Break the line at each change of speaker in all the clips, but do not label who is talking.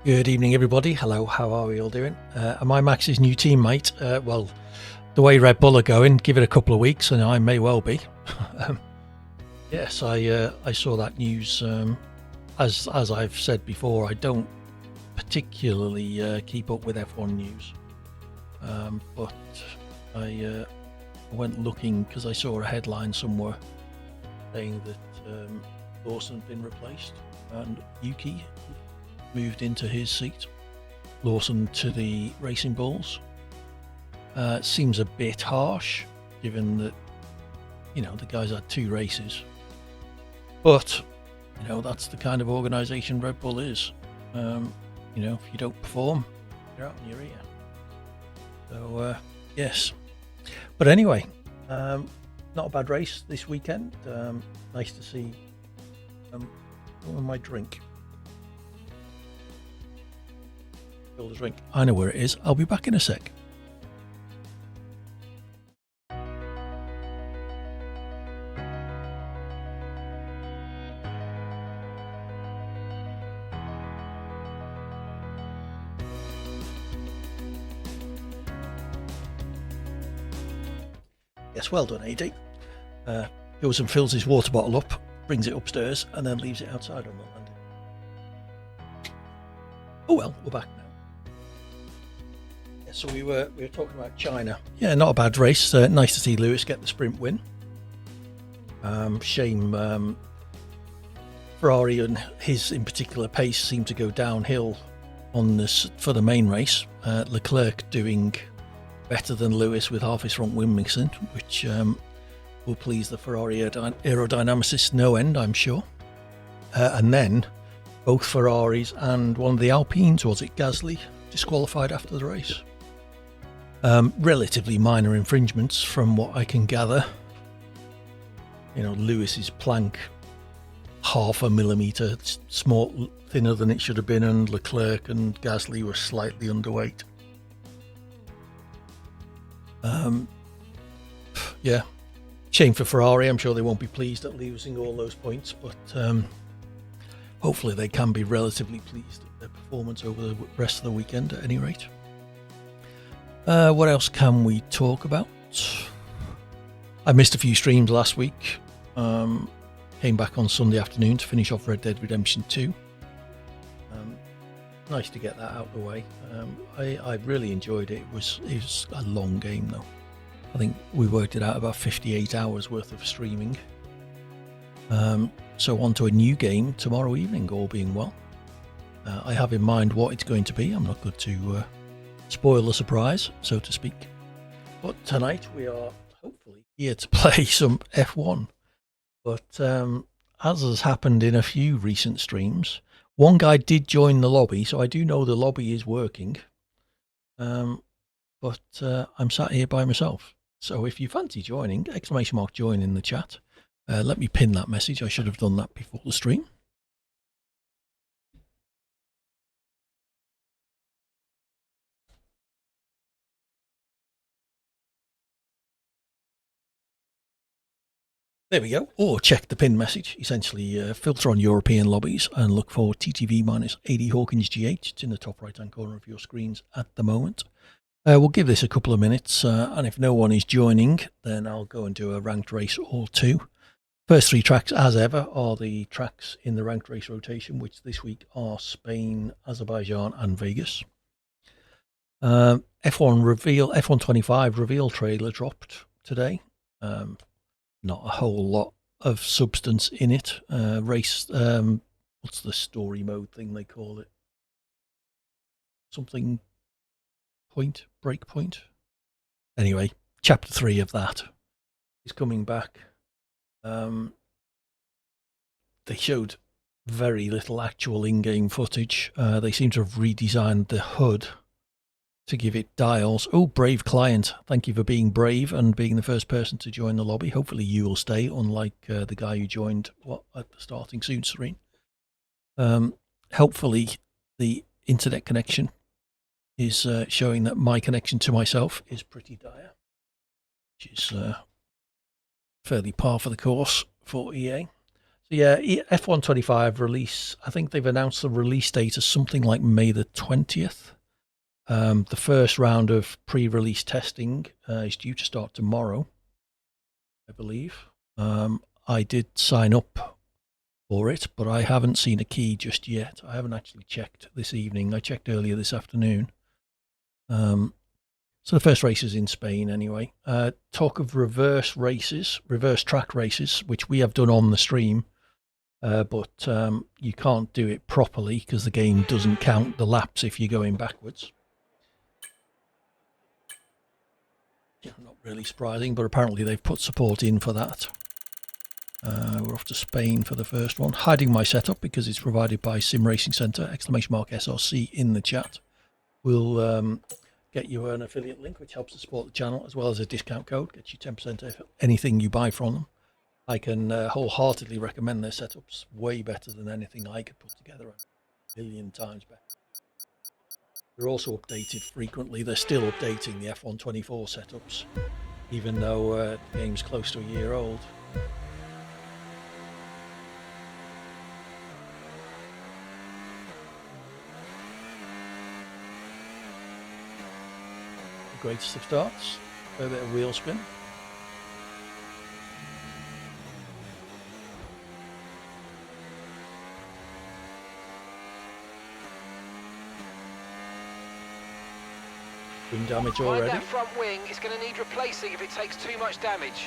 Good evening, everybody. Hello, how are we all doing? Am I Max's new teammate? Well, the way Red Bull are going, give it a couple of weeks and I may well be. um, yes, I saw that news. As I've said before, I don't particularly keep up with F1 news, but I went looking because I saw a headline somewhere saying that Lawson had been replaced and Yuki moved into his seat. Lawson to the Racing Bulls. Seems a bit harsh, given that, the guys had 2 races. But, that's the kind of organisation Red Bull is. If you don't perform, you're out on your ear. So, yes. But anyway, not a bad race this weekend. Nice to see my drink. Fill the drink. I know where it is. I'll be back in a sec. Yes, well done, AD. Goes and fills his water bottle up, brings it upstairs, and then leaves it outside on the landing. Oh well, we're back now. So we were talking about China. Yeah, not a bad race. Nice to see Lewis get the sprint win. Shame Ferrari and his in particular pace seemed to go downhill on this for the main race. Leclerc doing better than Lewis with half his front wing mixing, which will please the Ferrari aerodynamicists no end, I'm sure. And then both Ferraris and one of the Alpines, was it Gasly, disqualified after the race. Relatively minor infringements from what I can gather. Lewis's plank half a millimetre small, thinner than it should have been, and Leclerc and Gasly were slightly underweight. Yeah, shame for Ferrari. I'm sure they won't be pleased at losing all those points, but hopefully they can be relatively pleased at their performance over the rest of the weekend at any rate. What else can we talk about? I missed a few streams last week. Came back on Sunday afternoon to finish off Red Dead Redemption 2. Nice to get that out of the way. I really enjoyed it. It was a long game though. I think we worked it out about 58 hours worth of streaming. So on to a new game tomorrow evening, all being well. I have in mind what it's going to be. I'm not going to spoil the surprise, so to speak. But tonight we are hopefully here to play some F1. But as has happened in a few recent streams, one guy did join the lobby, so I do know the lobby is working. But I'm sat here by myself. So if you fancy joining, !join in the chat. Let me pin that message. I should have done that before the stream. There we go. Or check the pin message. Essentially, filter on European lobbies and look for TTV-AD Hawkins G8. It's in the top right-hand corner of your screens at the moment. We'll give this a couple of minutes, and if no one is joining, then I'll go and do a ranked race or two. First 3 tracks, as ever, are the tracks in the ranked race rotation, which this week are Spain, Azerbaijan, and Vegas. F1 25 reveal trailer dropped today. Not a whole lot of substance in it. What's the story mode thing they call it? Something break point. Anyway, chapter 3 of that is coming back. They showed very little actual in-game footage. They seem to have redesigned the HUD to give it dials. Oh, brave client. Thank you for being brave and being the first person to join the lobby. Hopefully you will stay, unlike the guy who joined at the starting soon screen. Hopefully the internet connection is showing that my connection to myself is pretty dire, which is fairly par for the course for EA. So Yeah, F125 release. I think they've announced the release date as something like May the 20th. The first round of pre-release testing is due to start tomorrow, I believe. I did sign up for it, but I haven't seen a key just yet. I haven't actually checked this evening. I checked earlier this afternoon. So the first race is in Spain anyway. Talk of reverse track races, which we have done on the stream, but you can't do it properly because the game doesn't count the laps if you're going backwards. Yeah, not really surprising, but apparently they've put support in for that. We're off to Spain for the first one. Hiding my setup because it's provided by Sim Racing Centre, !SRC in the chat. We'll get you an affiliate link, which helps to support the channel, as well as a discount code. Gets you 10% off anything you buy from them. I can wholeheartedly recommend their setups. Way better than anything I could put together. A million times better. They're also updated frequently. They're still updating the F124 setups, even though the game's close to a year old. Greatest of starts, a bit of wheel spin. Wing damage already.
That front wing is going to need replacing if it takes too much damage.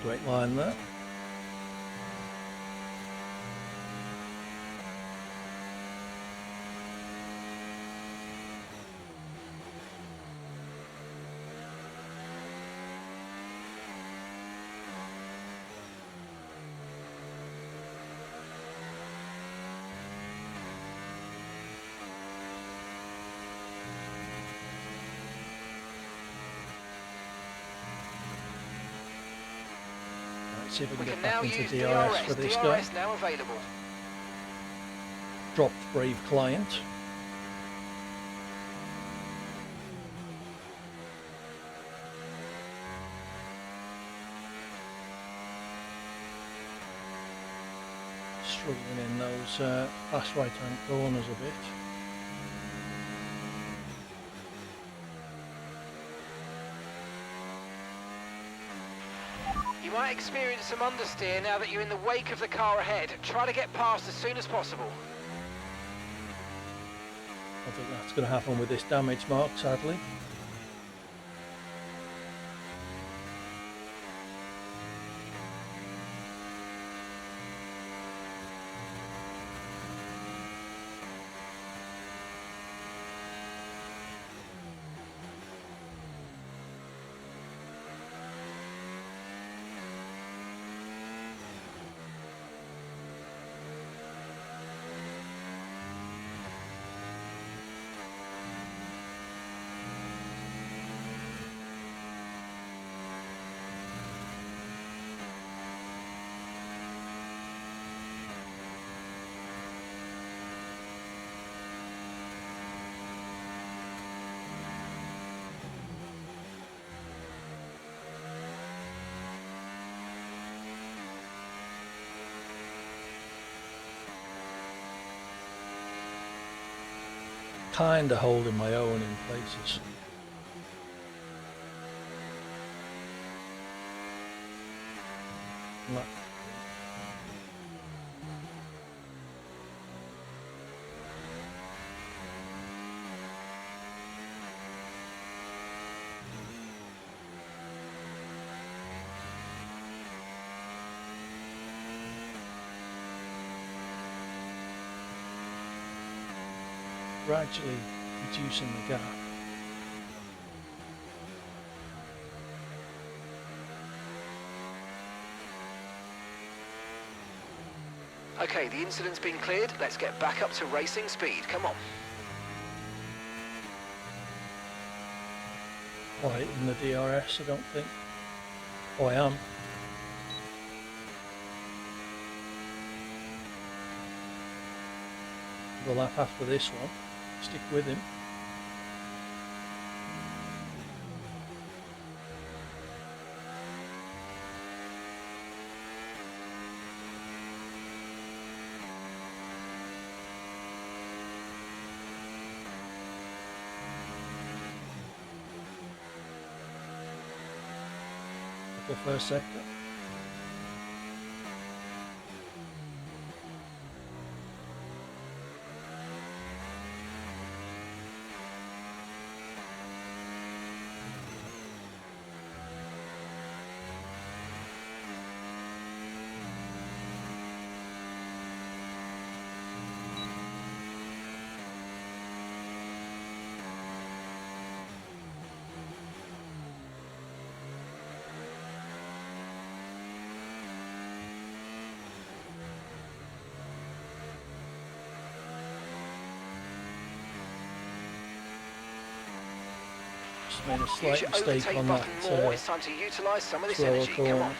Great line there. See if we can get back into DRS for this guy.
Now available.
Dropped Brave Client. Struggling in those fast right-hand corners a bit.
You might experience some understeer now that you're in the wake of the car ahead. Try to get past as soon as possible.
I think that's going to happen with this damage mark, sadly. Kind of holding my own in places. Not gradually reducing the gap.
Okay, the incident's been cleared. Let's get back up to racing speed. Come on.
quite in the DRS, I don't think. Oh, I am. The lap after this one. Stick with him. The first sector. Just made a slight mistake on that
It's time to utilise some of this
slower
energy. Come
corner.
on.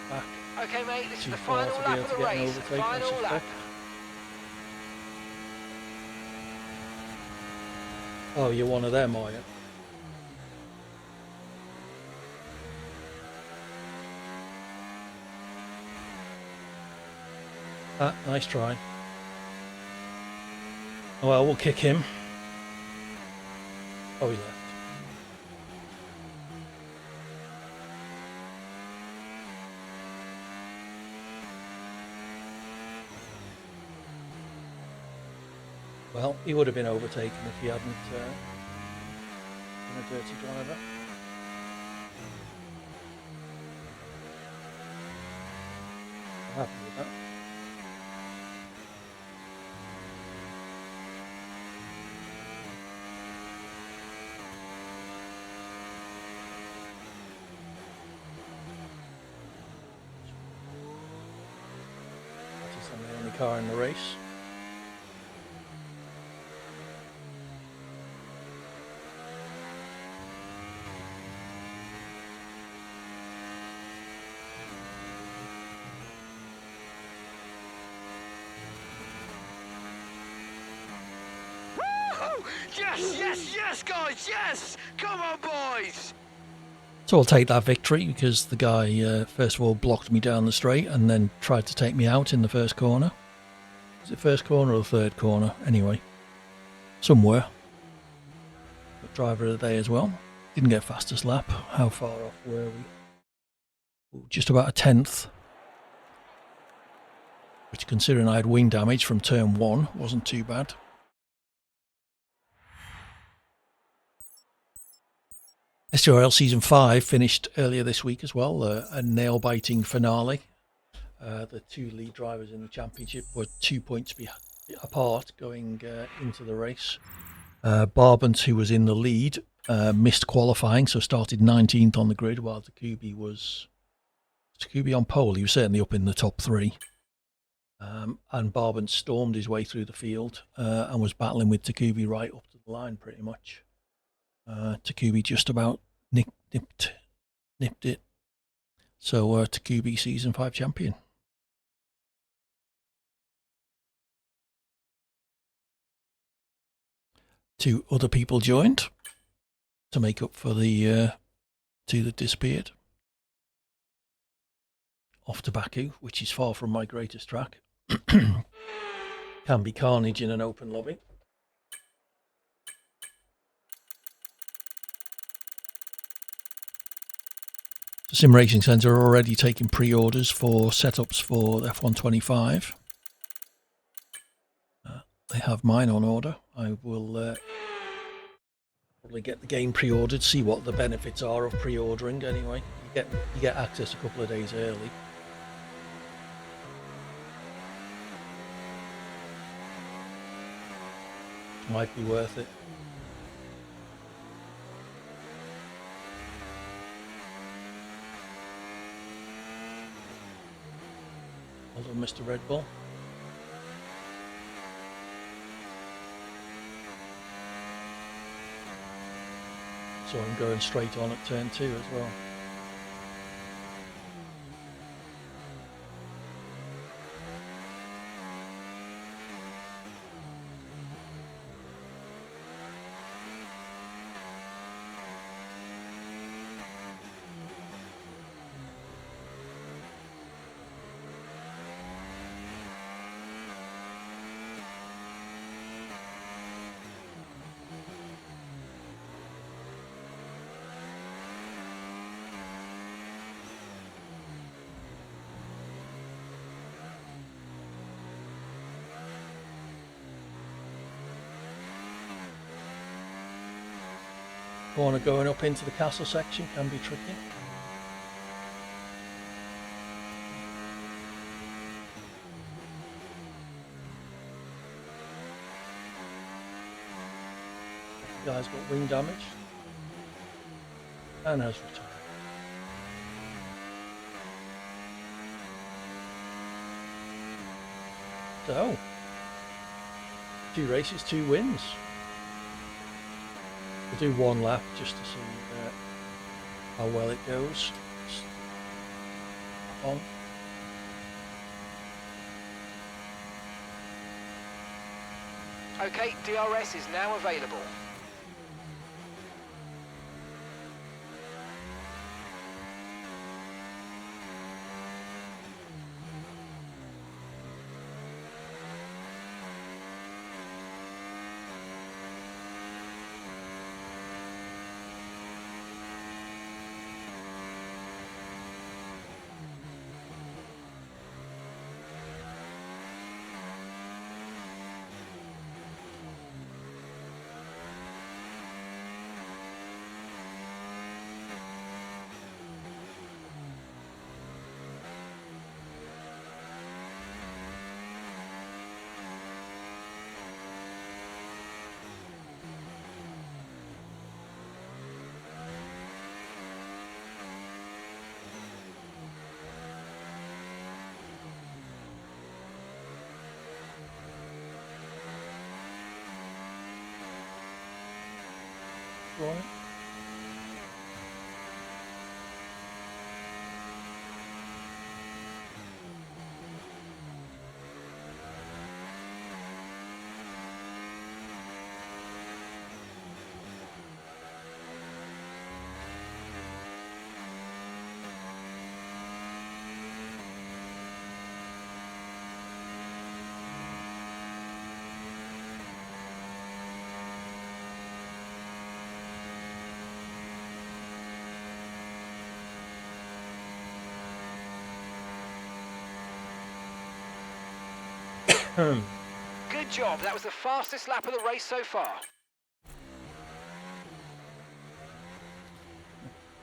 Back
Okay, mate, this is
too
the
far
final
to be
lap
able
of
to
the
get an
race.
overtake, I
Final lap.
suspect. Oh, you're one of them, are you? Ah, nice try. Well, we'll kick him. Oh, he left. Well, he would have been overtaken if he hadn't been a dirty driver. I'm happy with that. I'm the only car in the race.
Yes, yes, yes, guys, yes! Come on, boys!
So I'll take that victory because the guy, first of all, blocked me down the straight and then tried to take me out in the first corner. Is it first corner or the third corner? Anyway, somewhere. But driver of the day as well. Didn't get fastest lap. How far off were we? Just about a tenth. Which, considering I had wing damage from turn 1, wasn't too bad. STRL Season 5 finished earlier this week as well, a nail-biting finale. The two lead drivers in the championship were 2 points apart going into the race. Barbant, who was in the lead, missed qualifying, so started 19th on the grid, while Takubi was on pole. He was certainly up in the top 3. And Barbant stormed his way through the field and was battling with Takubi right up to the line pretty much. Takubi just about nipped it. So Takubi Season 5 champion. 2 other people joined to make up for the 2 that disappeared. Off to Baku, which is far from my greatest track. Can be carnage in an open lobby. The Sim Racing Centre are already taking pre-orders for setups for F125. They have mine on order. I will probably get the game pre-ordered, see what the benefits are of pre-ordering anyway. You get access a couple of days early. Might be worth it. Hold on, Mr. Red Bull. So I'm going straight on at turn 2 as well. Corner going up into the castle section can be tricky. The guy's got wing damage and has retired. So, 2 races, 2 wins. We'll do 1 lap just to see how well it goes. On.
Okay, DRS is now available.
Right.
Good job, that was the fastest lap of the race so far.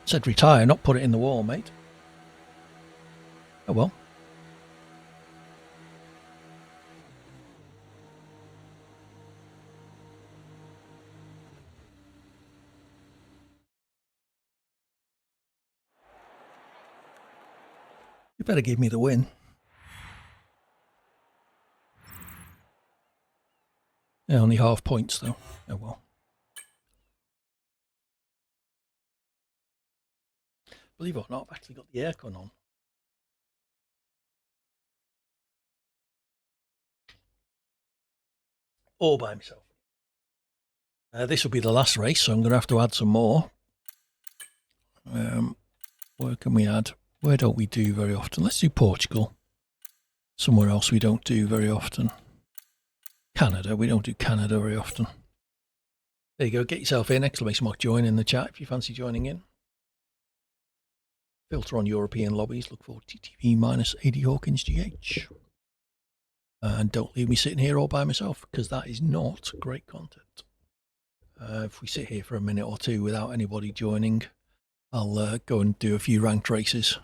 Said retire, not put it in the wall, mate. Oh well. You better give me the win. Yeah, only half points though. Oh well. Believe it or not, I've actually got the aircon on. All by myself. This will be the last race, so I'm going to have to add some more. Where can we add? Where don't we do very often? Let's do Portugal. Somewhere else we don't do very often. Canada. We don't do Canada very often. There you go. Get yourself in. Exclamation mark join in the chat if you fancy joining in. Filter on European lobbies. Look for TTV minus 80 Hawkins GH. And don't leave me sitting here all by myself, because that is not great content. If we sit here for a minute or two without anybody joining, I'll go and do a few ranked races.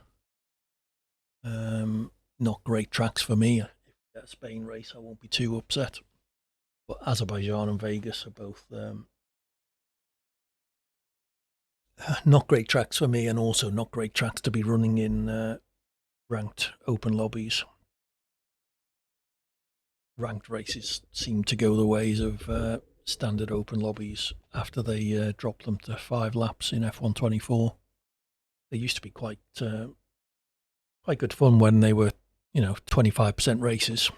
Not great tracks for me. If we get a Spain race, I won't be too upset. But Azerbaijan and Vegas are both not great tracks for me, and also not great tracks to be running in ranked open lobbies. Ranked races seem to go the ways of standard open lobbies after they dropped them to 5 laps in F124. They used to be quite good fun when they were, 25% races.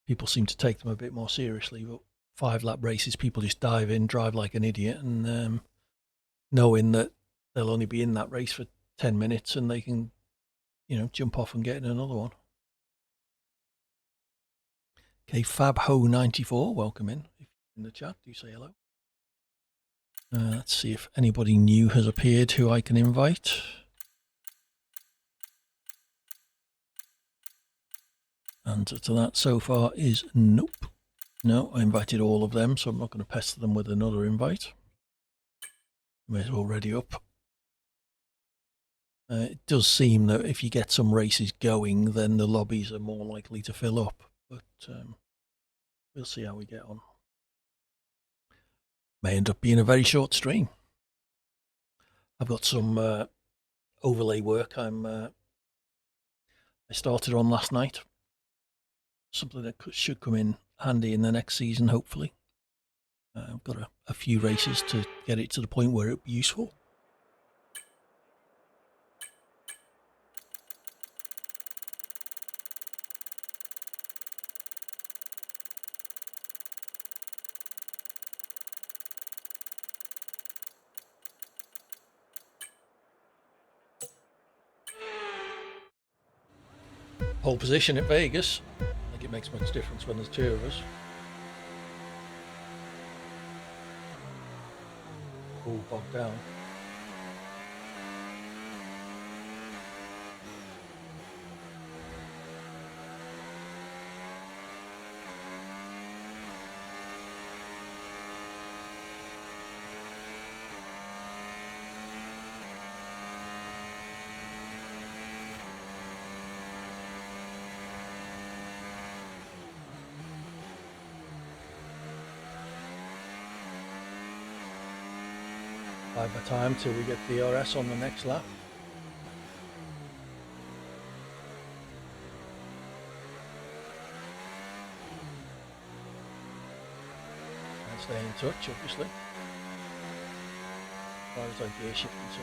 People seem to take them a bit more seriously, but 5-lap races, people just dive in, drive like an idiot, and knowing that they'll only be in that race for 10 minutes and they can, jump off and get in another one. Okay, FabHo94, welcome in. If you're in the chat, do say hello. Let's see if anybody new has appeared who I can invite. Answer to that so far is nope. No, I invited all of them, so I'm not going to pester them with another invite. It's already up. It does seem that if you get some races going, then the lobbies are more likely to fill up, but we'll see how we get on. May end up being a very short stream. I've got some overlay work I started on last night. Something that should come in handy in the next season, hopefully. I've got a few races to get it to the point where it'll be useful. Pole position at Vegas. I think it makes much difference when there's two of us. All bogged down. By time till we get DRS on the next lap. And stay in touch, obviously. As far as like gear shifting, so.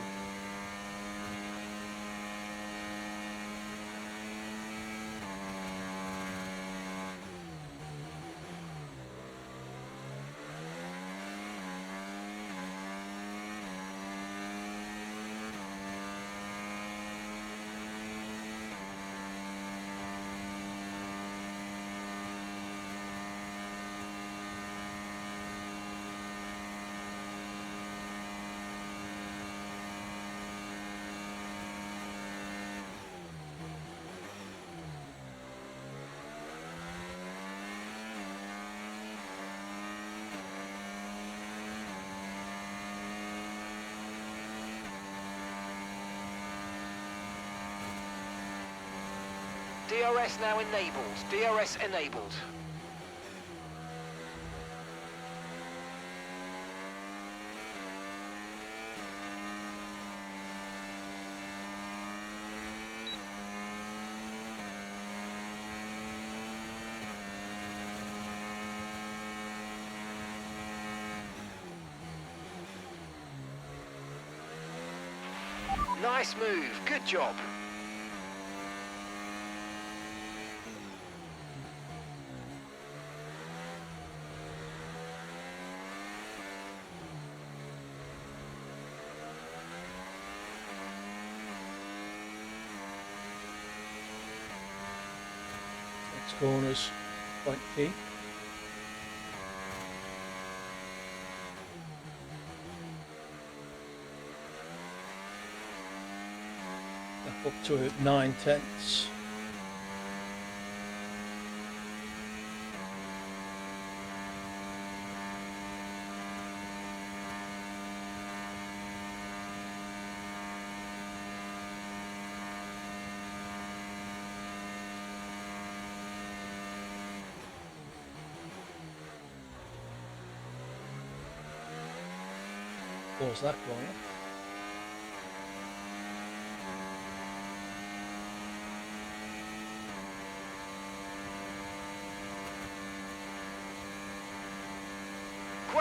DRS now enabled. DRS enabled. Nice move. Good job.
Corners quite key. Up to 9/10. Pause that corner.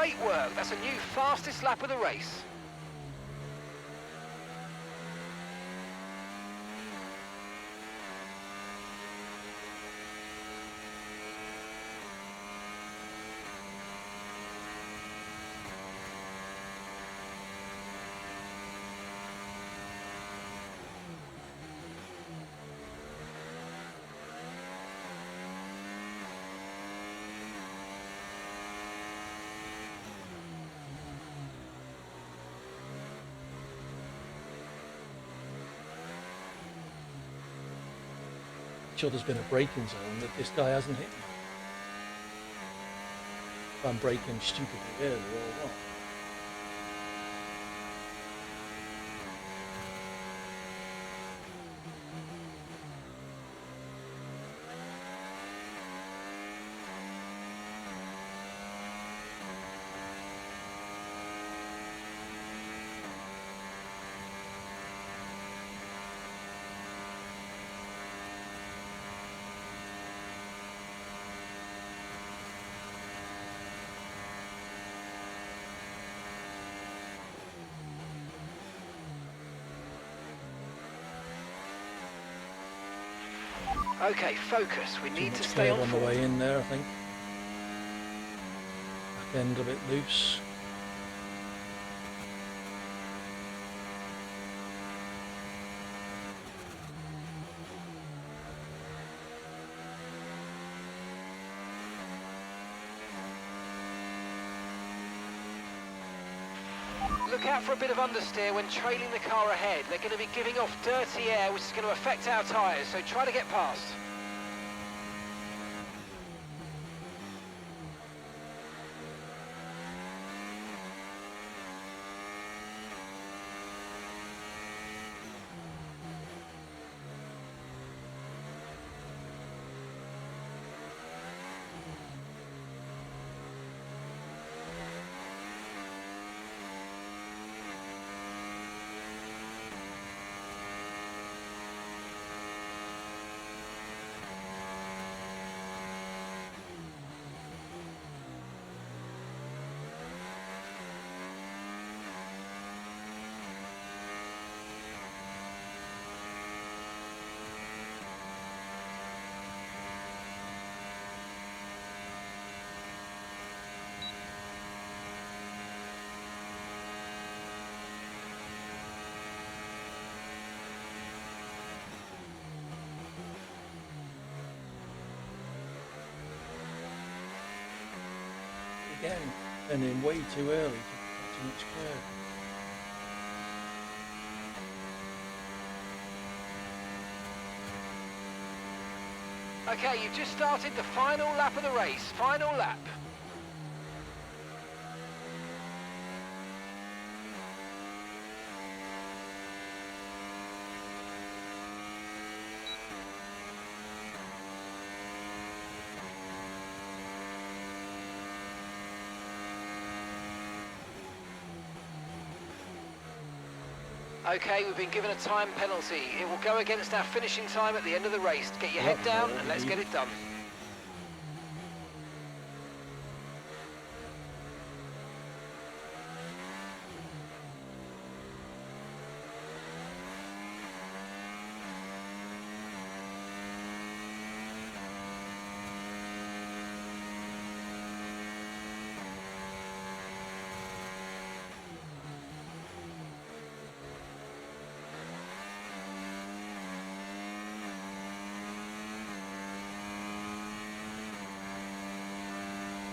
Great work. That's a new fastest lap of the race.
Sure there's been a braking zone that this guy hasn't hit me. If I'm braking stupidly early or what.
Okay, focus. We
Too
need
much
to stay
curb
on
on the
form.
way in there, I think. Back end a bit loose.
Look out for a bit of understeer when trailing the car ahead. They're going to be giving off dirty air, which is going to affect our tyres, so try to get past.
Again, and in way too early to too much curb.
Okay, you've just started the final lap of the race. Final lap. Okay, we've been given a time penalty. It will go against our finishing time at the end of the race. Get your head down and let's get it done.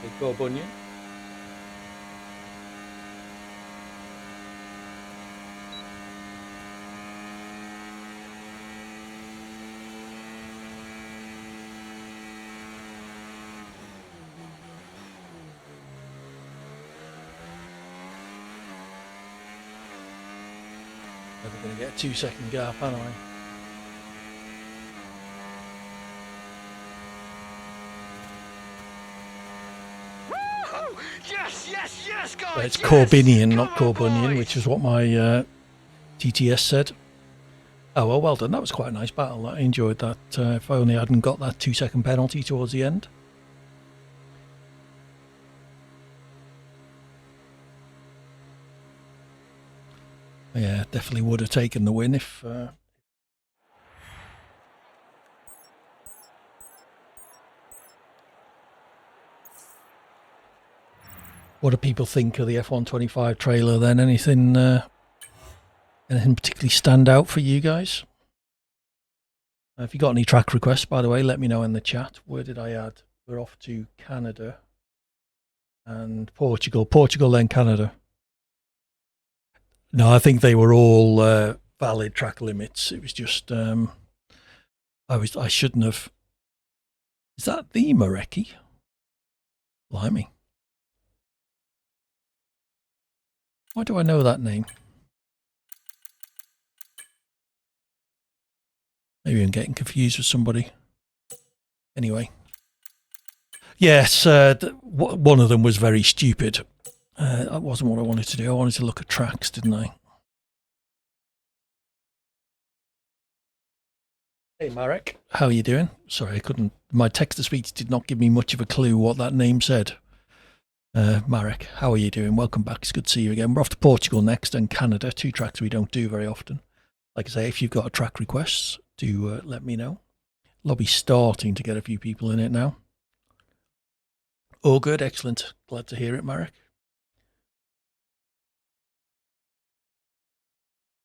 Big Bob Onion. Never going to get a 2-second gap, am I?
Yes, yes, yes, guys!
But it's
yes!
Corbinian, not
Come on,
Corbunian,
boys!
which is what my TTS said. Oh, well done. That was quite a nice battle. I enjoyed that. If I only hadn't got that 2-second penalty towards the end. Yeah, definitely would have taken the win if. What do people think of the F125 trailer then? Anything particularly stand out for you guys? If you got any track requests, by the way, let me know in the chat. Where did I add? We're off to Canada and Portugal. Portugal, then Canada. No, I think they were all valid track limits. It was just I shouldn't have. Is that the Mareki? Blimey. Why do I know that name? Maybe I'm getting confused with somebody. Anyway. Yes, one of them was very stupid. That wasn't what I wanted to do. I wanted to look at tracks, didn't I? Hey, Marek. How are you doing? Sorry, I couldn't. My text-to-speech did not give me much of a clue what that name said. Marek, how are you doing? Welcome back. It's good to see you again. We're off to Portugal next and Canada, 2 tracks we don't do very often. Like I say, if you've got a track requests, do let me know. Lobby's starting to get a few people in it now. All good, excellent. Glad to hear it, Marek.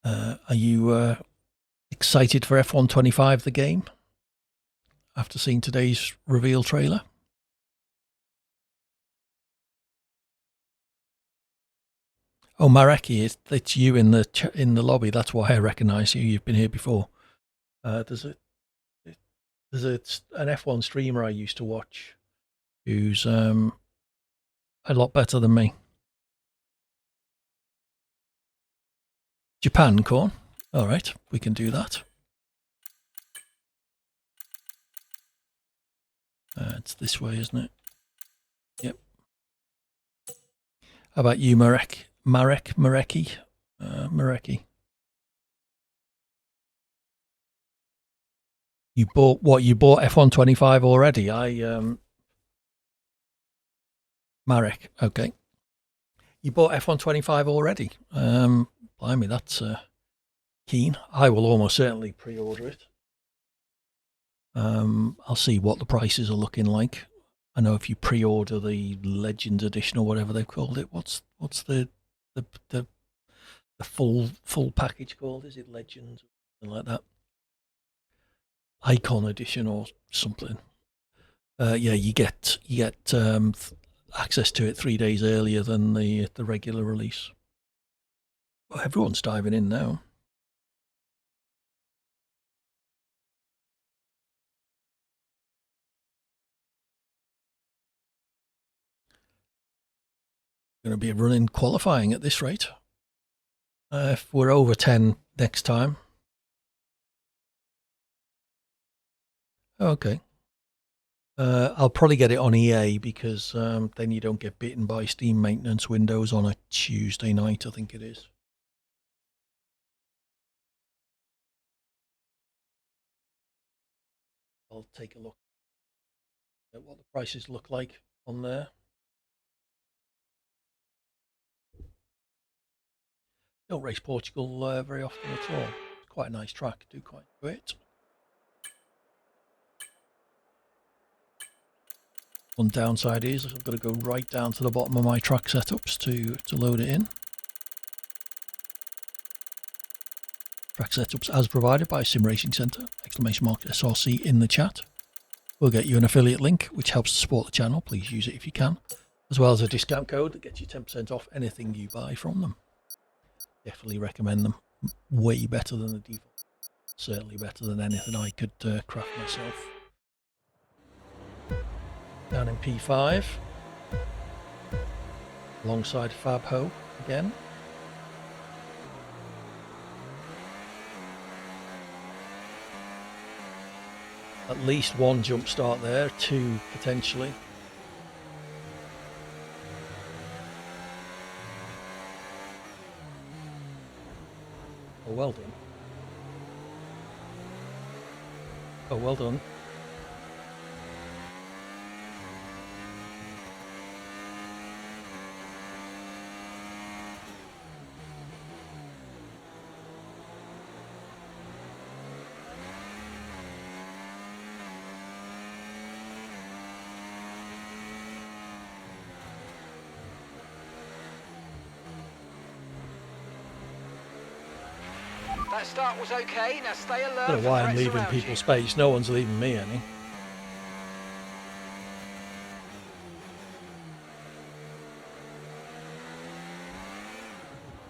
Are you excited for F125, the game, after seeing today's reveal trailer? Oh, Mareki, it's you in the lobby. That's why I recognise you. You've been here before. There's an F1 streamer I used to watch who's a lot better than me. Japan, Corn. All right, we can do that. It's this way, isn't it? Yep. How about you, Mareki? Mareki. You bought what? You bought F125 already? Marek. Okay. You bought F125 already? Blimey, that's keen. I will almost certainly pre-order it. I'll see what the prices are looking like. I know if you pre-order the Legends Edition or whatever they've called it, what's the full package called? Is it Legends or something like that? Icon Edition or something. Yeah, you get access to it 3 days earlier than the regular release. Well, everyone's diving in now. Going to be running qualifying at this rate. If we're over 10 next time. Okay. I'll probably get it on EA because then you don't get bitten by Steam maintenance windows on a Tuesday night, I think it is. I'll take a look at what the prices look like on there. Don't race Portugal very often at all. It's quite a nice track. Do quite enjoy it. One downside is I've got to go right down to the bottom of my track setups to load it in. Track setups as provided by Sim Racing Centre, !SRC in the chat. We'll get you an affiliate link which helps to support the channel. Please use it if you can, as well as a discount code that gets you 10% off anything you buy from them. Definitely recommend them. Way better than the default. Certainly better than anything I could craft myself. Down in P5 alongside Fab Ho again. At least one jump start there, 2 potentially. Oh, well done. Oh, well done.
That start was okay. Now stay alert.
I don't know why I'm
for threats
leaving
around
people
you.
space. No one's leaving me any.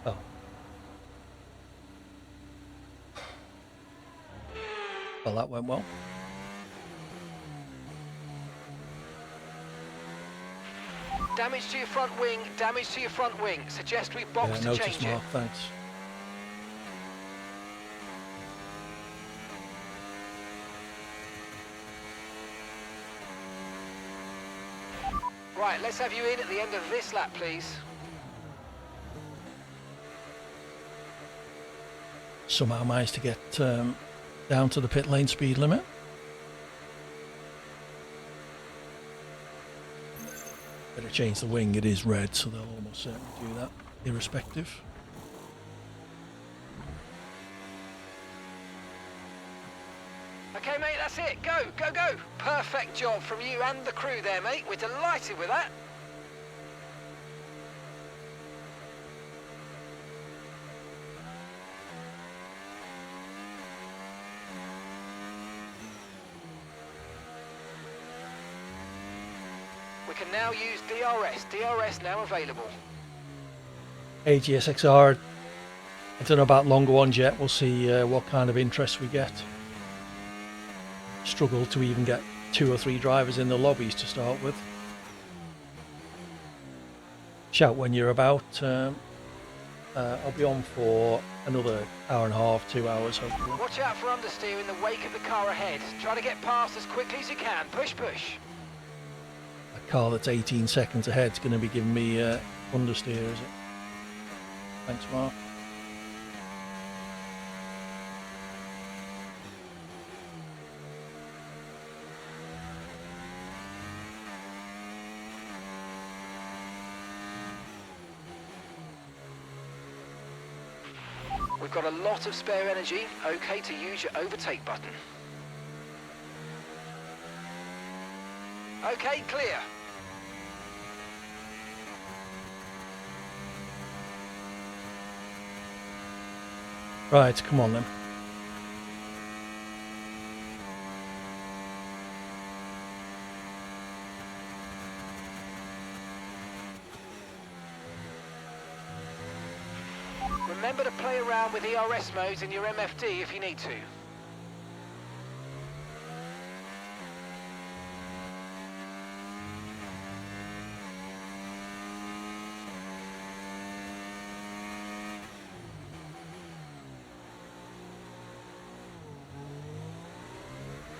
Oh. Well, that went well.
Damage to your front wing. Damage to your front wing. Suggest we box to
Notice,
change
Mark.
it.
Thanks.
Right, let's have you in at the end of this lap, please.
Somehow managed to get down to the pit lane speed limit. Better change the wing. It is red, so they'll almost certainly do that, irrespective.
Okay, mate, that's it. Go, go, go. Perfect job from you and the crew there, mate. We're delighted with that. We can now use DRS. DRS now available.
AGSXR, I don't know about longer ones yet. We'll see what kind of interest we get. Struggle to even get 2 or 3 drivers in the lobbies to start with. Shout when you're about. I'll be on for another hour and a half, 2 hours hopefully.
Watch out for understeer in the wake of the car ahead. Try to get past as quickly as you can. Push, push.
A car that's 18 seconds ahead is going to be giving me understeer, is it? Thanks, Mark.
We've got a lot of spare energy. Okay to use your overtake button. Okay, clear.
Right, come on then.
Remember to play around with ERS modes in your MFD if you need to.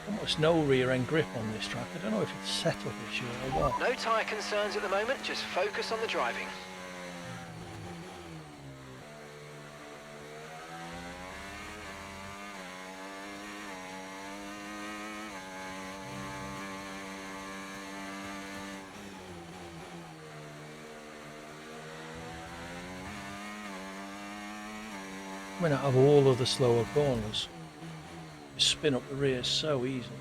Almost no rear end grip on this track. I don't know if it's setup issue or what.
No tyre concerns at the moment, just focus on the driving.
Coming out of all of the slower corners, you spin up the rear so easily.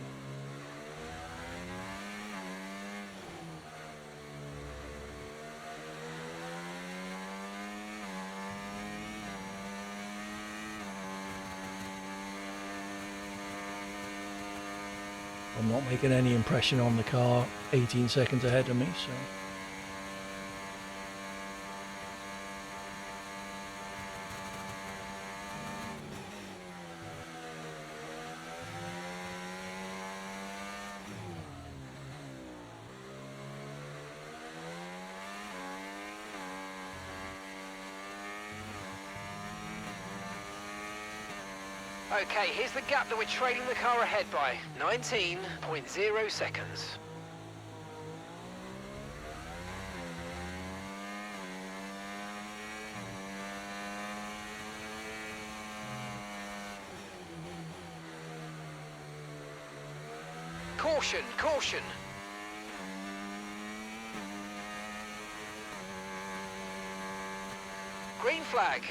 I'm not making any impression on the car 18 seconds ahead of me, so...
Okay, here's the gap that we're trailing the car ahead by. 19.0 seconds. Caution, caution. Green flag.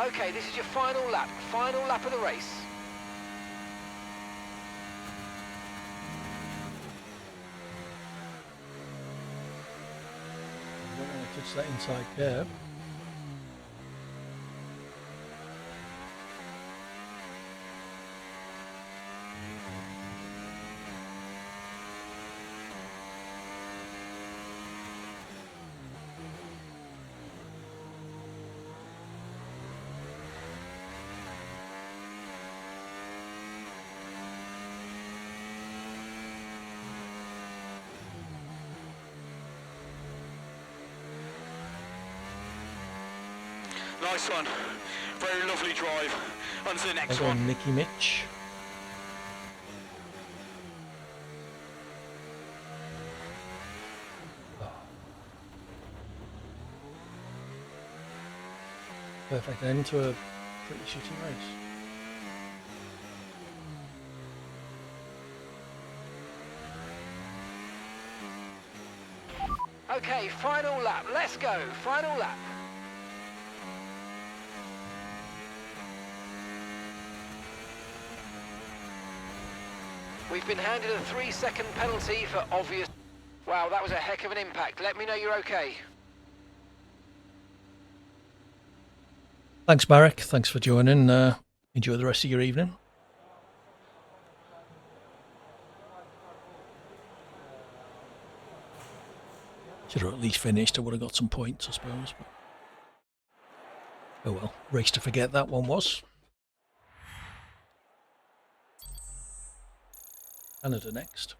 Okay, this is your final lap of the race.
Don't want to touch that inside curb.
Nice one. Very lovely drive. On to the next
Well
one.
done, Nicky Mitch. Perfect end to a pretty shitty race.
Okay, final lap. Let's go. Final lap. We've been handed a 3-second penalty for obvious... Wow, that was a heck of an impact. Let me know you're okay.
Thanks, Marek. Thanks for joining. Enjoy the rest of your evening. Should have at least finished. I would have got some points, I suppose. But... oh well, race to forget that one was. Canada next.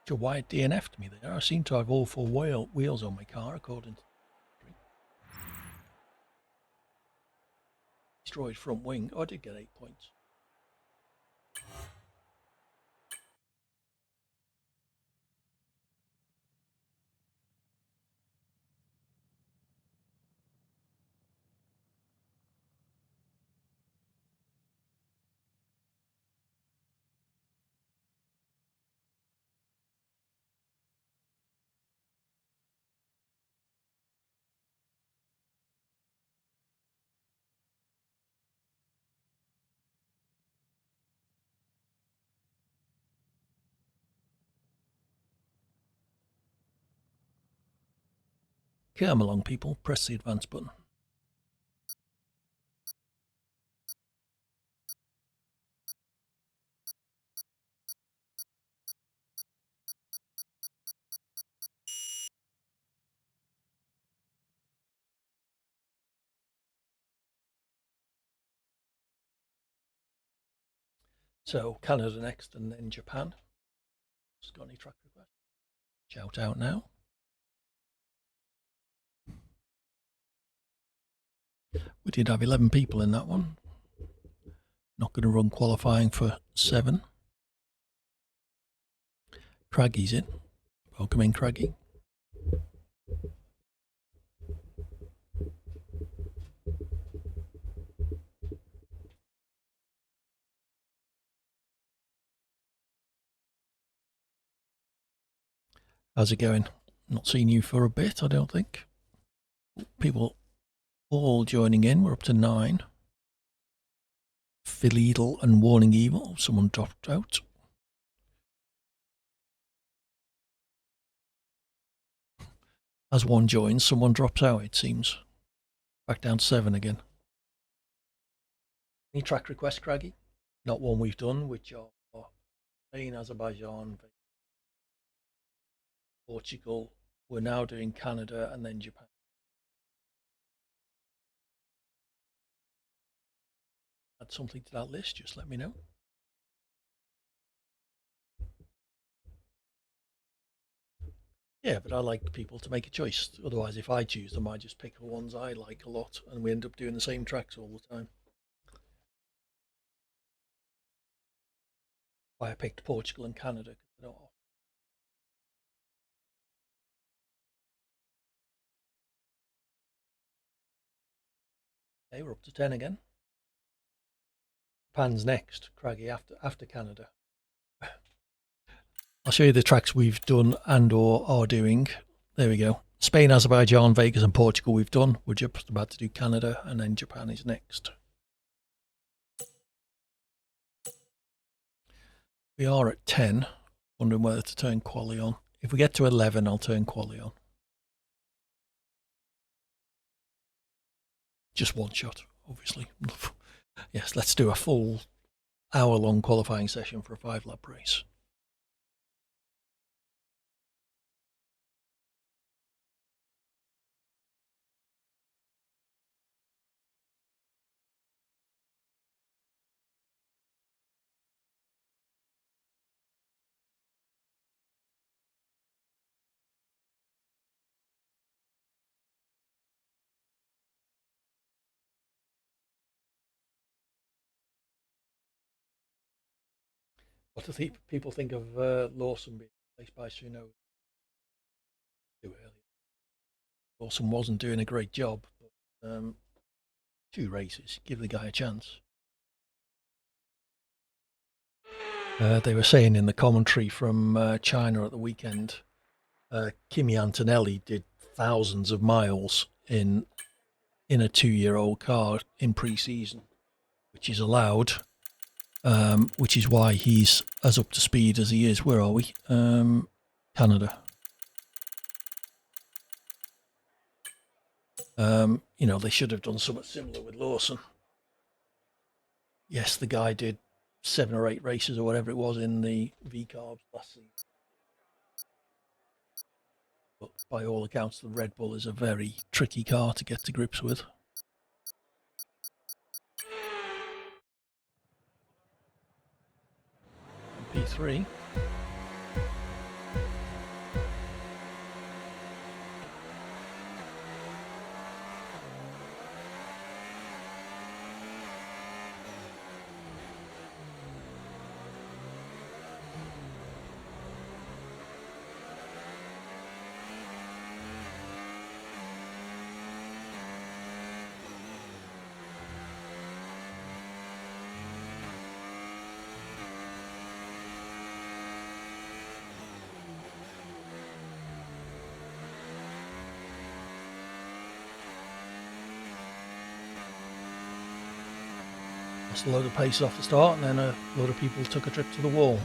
Why DNF'd me there. I seem to have all four wheels on my car, according to... destroyed front wing. Oh, I did get 8 points. Come along, people. Press the advance button. So Canada next, and then Japan. Just got any track requests? Shout out now. We did have 11 people in that one. Not going to run qualifying for 7. Craggy's in. Welcome in, Craggy. How's it going? Not seen you for a bit, I don't think. People all joining in. We're up to 9. Phileadle and Warning Evil. Someone dropped out. As one joins, someone drops out, it seems. Back down to 7 again. Any track requests, Craggy? Not one we've done, which are Spain, Azerbaijan, Portugal. We're now doing Canada and then Japan. Add something to that list, just let me know. Yeah, but I like people to make a choice. Otherwise, if I choose them, I just pick the ones I like a lot, and we end up doing the same tracks all the time. Why I picked Portugal and Canada. Okay, we're up to 10 again. Japan's next, Craggy, after Canada. I'll show you the tracks we've done and or are doing. There we go. Spain, Azerbaijan, Vegas and Portugal we've done. We're just about to do Canada, and then Japan is next. We are at 10, wondering whether to turn quali on. If we get to 11, I'll turn quali on. Just one shot, obviously. Yes, let's do a full hour-long qualifying session for a 5-lap race. What do people think of Lawson being replaced by Suno too early? Lawson wasn't doing a great job, but 2 races, give the guy a chance. They were saying in the commentary from China at the weekend, Kimi Antonelli did thousands of miles in a 2-year-old car in pre-season, which is allowed, which is why he's as up to speed as he is. Where are we? Canada. You know, they should have done something similar with Lawson. Yes, the guy did 7 or 8 races or whatever it was in the V-Carbs last season. But by all accounts, the Red Bull is a very tricky car to get to grips with. P3. Lost a load of pace off the start, and then a load of people took a trip to the wall.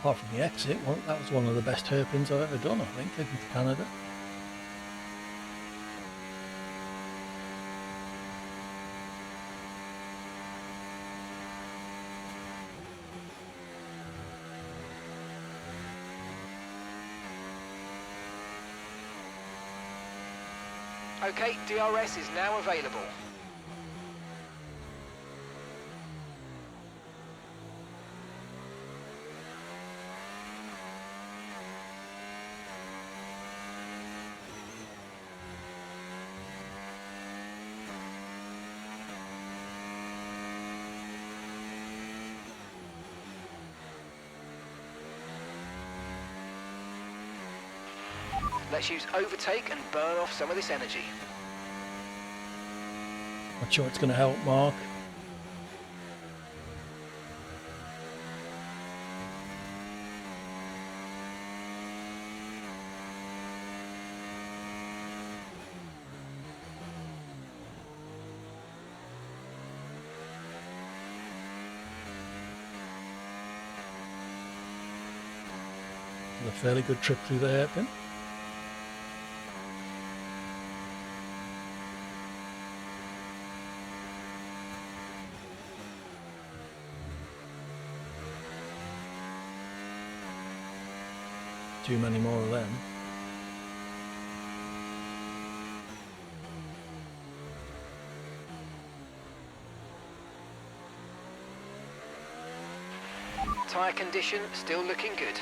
Apart from the exit, that was one of the best hairpins I've ever done, I think, heading to Canada.
Okay, DRS is now available. Let's use overtake and burn off some of this energy.
Not sure it's going to help, Mark. A fairly good trip through the hairpin. Too many more of them.
Tyre condition still looking good.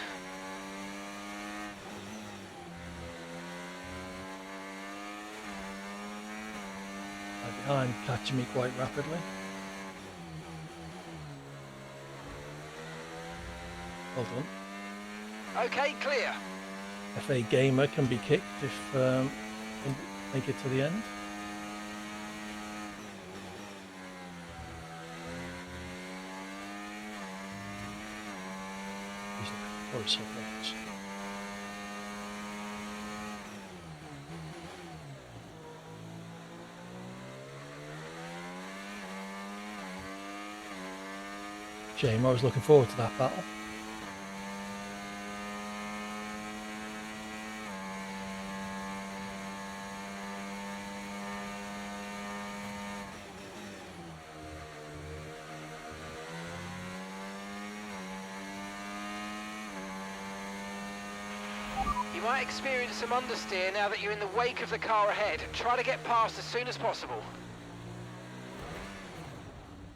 Behind, catching me quite rapidly. Well done.
Okay, clear.
FA Gamer can be kicked if can make it to the end. Oh, so close. Shame, I was looking forward to that battle.
You might experience some understeer now that you're in the wake of the car ahead. Try to get past as soon as possible.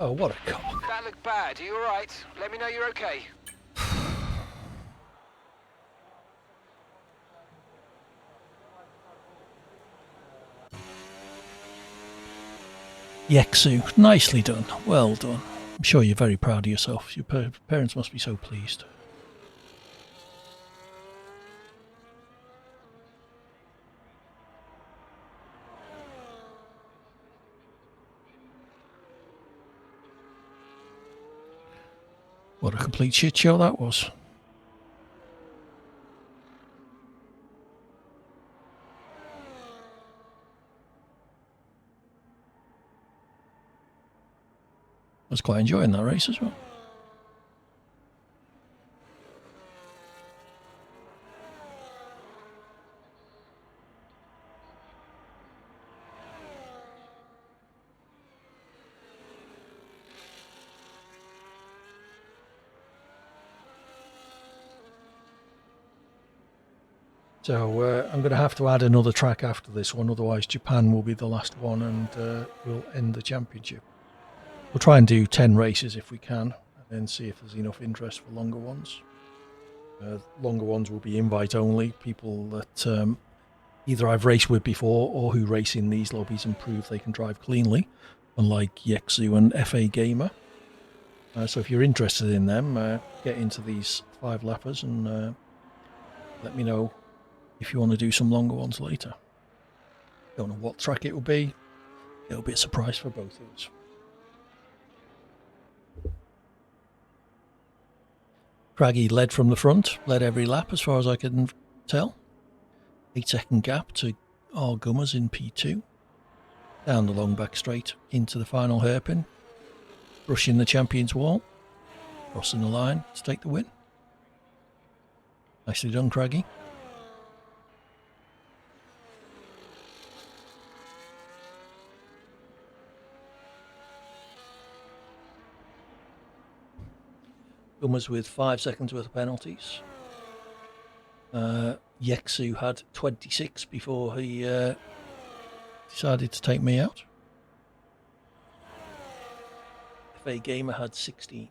Oh, what a cock.
That looked bad. Are you alright? Let me know you're okay.
Yeksu, nicely done. Well done. I'm sure you're very proud of yourself. Your parents must be so pleased. What a complete shit show that was. I was quite enjoying that race as well. So I'm going to have to add another track after this one, otherwise Japan will be the last one and we'll end the championship. We'll try and do 10 races if we can, and then see if there's enough interest for longer ones. Longer ones will be invite only, people that either I've raced with before or who race in these lobbies and prove they can drive cleanly, unlike Yeksu and FA Gamer. So if you're interested in them, get into these 5-lappers and let me know if you want to do some longer ones later. Don't know what track it will be. It'll be a surprise for both of us. Craggy led from the front, led every lap as far as I can tell. 8-second gap to our Gummers in P2. Down the long back straight into the final hairpin. Brushing the champion's wall. Crossing the line to take the win. Nicely done, Craggy. Gummers with 5 seconds worth of penalties. Yeksu had 26 before he decided to take me out. FA Gamer had 16.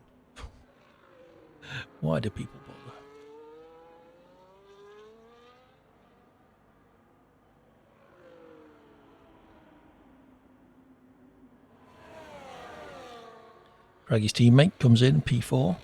Why do people bother? Craggy's teammate comes in, P4.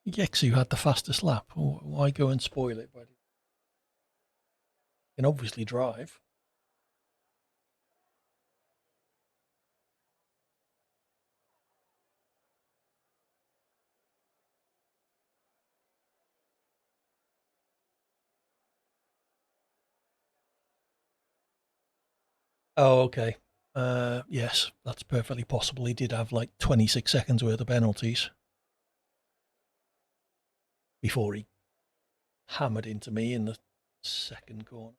Yeksu had the fastest lap. Why go and spoil it? You can obviously drive. Oh, okay. Yes, that's perfectly possible. He did have like 26 seconds worth of penalties before he hammered into me in the second corner.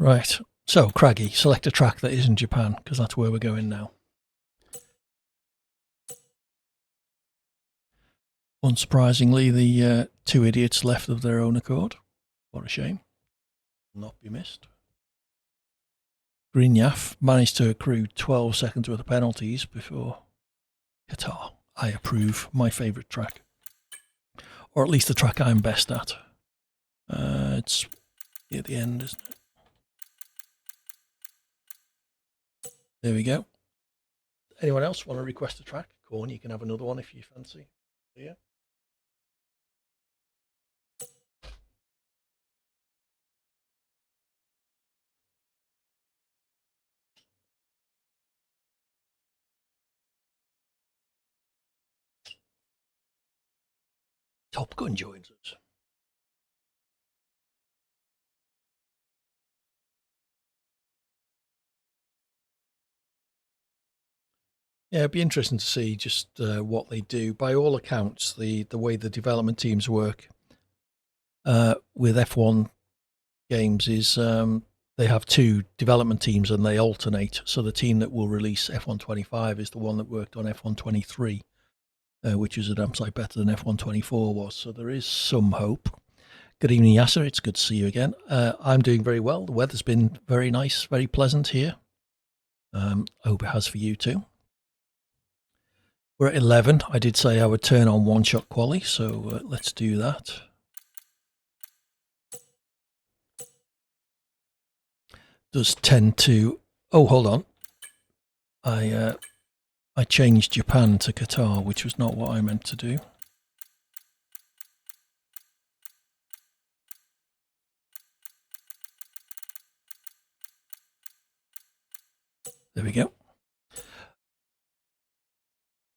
Right, so Craggy, select a track that isn't Japan, because that's where we're going now. Unsurprisingly, the two idiots left of their own accord. What a shame. Will not be missed. Grignaf managed to accrue 12 seconds worth of penalties before Qatar. I approve, my favourite track. Or at least the track I'm best at. It's at the end, isn't it? There we go. Anyone else want to request a track? Corn, you can have another one if you fancy. Yeah. Top Gun joins us. Yeah, it'd be interesting to see just what they do. By all accounts, the way the development teams work with F1 games is they have two development teams and they alternate. So the team that will release F125 is the one that worked on F123, which is a damn sight better than F124 was. So there is some hope. Good evening, Yasser. It's good to see you again. I'm doing very well. The weather's been very nice, very pleasant here. I hope it has for you too. We're at 11. I did say I would turn on one-shot quali, so let's do that. Does tend to... Oh, hold on. I changed Japan to Qatar, which was not what I meant to do. There we go.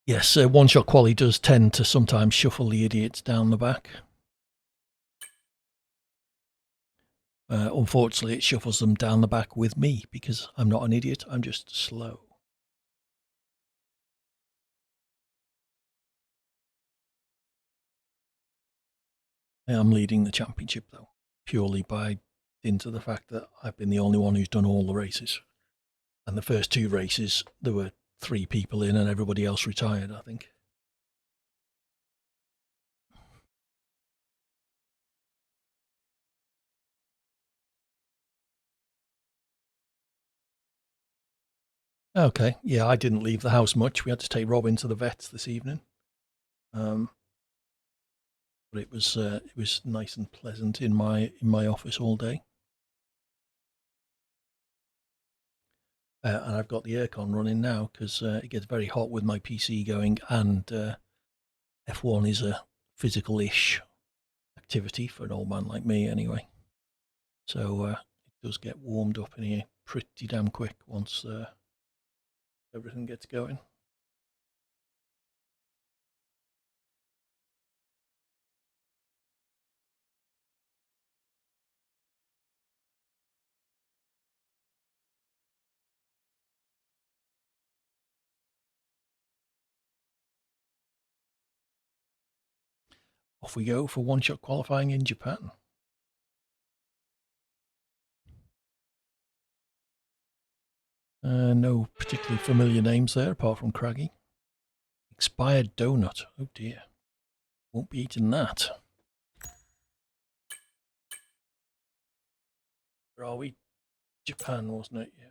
Yes, one-shot quali does tend to sometimes shuffle the idiots down the back. Unfortunately, it shuffles them down the back with me because I'm not an idiot. I'm just slow. I am leading the championship, though, purely by dint of the fact that I've been the only one who's done all the races. And the first two races, there were 3 people in and everybody else retired, I think. Okay, yeah, I didn't leave the house much. We had to take Robin to the vets this evening. But it was nice and pleasant in my office all day. And I've got the aircon running now because it gets very hot with my PC going, and F1 is a physical-ish activity for an old man like me anyway. So it does get warmed up in here pretty damn quick once everything gets going. Off we go for one-shot qualifying in Japan. No particularly familiar names there apart from Craggy. Expired donut. Oh dear. Won't be eating that. Where are we? Japan, wasn't it? Yeah.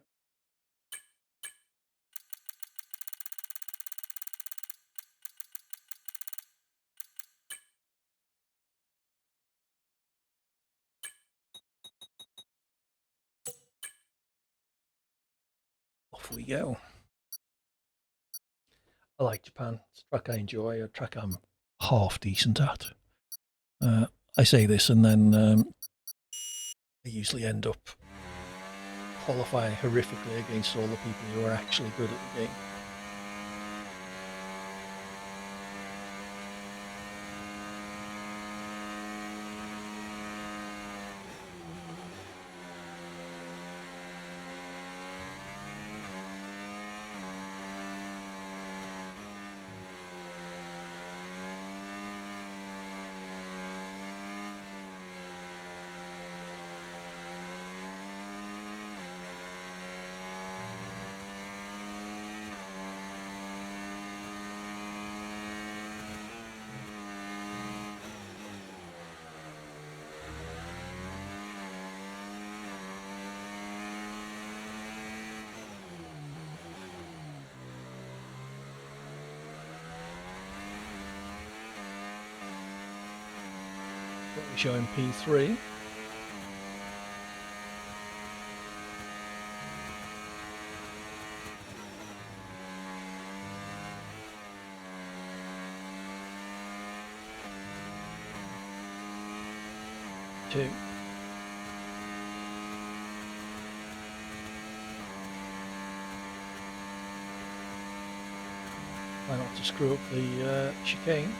Off we go. I like Japan. It's a track I enjoy, a track I'm half decent at. I say this and then I usually end up qualifying horrifically against all the people who are actually good at the game. We're showing P3. Two. Try not to screw up the chicane.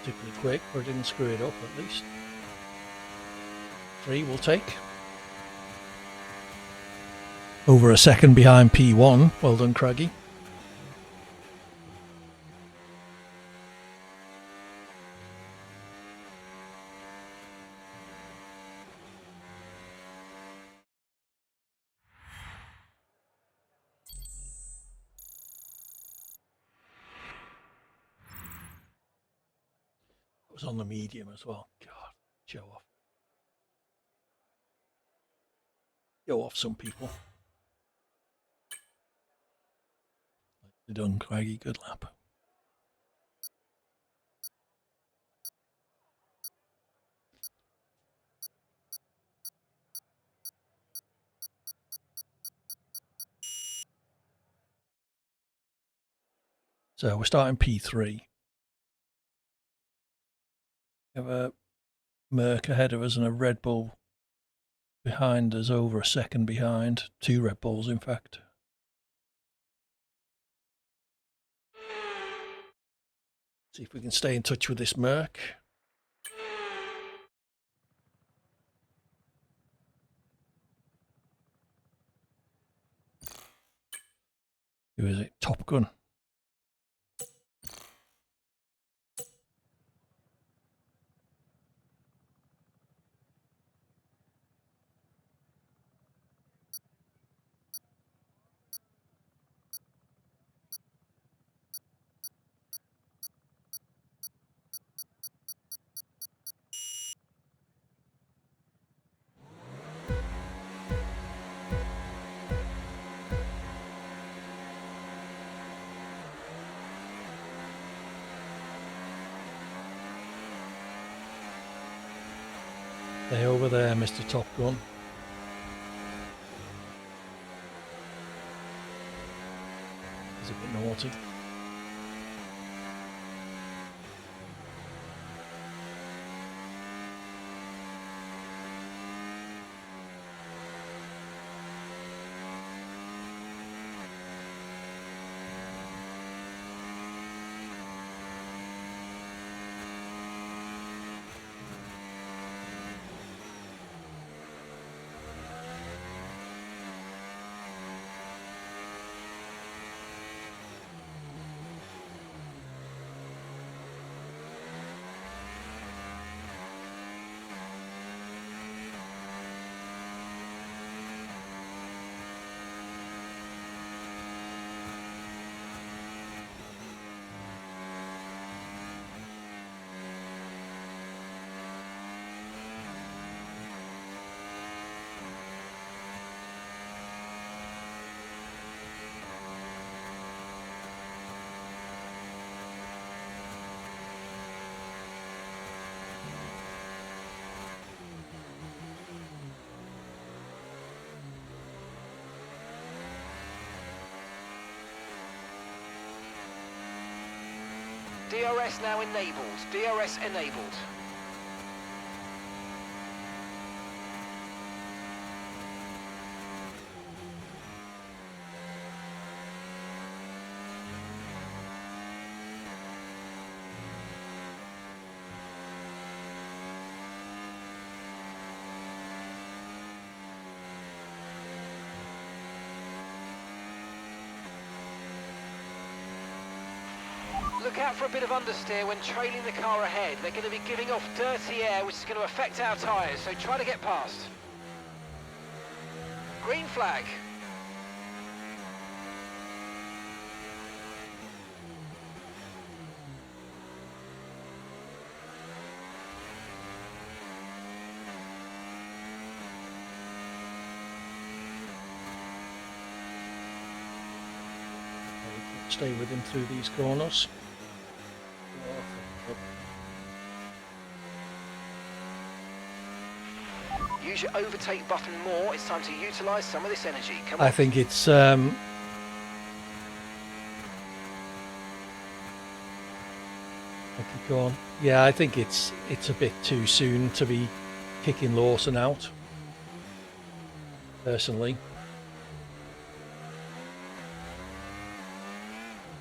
Particularly quick, or didn't screw it up at least. 3 will take. Over a second behind P1. Well done, Craggy. It was on the medium as well. God, show off. Show off some people. Nicely done, Craggy. Good lap. So we're starting P3. We have a Merc ahead of us and a Red Bull behind us, over a second behind. 2 Red Bulls, in fact. See if we can stay in touch with this Merc. Who is it? Top Gun. Stay over there, Mr. Top Gun. He's a bit naughty.
DRS now enabled. DRS enabled. Look out for a bit of understeer when trailing the car ahead. They're going to be giving off dirty air, which is going to affect our tyres, so try to get past. Green flag.
Stay with him through these corners.
Use your overtake button more. It's time to utilise some of this energy. Come on.
I think it's go on. Yeah, I think it's a bit too soon to be kicking Lawson out. Personally.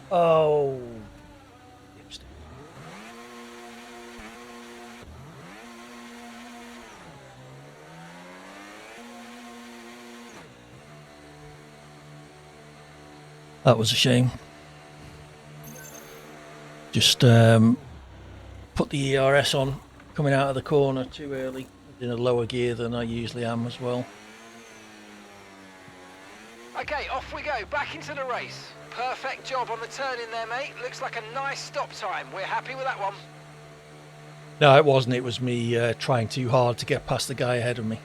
Oh. That was a shame. Just put the ERS on coming out of the corner too early, in a lower gear than I usually am as well.
Okay, off we go, back into the race. Perfect job on the turn in there, mate. Looks like a nice stop time. We're happy with that one.
No, it wasn't. It was me trying too hard to get past the guy ahead of me.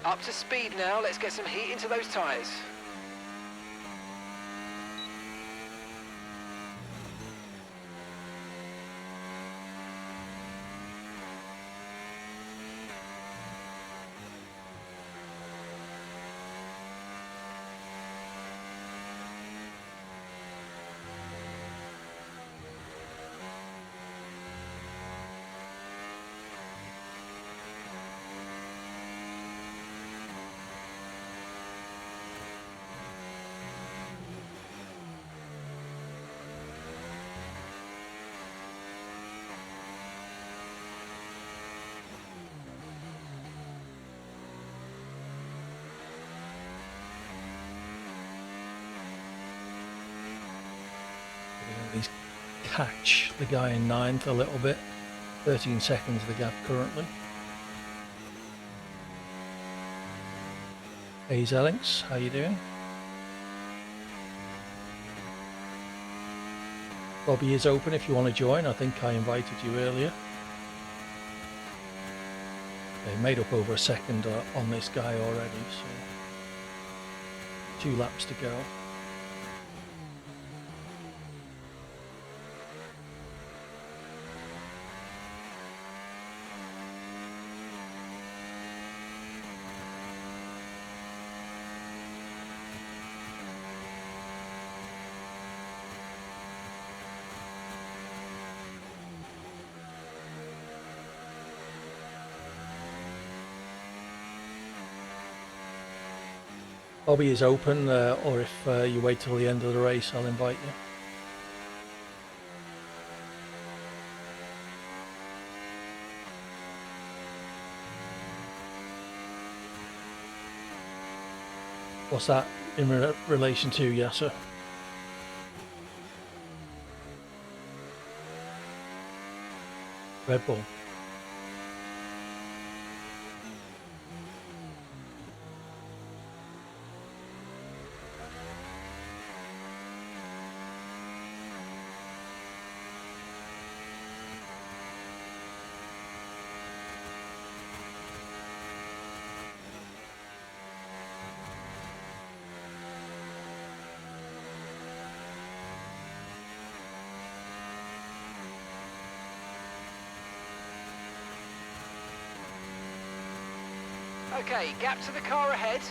Up to speed now. Let's get some heat into those tyres.
Catch the guy in 9th a little bit. 13 seconds the gap currently. Hey Zellinks, how you doing? Lobby is open if you want to join. I think I invited you earlier. They made up over a second on this guy already, so 2 laps to go. Lobby is open, or if you wait till the end of the race, I'll invite you. What's that in relation to, Yasser? Red Bull.
Okay, gap to the car ahead,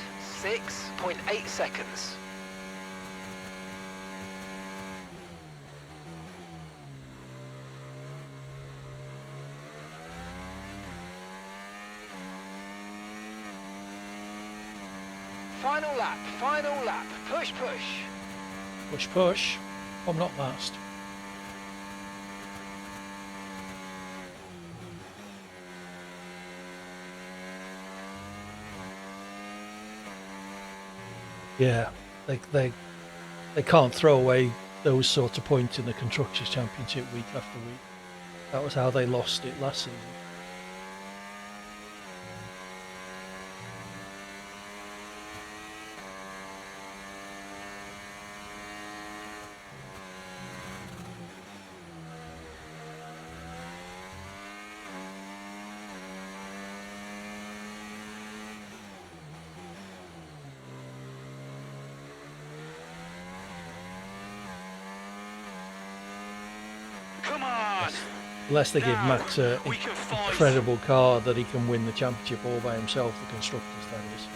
6.8 seconds. Final lap, final lap. Push, push.
Push, push. I'm not last. Yeah, they can't throw away those sorts of points in the Constructors' Championship week after week. That was how they lost it last season.
Come on!
Unless they give
Now
Max an
we can fight.
incredible car that he can win the championship all by himself, the Constructors, that is.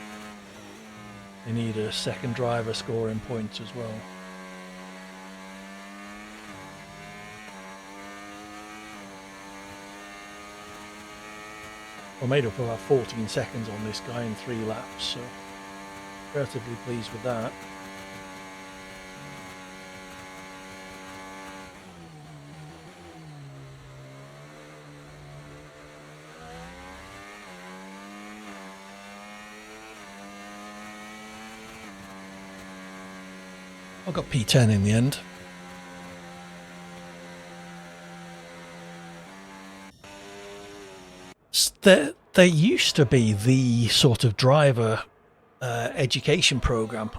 They need a second driver scoring points as well. I made up about 14 seconds on this guy in 3 laps, so relatively pleased with that. I got P10 in the end. There used to be the sort of driver education program.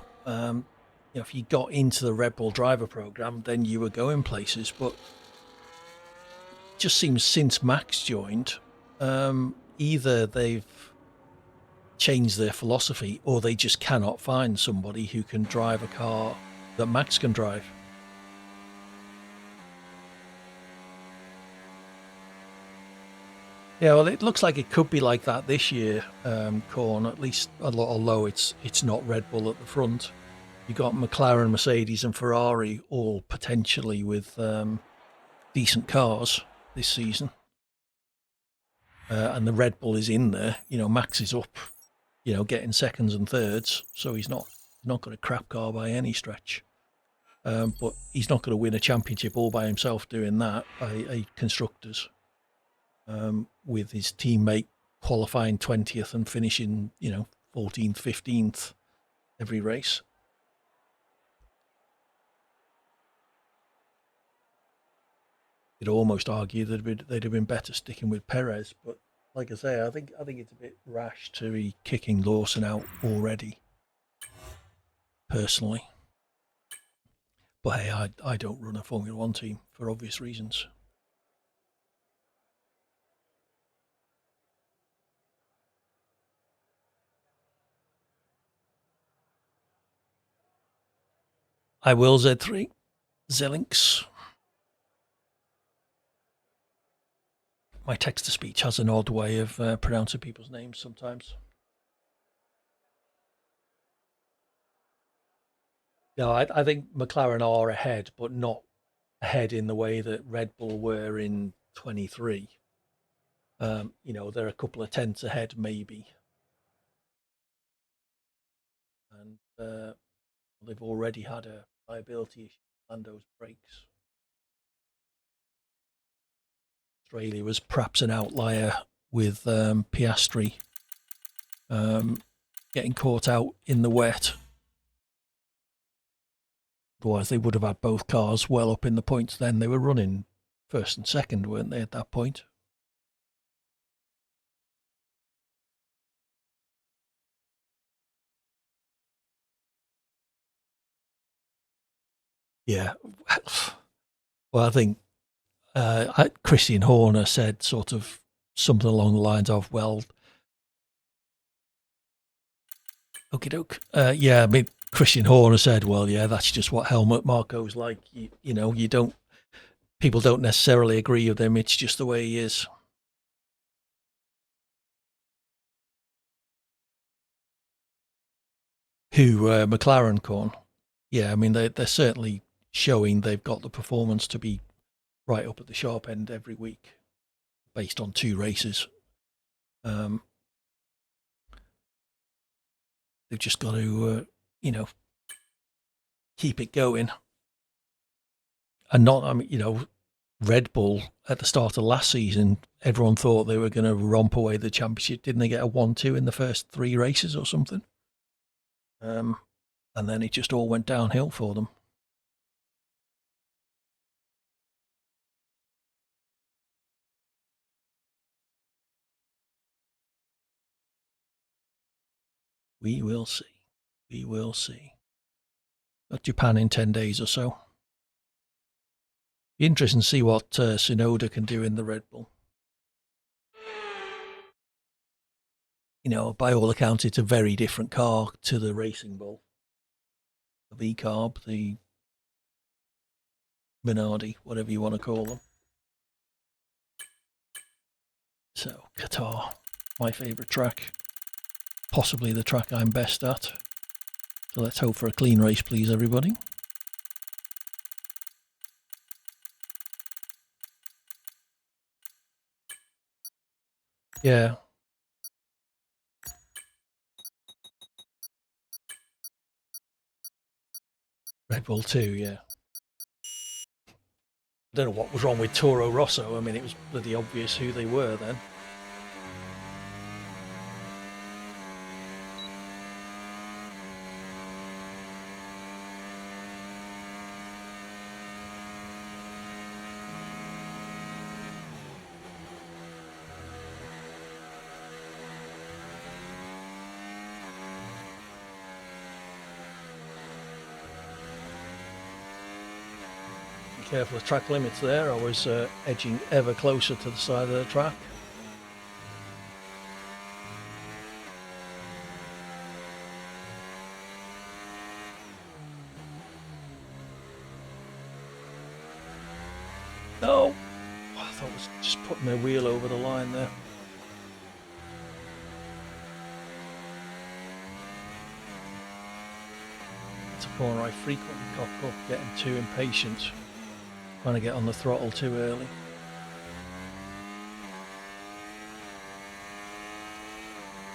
If you got into the Red Bull driver program, then you were going places. But it just seems since Max joined, either they've changed their philosophy or they just cannot find somebody who can drive a car that Max can drive. Yeah, well, it looks like it could be like that this year, Corn. At least, although it's not Red Bull at the front, you got McLaren, Mercedes, and Ferrari all potentially with decent cars this season, and the Red Bull is in there. Max is up, getting seconds and thirds, so he's not got a crap car by any stretch. But he's not going to win a championship all by himself doing that by a constructors. With his teammate qualifying 20th and finishing, 14th, 15th every race. You'd almost argue that they'd have been better sticking with Perez, but like I say, I think it's a bit rash to be kicking Lawson out already, personally. But hey, I don't run a Formula One team for obvious reasons. I will, Z3. Zelinks. My text-to-speech has an odd way of pronouncing people's names sometimes. No, I think McLaren are ahead, but not ahead in the way that Red Bull were in 23. They're a couple of tenths ahead, maybe. And they've already had a liability issue with Lando's brakes. Australia was perhaps an outlier with Piastri getting caught out in the wet. Otherwise, they would have had both cars well up in the points then. They were running first and second, weren't they, at that point? Yeah. Well, I think Christian Horner said sort of something along the lines of, well, okie doke. Yeah, I mean, Christian Horner said, well, yeah, that's just what Helmut Marko's like. People don't necessarily agree with him. It's just the way he is. Who, McLaren, Corn? Yeah, I mean, they're certainly showing they've got the performance to be right up at the sharp end every week based on 2 races. They've just got to, keep it going. And not, I mean, Red Bull at the start of last season, everyone thought they were going to romp away the championship. Didn't they get a 1-2 in the first 3 races or something? And then it just all went downhill for them. We will see. We will see. Got Japan in 10 days or so. Be interesting to see what Tsunoda can do in the Red Bull. By all accounts, it's a very different car to the Racing Bull. The V-Carb, the Minardi, whatever you want to call them. So, Qatar, my favourite track. Possibly the track I'm best at. So let's hope for a clean race, please, everybody. Yeah. Red Bull 2, yeah. I don't know what was wrong with Toro Rosso. I mean, it was bloody obvious who they were then. Careful of track limits there. I was edging ever closer to the side of the track. No! I thought I was just putting their wheel over the line there. It's a corner I frequently cock up, getting too impatient. Trying to get on the throttle too early.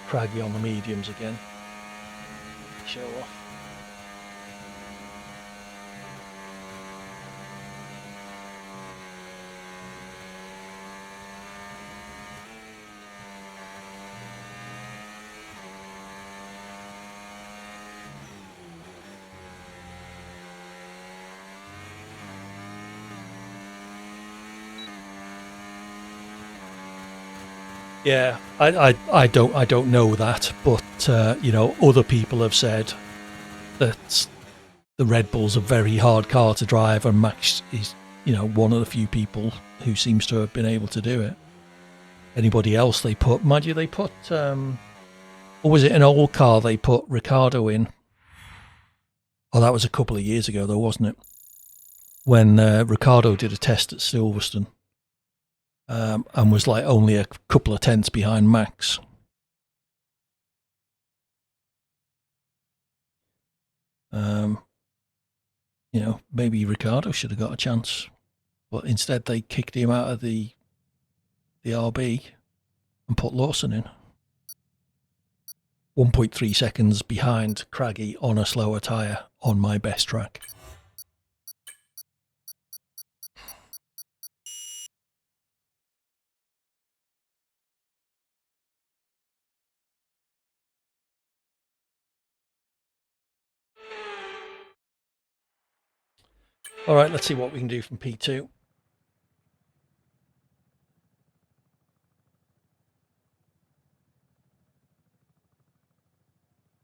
Craggy on the mediums again. Show off. Yeah, I don't know that, but other people have said that the Red Bull's a very hard car to drive, and Max is one of the few people who seems to have been able to do it. Anybody else they put, mind you, they put or was it an old car they put Ricciardo in? Oh, that was a couple of years ago though, wasn't it? When Ricciardo did a test at Silverstone. And was like only a couple of tenths behind Max. Maybe Ricciardo should have got a chance, but instead they kicked him out of the RB and put Lawson in. 1.3 seconds behind Craggy on a slower tyre on my best track. All right, let's see what we can do from P2.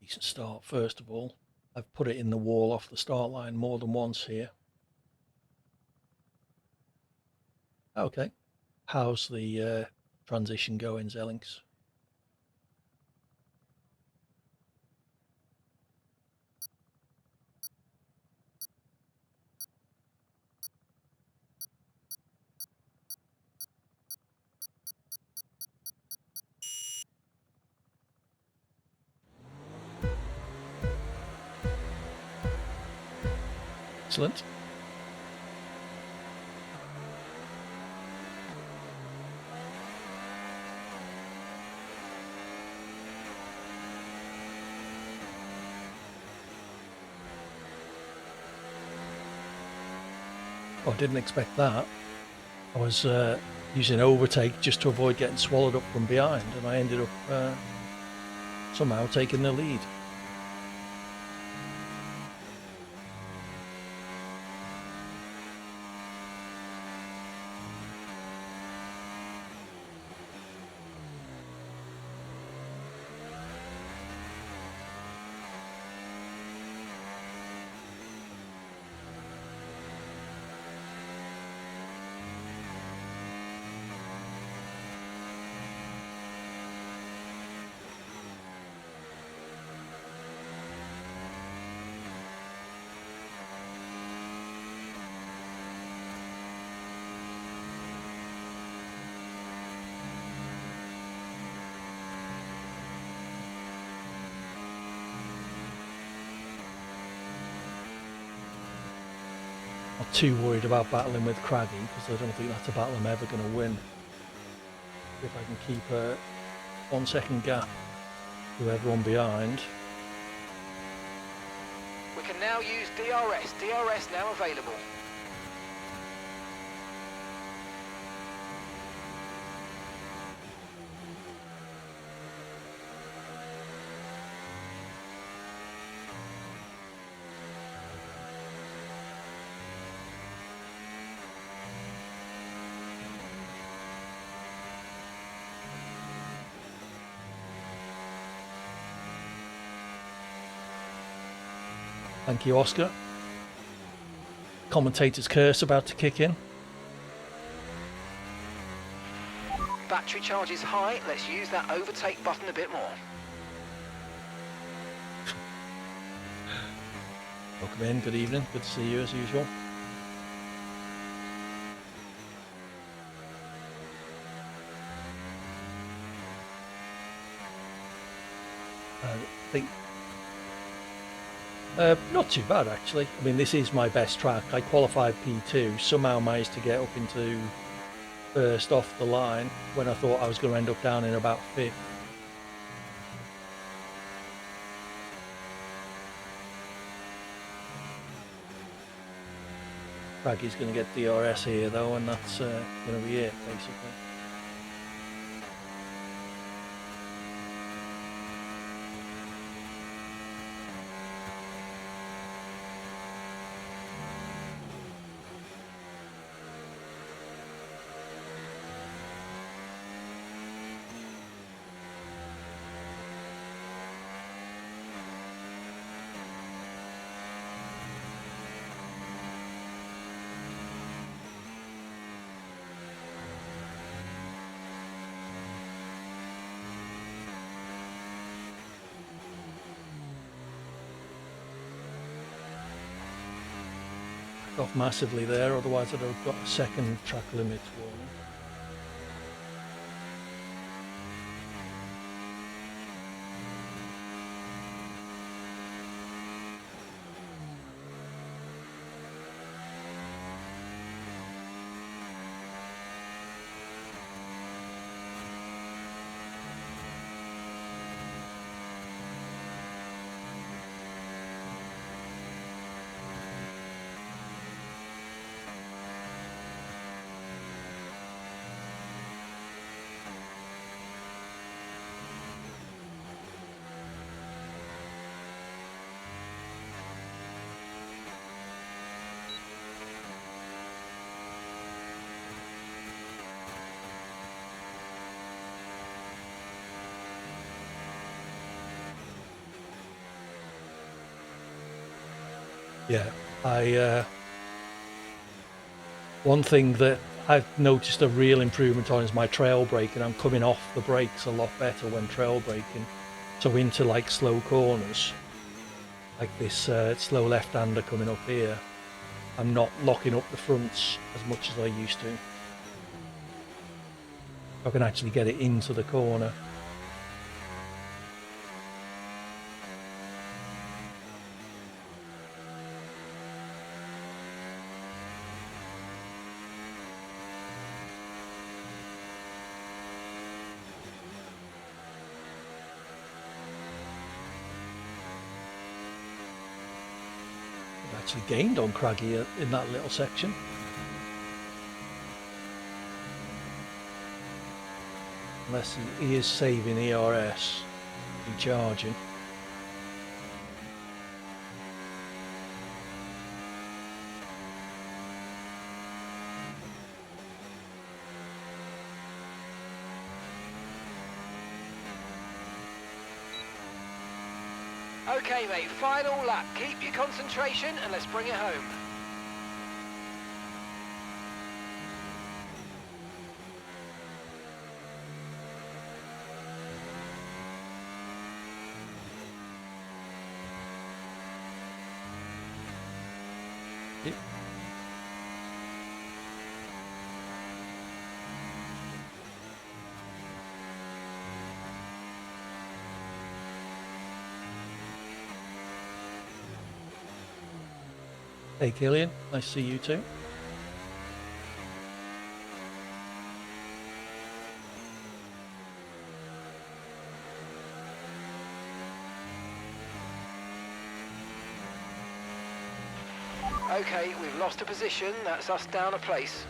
Decent start, first of all. I've put it in the wall off the start line more than once here. Okay. How's the transition going, Zellings? Excellent. Oh, I didn't expect that. I was using overtake just to avoid getting swallowed up from behind, and I ended up somehow taking the lead. Not too worried about battling with Craggy because I don't think that's a battle I'm ever going to win. If I can keep a 1 second gap to everyone behind.
We can now use DRS. DRS now available.
Thank you, Oscar. Commentator's curse about to kick in.
Battery charge is high. Let's use that overtake button a bit more.
Welcome in, good evening, good to see you as usual. I think not too bad actually. I mean, this is my best track. I qualified P2, somehow managed to get up into first off the line when I thought I was going to end up down in about fifth. Craggy's going to get DRS here though, and that's going to be it basically. Off massively there, otherwise I'd have got a second track limit warning. Yeah, one thing that I've noticed a real improvement on is my trail braking. I'm coming off the brakes a lot better when trail braking. So into like slow corners, like this slow left-hander coming up here, I'm not locking up the fronts as much as I used to. I can actually get it into the corner. Actually gained on Craggy in that little section. Unless he is saving ERS, recharging.
Okay, mate, final lap. Keep your concentration and let's bring it home.
Yep. Hey Killian, nice to see you too.
Okay, we've lost a position. That's us down a place.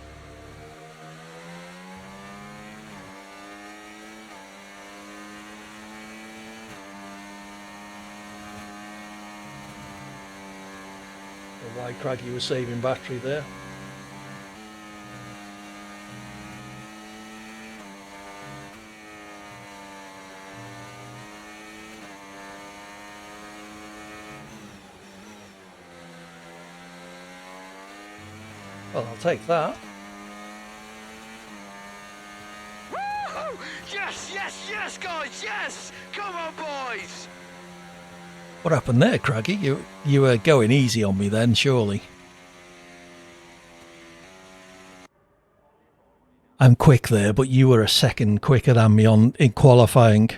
Why Craggy was saving battery there. Well, I'll take that.
Woo! Yes, yes, yes, guys, yes! Come on, boys!
What happened there, Craggy? You were going easy on me then, surely. I'm quick there, but you were a second quicker than me in qualifying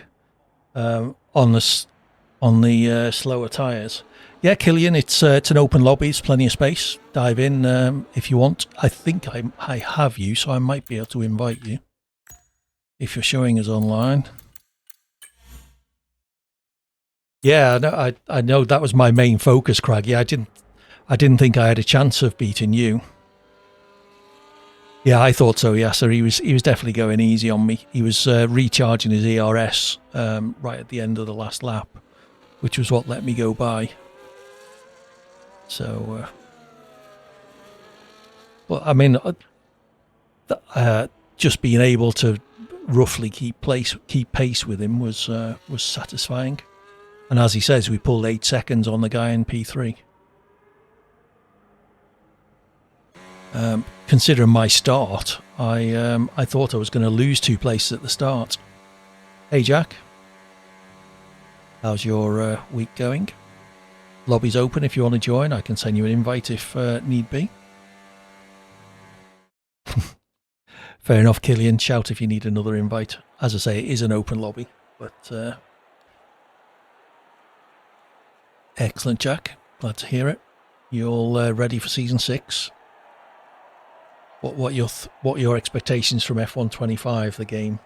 on the slower tyres. Yeah, Killian, it's an open lobby. It's plenty of space. Dive in if you want. I think I have you, so I might be able to invite you if you're showing us online. Yeah, I know that was my main focus, Craggy. I didn't think I had a chance of beating you. Yeah, I thought so. Yeah, so he was definitely going easy on me. He was recharging his ERS right at the end of the last lap, which was what let me go by. So, well, I mean, just being able to roughly keep pace with him was satisfying. And as he says, we pulled 8 seconds on the guy in P3. Considering my start, I thought I was going to lose 2 places at the start. Hey Jack, how's your week going? Lobby's open if you want to join. I can send you an invite if need be. Fair enough, Killian. Shout if you need another invite. As I say, it is an open lobby, but excellent, Jack. Glad to hear it. You all ready for season 6? What your expectations from F125, the game?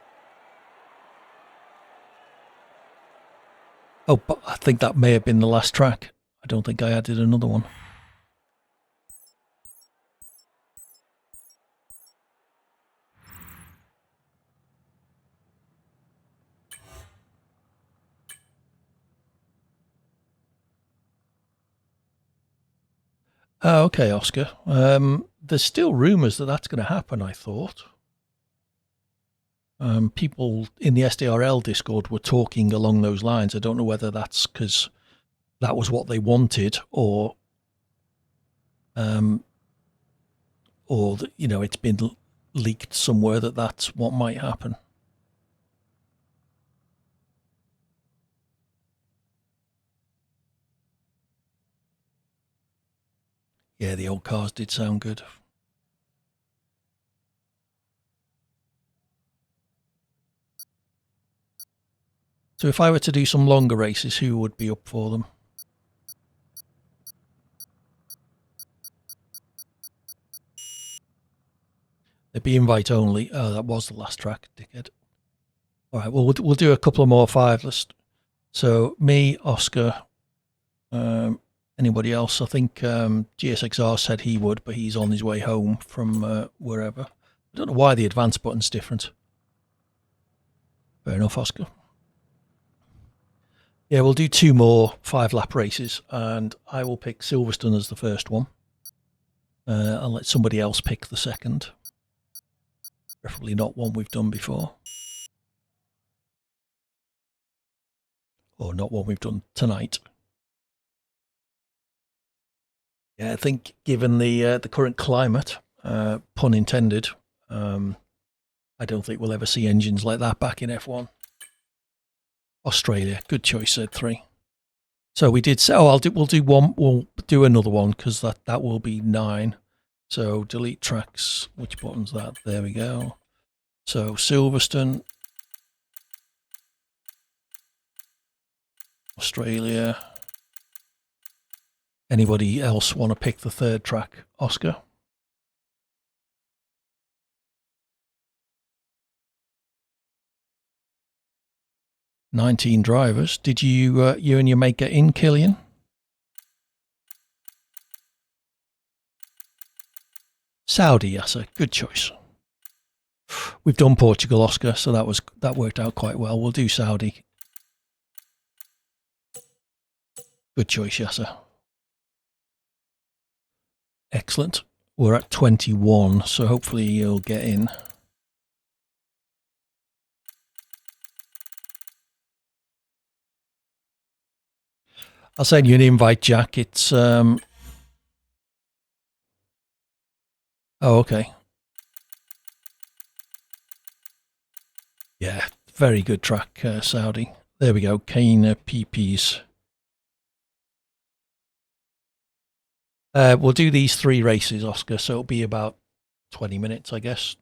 Oh, but I think that may have been the last track. I don't think I added another one. Oh, okay, Oscar. There's still rumours that that's going to happen, I thought. People in the SDRL Discord were talking along those lines. I don't know whether that's because that was what they wanted or it's been leaked somewhere that that's what might happen. Yeah, the old cars did sound good. So if I were to do some longer races, who would be up for them? They'd be invite only. Oh, that was the last track, dickhead. All right, well, we'll do a couple of more 5 list. So me, Oscar, anybody else? I think GSXR said he would, but he's on his way home from wherever. I don't know why the advance button's different. Fair enough, Oscar. Yeah, we'll do 2 more 5-lap races, and I will pick Silverstone as the first one. I'll let somebody else pick the second. Preferably not one we've done before. Or not one we've done tonight. Yeah, I think given the current climate, pun intended, I don't think we'll ever see engines like that back in F1. Australia, good choice, said 3. So we did say, we'll do one, we'll do another one because that will be 9. So delete tracks, which button's that? There we go. So Silverstone, Australia. Anybody else want to pick the third track, Oscar? "19 drivers. Did you you and your mate get in, Killian?" Saudi, Yasser. Good choice. We've done Portugal, Oscar, so that worked out quite well. We'll do Saudi. Good choice, Yasser. Excellent. We're at 21, so hopefully you'll get in. I'll send you an invite, Jack. It's oh, okay. Yeah, very good track, Saudi. There we go. Kane PPs. We'll do these 3 races, Oscar, so it'll be about 20 minutes, I guess.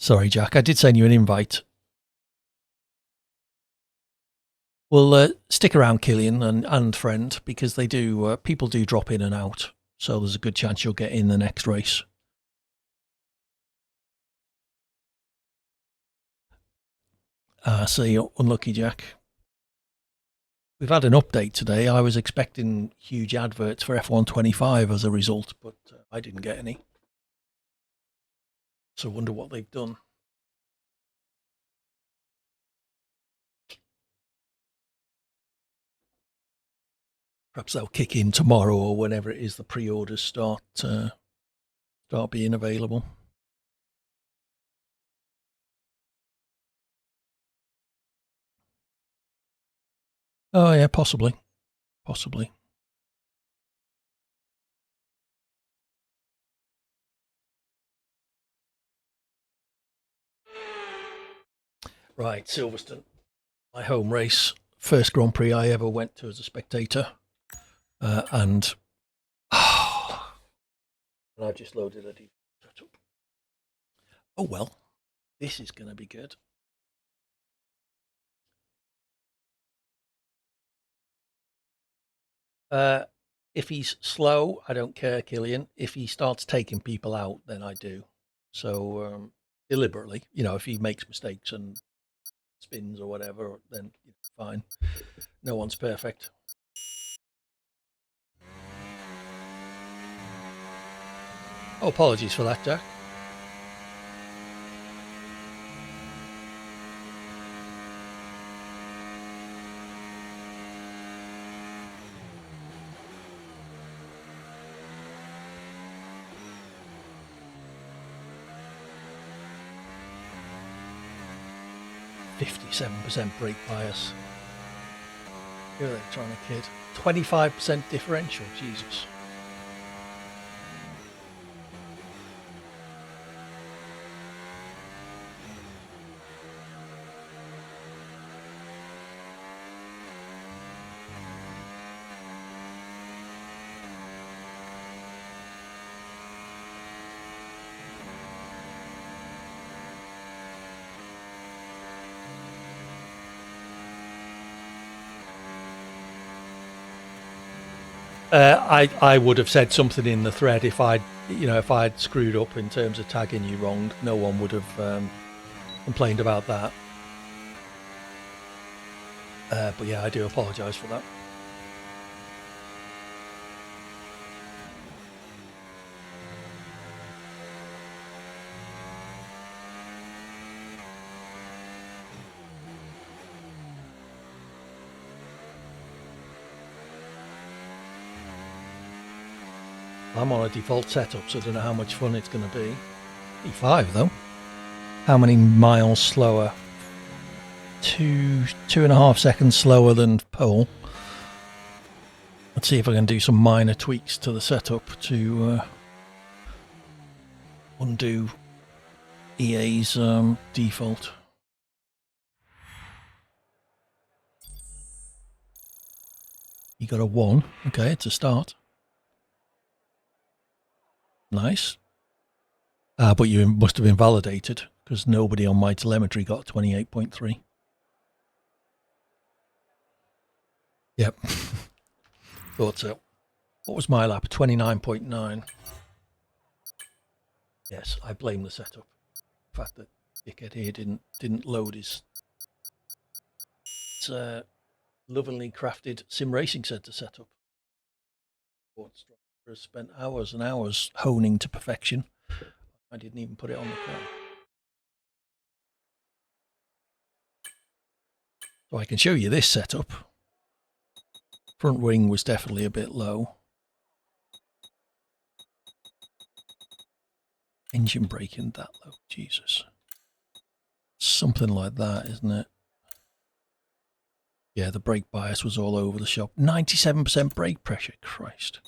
Sorry, Jack. I did send you an invite. Well, stick around, Killian and friend, because they do. People do drop in and out, so there's a good chance you'll get in the next race. So you're unlucky, Jack. We've had an update today. I was expecting huge adverts for F125 as a result, but I didn't get any. So I wonder what they've done. Perhaps they'll kick in tomorrow or whenever it is the pre-orders start being available. Oh yeah, possibly. Right, Silverstone, my home race, first Grand Prix I ever went to as a spectator, and I've just loaded a deep setup. Oh well, this is going to be good. If he's slow, I don't care, Killian. If he starts taking people out, then I do. So deliberately, if he makes mistakes and spins or whatever, then fine. No one's perfect. Oh, apologies for that, Jack. %57 brake bias. You're electronic kid. 25% differential, Jesus. I would have said something in the thread if I'd screwed up in terms of tagging you wrong. No one would have complained about that. But yeah, I do apologise for that. I'm on a default setup, so I don't know how much fun it's going to be. 5 though. How many miles slower? 2.5 seconds slower than pole. Let's see if I can do some minor tweaks to the setup to undo EA's default. You got a 1. Okay, it's a start. Nice. But you must have invalidated because nobody on my telemetry got 28.3. Yep. Thought so. What was my lap? 29.9. Yes, I blame the setup. The fact that dickhead here didn't load his lovingly crafted sim racing centre setup. Has spent hours and hours honing to perfection. I didn't even put it on the car. So I can show you this setup. Front wing was definitely a bit low. Engine braking that low, Jesus. Something like that, isn't it? Yeah, the brake bias was all over the shop. 97% brake pressure, Christ.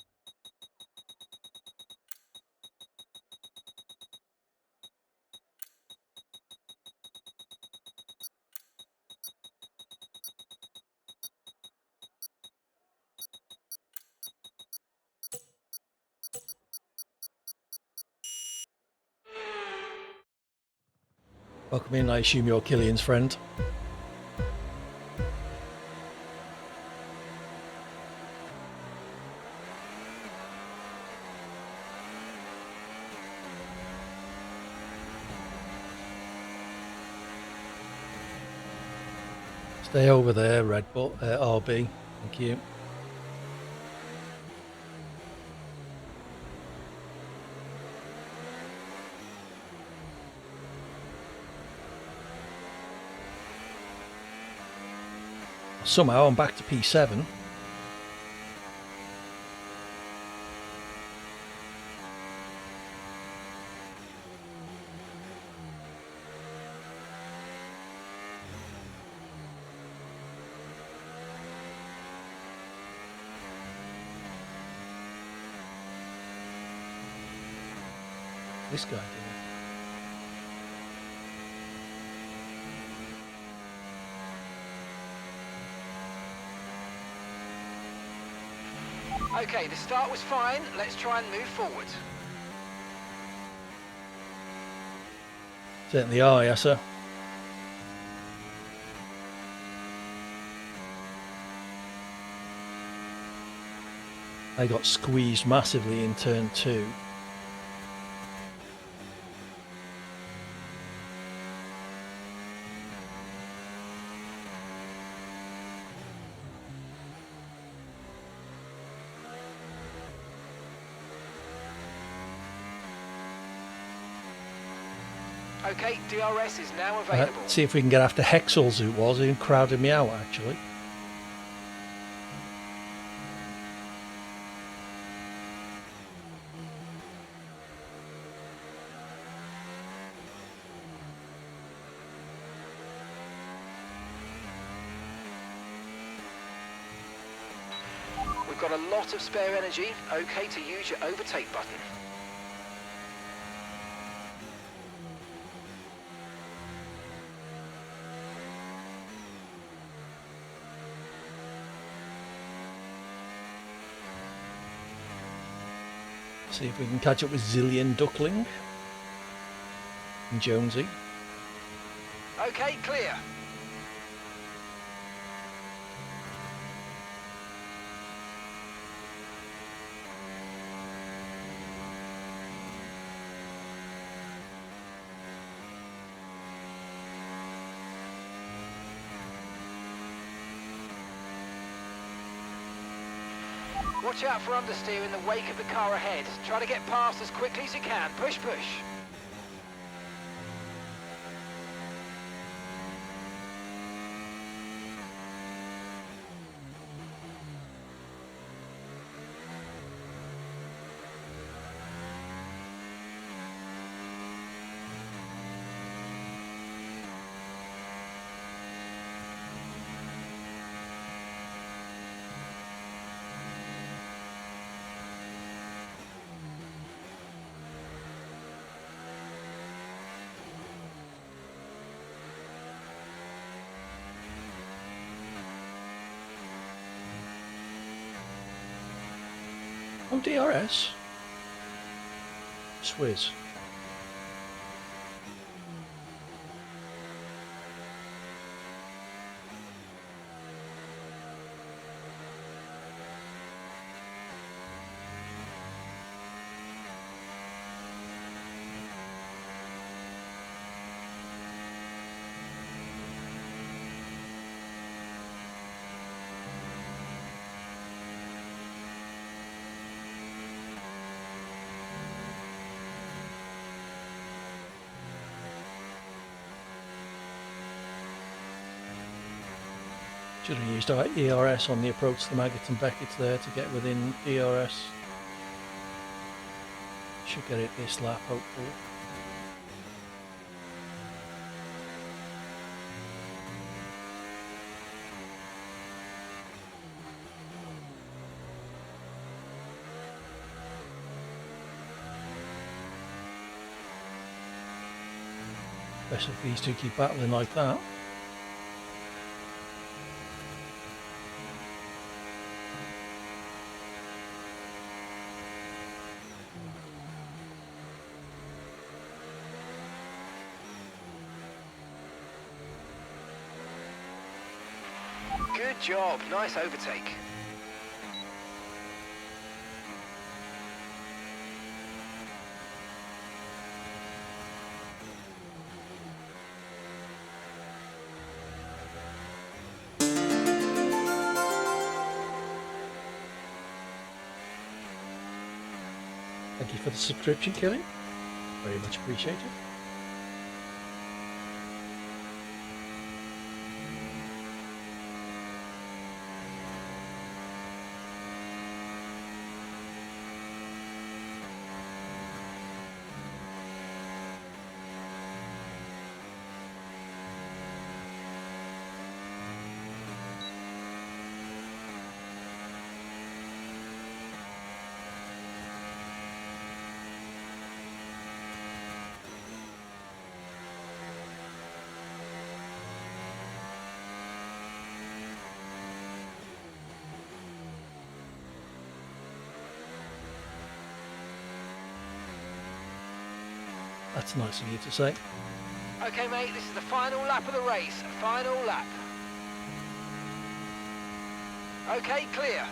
Welcome in, I assume you're Killian's friend. Stay over there, Red Bull, RB. Thank you. Somehow I'm back to P7. This guy did it.
Okay, the start was fine. Let's try and move forward.
Certainly are, yes, sir. I got squeezed massively in turn 2.
Okay, DRS is now available.
Let's see if we can get after Hexels, who was, who crowded me out, actually.
We've got a lot of spare energy. Okay to use your overtake button.
See if we can catch up with Zillion Duckling and Jonesy.
Okay, clear. Watch out for understeer in the wake of the car ahead. Try to get past as quickly as you can. Push, push.
Oh, DRS. Swizz. Should have used our ERS on the approach to the Maggots and Beckett's there to get within DRS. Should get it this lap, hopefully. Best if these two keep battling like that.
Good job, nice overtake.
Thank you for the subscription, Killian. Very much appreciated. That's nice of you to say.
Okay, mate, this is the final lap of the race. Final lap. Okay, clear.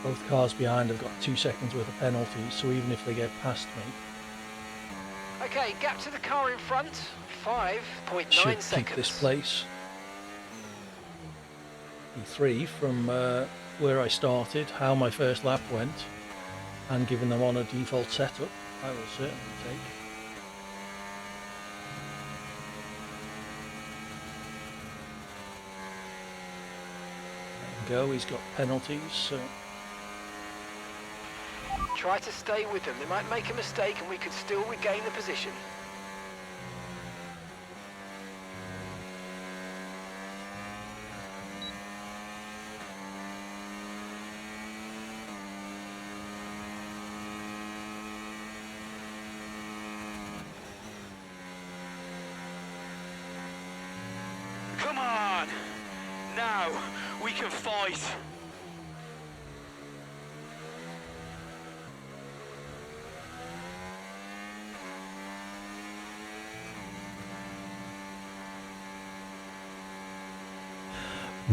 Both cars behind have got 2 seconds worth of penalties, so even if they get past me,
Okay, gap to the car in front, 5.9
should
seconds.
keep this place. E3 from where I started, how my first lap went, and given them on a default setup, I will certainly take. There we go, he's got penalties, so
Try to stay with them. They might make a mistake and we could still regain the position.
Come on! Now we can fight!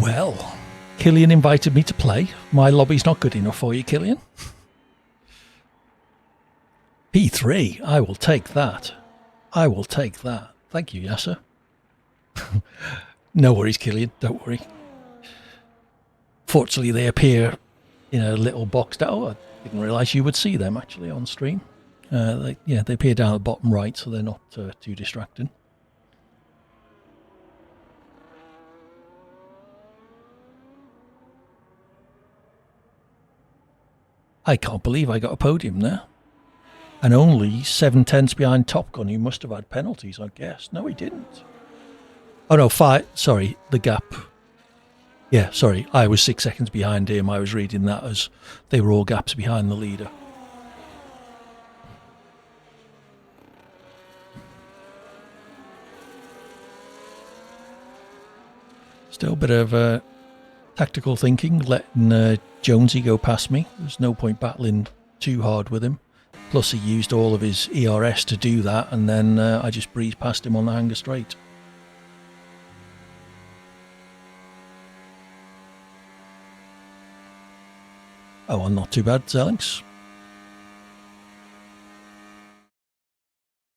well, Killian invited me to play. My lobby's not good enough for you, Killian. P3, I will take that. I will take that. Thank you, Yasser. No worries, Killian, don't worry. Fortunately, they appear in a little box down. Oh, I didn't realise you would see them actually on stream. They appear down at the bottom right, so they're not too distracting. I can't believe I got a podium there. And only 7/10 behind Top Gun. He must have had penalties, I guess. No, he didn't. Oh no, 5. Sorry, the gap. Yeah, sorry, I was 6 seconds behind him. I was reading that as they were all gaps behind the leader. Still a bit of tactical thinking, letting Jonesy go past me. There's no point battling too hard with him. Plus, he used all of his ERS to do that, and then I just breezed past him on the hanger straight. Oh, and not too bad, Zellinks.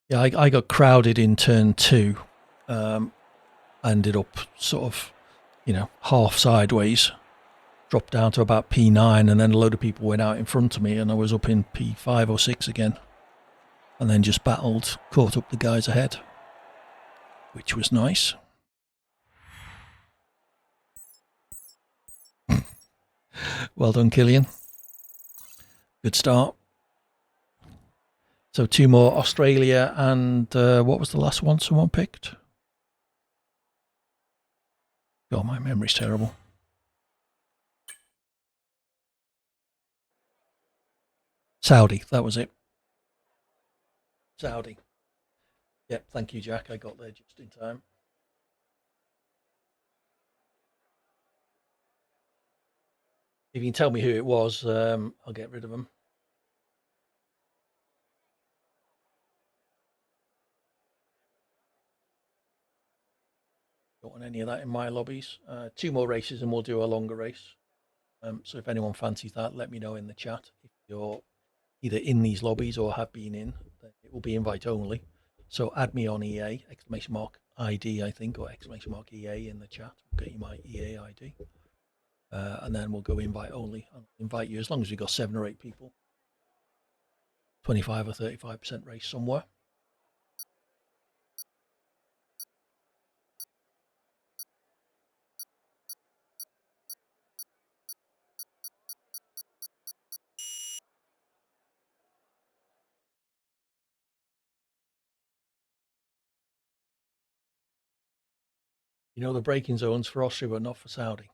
Yeah, I got crowded in turn 2. I ended up sort of, half sideways. Dropped down to about P9, and then a load of people went out in front of me, and I was up in P5 or 6 again. And then just caught up the guys ahead, which was nice. Well done, Killian. Good start. So 2 more, Australia, and what was the last one someone picked? God, my memory's terrible. Saudi, that was it. Saudi. Yep, thank you, Jack. I got there just in time. If you can tell me who it was, I'll get rid of them. Don't want any of that in my lobbies. 2 more races and we'll do a longer race. So if anyone fancies that, let me know in the chat. If you're either in these lobbies or have been in, it will be invite only. So add me on EA, !ID, I think, or !EA in the chat. We'll get you my EA ID. And then we'll go invite only. I'll invite you as long as we've got 7 or 8 people. 25 or 35% race somewhere. You know the braking zones for Austria, but not for Saudi.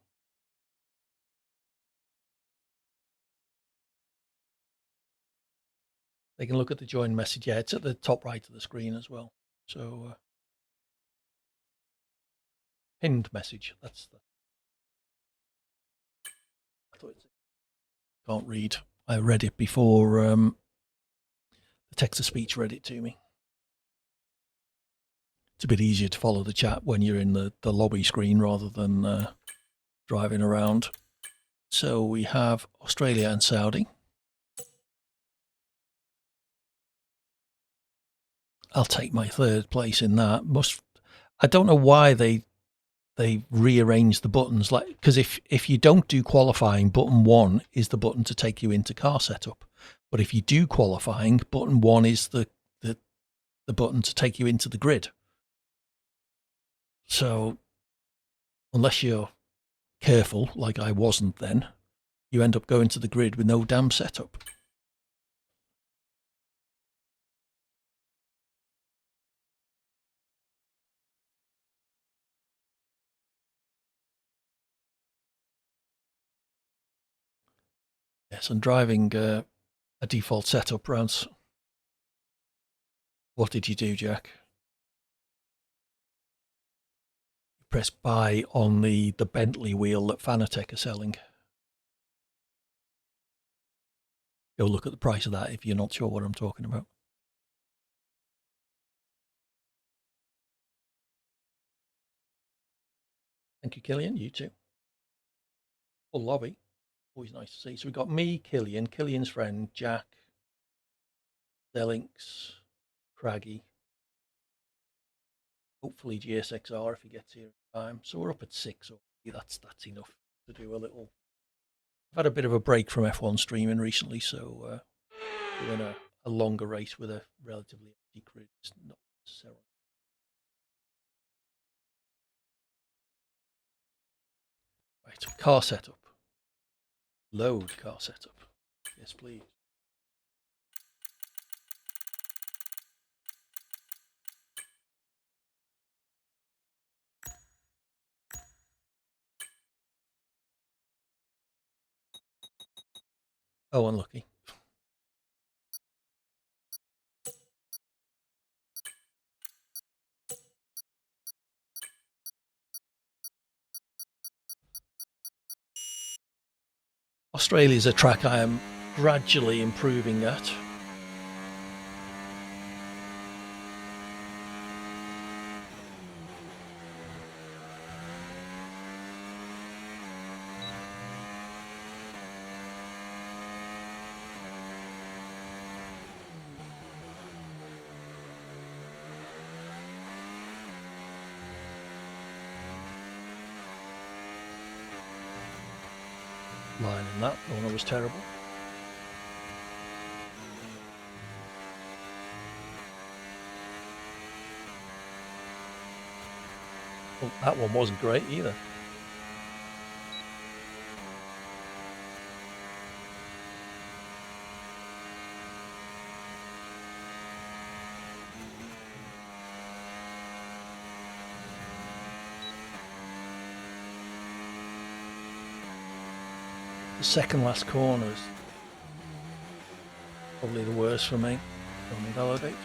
They can look at the join message. Yeah, it's at the top right of the screen as well. So pinned message. That's the. I thought can't read. I read it before the text to speech read it to me. It's a bit easier to follow the chat when you're in the lobby screen rather than driving around. So we have Australia and Saudi. I'll take my 3rd place in that. I don't know why they rearrange the buttons, like, because if you don't do qualifying, button 1 is the button to take you into car setup, but if you do qualifying, button 1 is the button to take you into the grid. So unless you're careful, like I wasn't then, you end up going to the grid with no damn setup. Yes, and driving a default setup rounds. What did you do, Jack? You press buy on the Bentley wheel that Fanatec are selling. Go look at the price of that if you're not sure what I'm talking about. Thank you, Killian. You too. Full lobby. Always nice to see. So we've got me, Killian, Killian's friend, Jack, Zelinks, Craggy. Hopefully GSXR if he gets here in time. So we're up at 6 already. That's enough to do a little. I've had a bit of a break from F1 streaming recently, so doing a longer race with a relatively empty grid is not necessarily. Right, car setup. Load car setup. Yes, please. Oh, unlucky. Australia's a track I am gradually improving at. Line in that corner was terrible. Well, that one wasn't great either. The second last corner is probably the worst for me. Don't invalidate.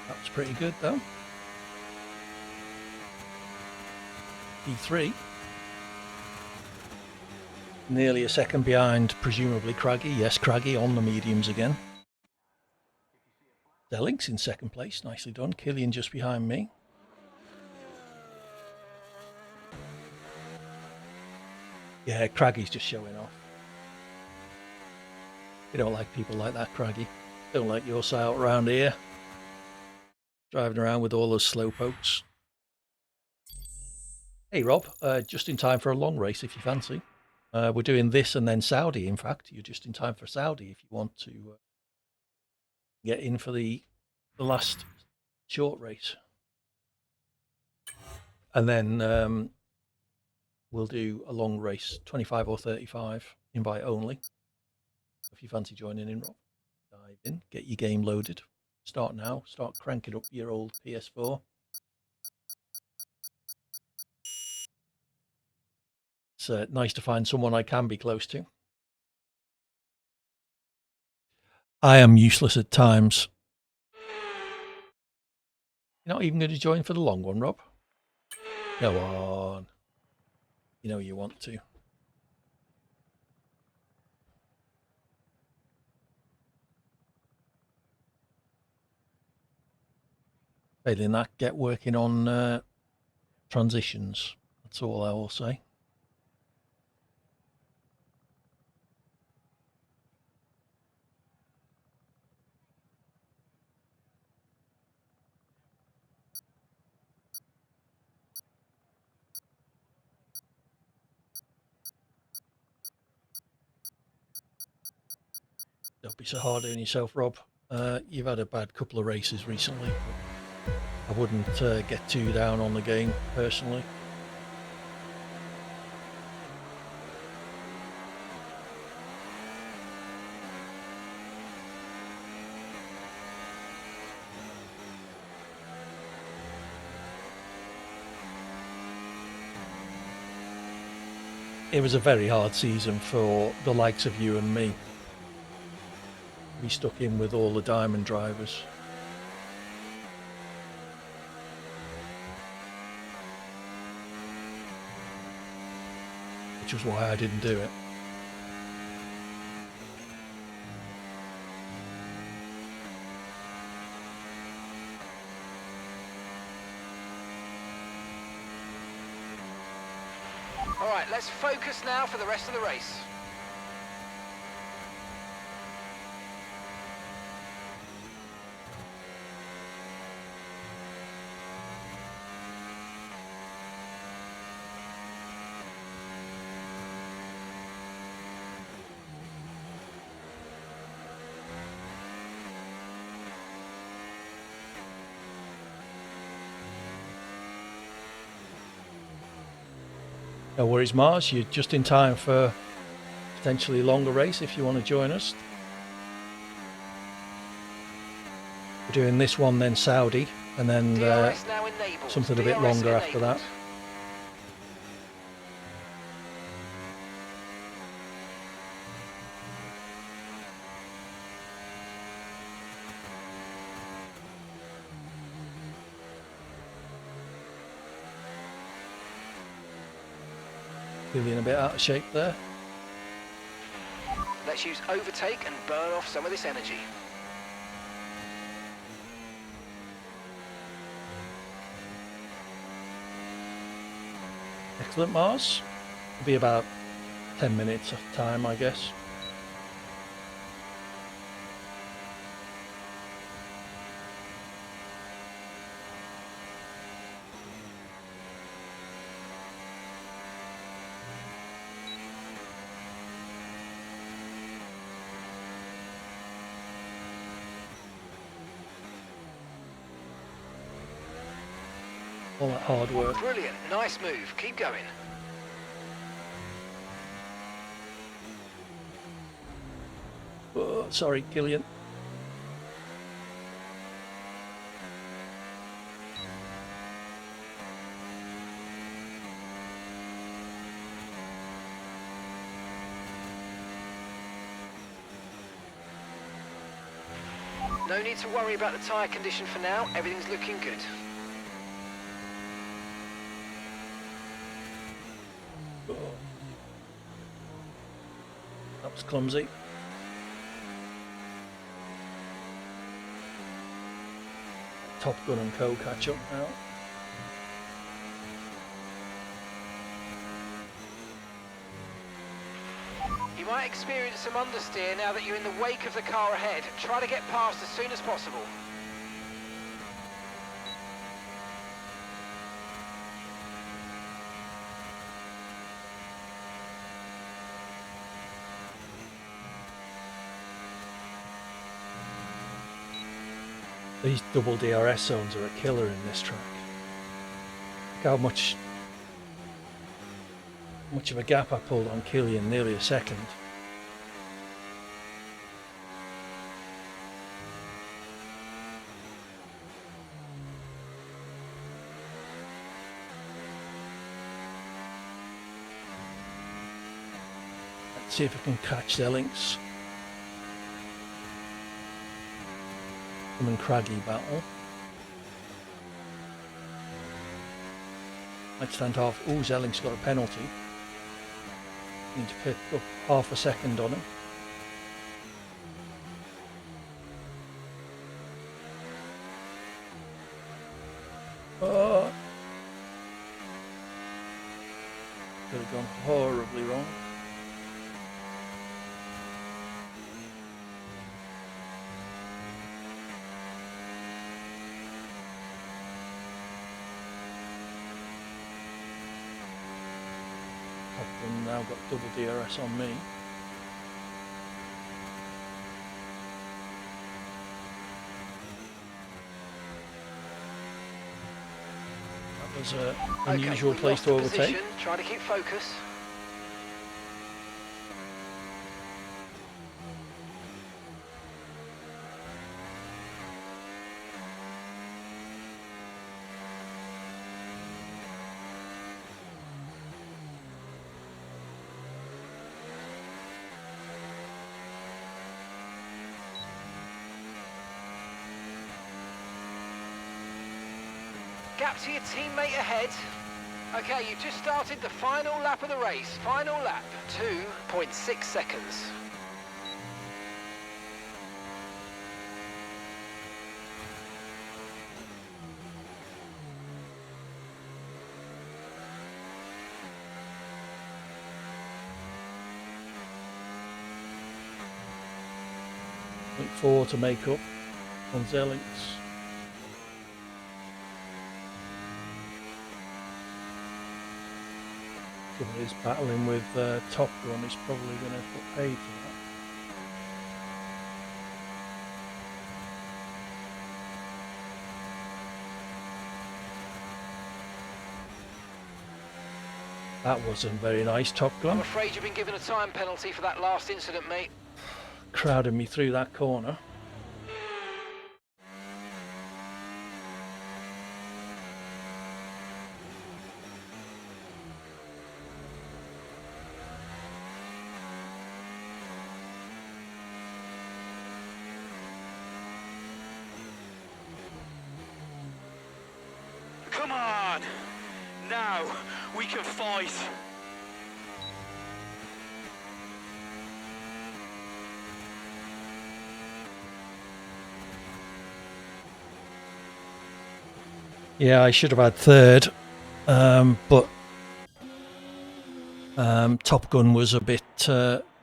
That was pretty good though. E3. Nearly a second behind, presumably Craggy. Yes, Craggy on the mediums again. Delling's in second place. Nicely done. Killian just behind me. Yeah, Craggy's just showing off. We don't like people like that, Craggy. Don't like your side out around here. Driving around with all those slow pokes. Hey Rob, just in time for a long race if you fancy. We're doing this and then Saudi, in fact. You're just in time for Saudi if you want to get in for the last short race. And then we'll do a long race, 25 or 35, invite only. If you fancy joining in, Rob, dive in, get your game loaded. Start now, start cranking up your old PS4. It's nice to find someone I can be close to. I am useless at times. You're not even going to join for the long one, Rob? Go on. You know you want to. Failing that, get working on transitions. That's all I will say. Don't be so hard on yourself, Rob. You've had a bad couple of races recently. I wouldn't get too down on the game, personally. It was a very hard season for the likes of you and me. We stuck in with all the diamond drivers. Which was why I didn't do it.
All right, let's focus now for the rest of the race.
No worries, Mars. You're just in time for potentially longer race if you want to join us. We're doing this one, then Saudi, and then
DRS now enabled.
something a bit
DRS
longer
enabled.
after that. Feeling a bit out of shape there.
Let's use overtake and burn off some of this energy.
Excellent, Mars. It'll be about 10 minutes of time, I guess. All that hard work.
Brilliant, nice move. Keep going.
Oh, sorry, Gillian.
No need to worry about the tyre condition for now. Everything's looking good.
Oh. That was clumsy. Top Gun and Co catch up now.
You might experience some understeer now that you're in the wake of the car ahead. Try to get past as soon as possible.
These double DRS zones are a killer in this track. Look how much of a gap I pulled on Killian, nearly a second. Let's see if I can catch their links. And craggy battle. Might stand off. Oh, Zelling's got a penalty. Need to pick up half a second on him. Oh. Could have gone horribly wrong. I've now got double DRS on me. That was an unusual
we've
place
lost
to
the
overtake.
position. Try to keep focus. Gap to your teammate ahead. Okay, you just started the final lap of the race. Final lap, 2.6 seconds.
Look forward to make up on Zelling's. Trouble is, battling with Top Gun is probably going to put paid for that. That wasn't very nice, Top Gun.
I'm afraid you've been given a time penalty for that last incident, mate.
Crowded me through that corner.
Come on! Now we can fight.
Yeah, I should have had third, but Top Gun was a bit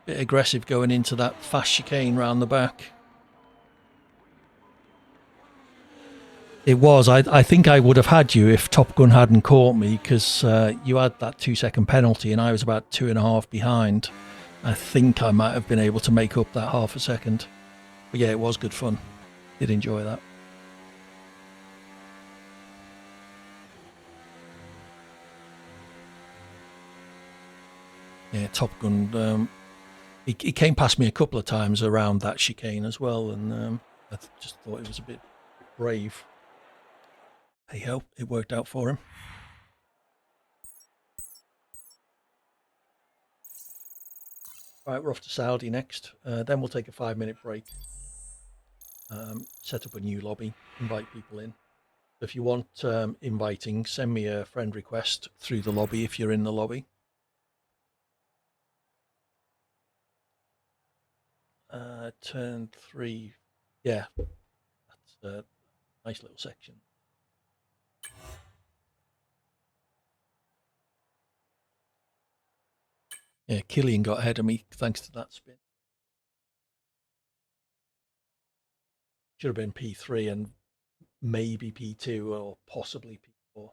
aggressive going into that fast chicane round the back. It was. I think I would have had you if Top Gun hadn't caught me, because you had that 2-second penalty and I was about 2.5 behind. I think I might have been able to make up that half a second. But yeah, it was good fun. Did enjoy that. Yeah, Top Gun. He came past me a couple of times around that chicane as well, and I just thought it was a bit brave. Hey ho, it worked out for him. Right, we're off to Saudi next. Then we'll take a 5-minute break. Set up a new lobby, invite people in. If you want inviting, send me a friend request through the lobby if you're in the lobby. Turn 3. Yeah, that's a nice little section. Yeah, Killian got ahead of me thanks to that spin. Should have been P3 and maybe P2 or possibly P4.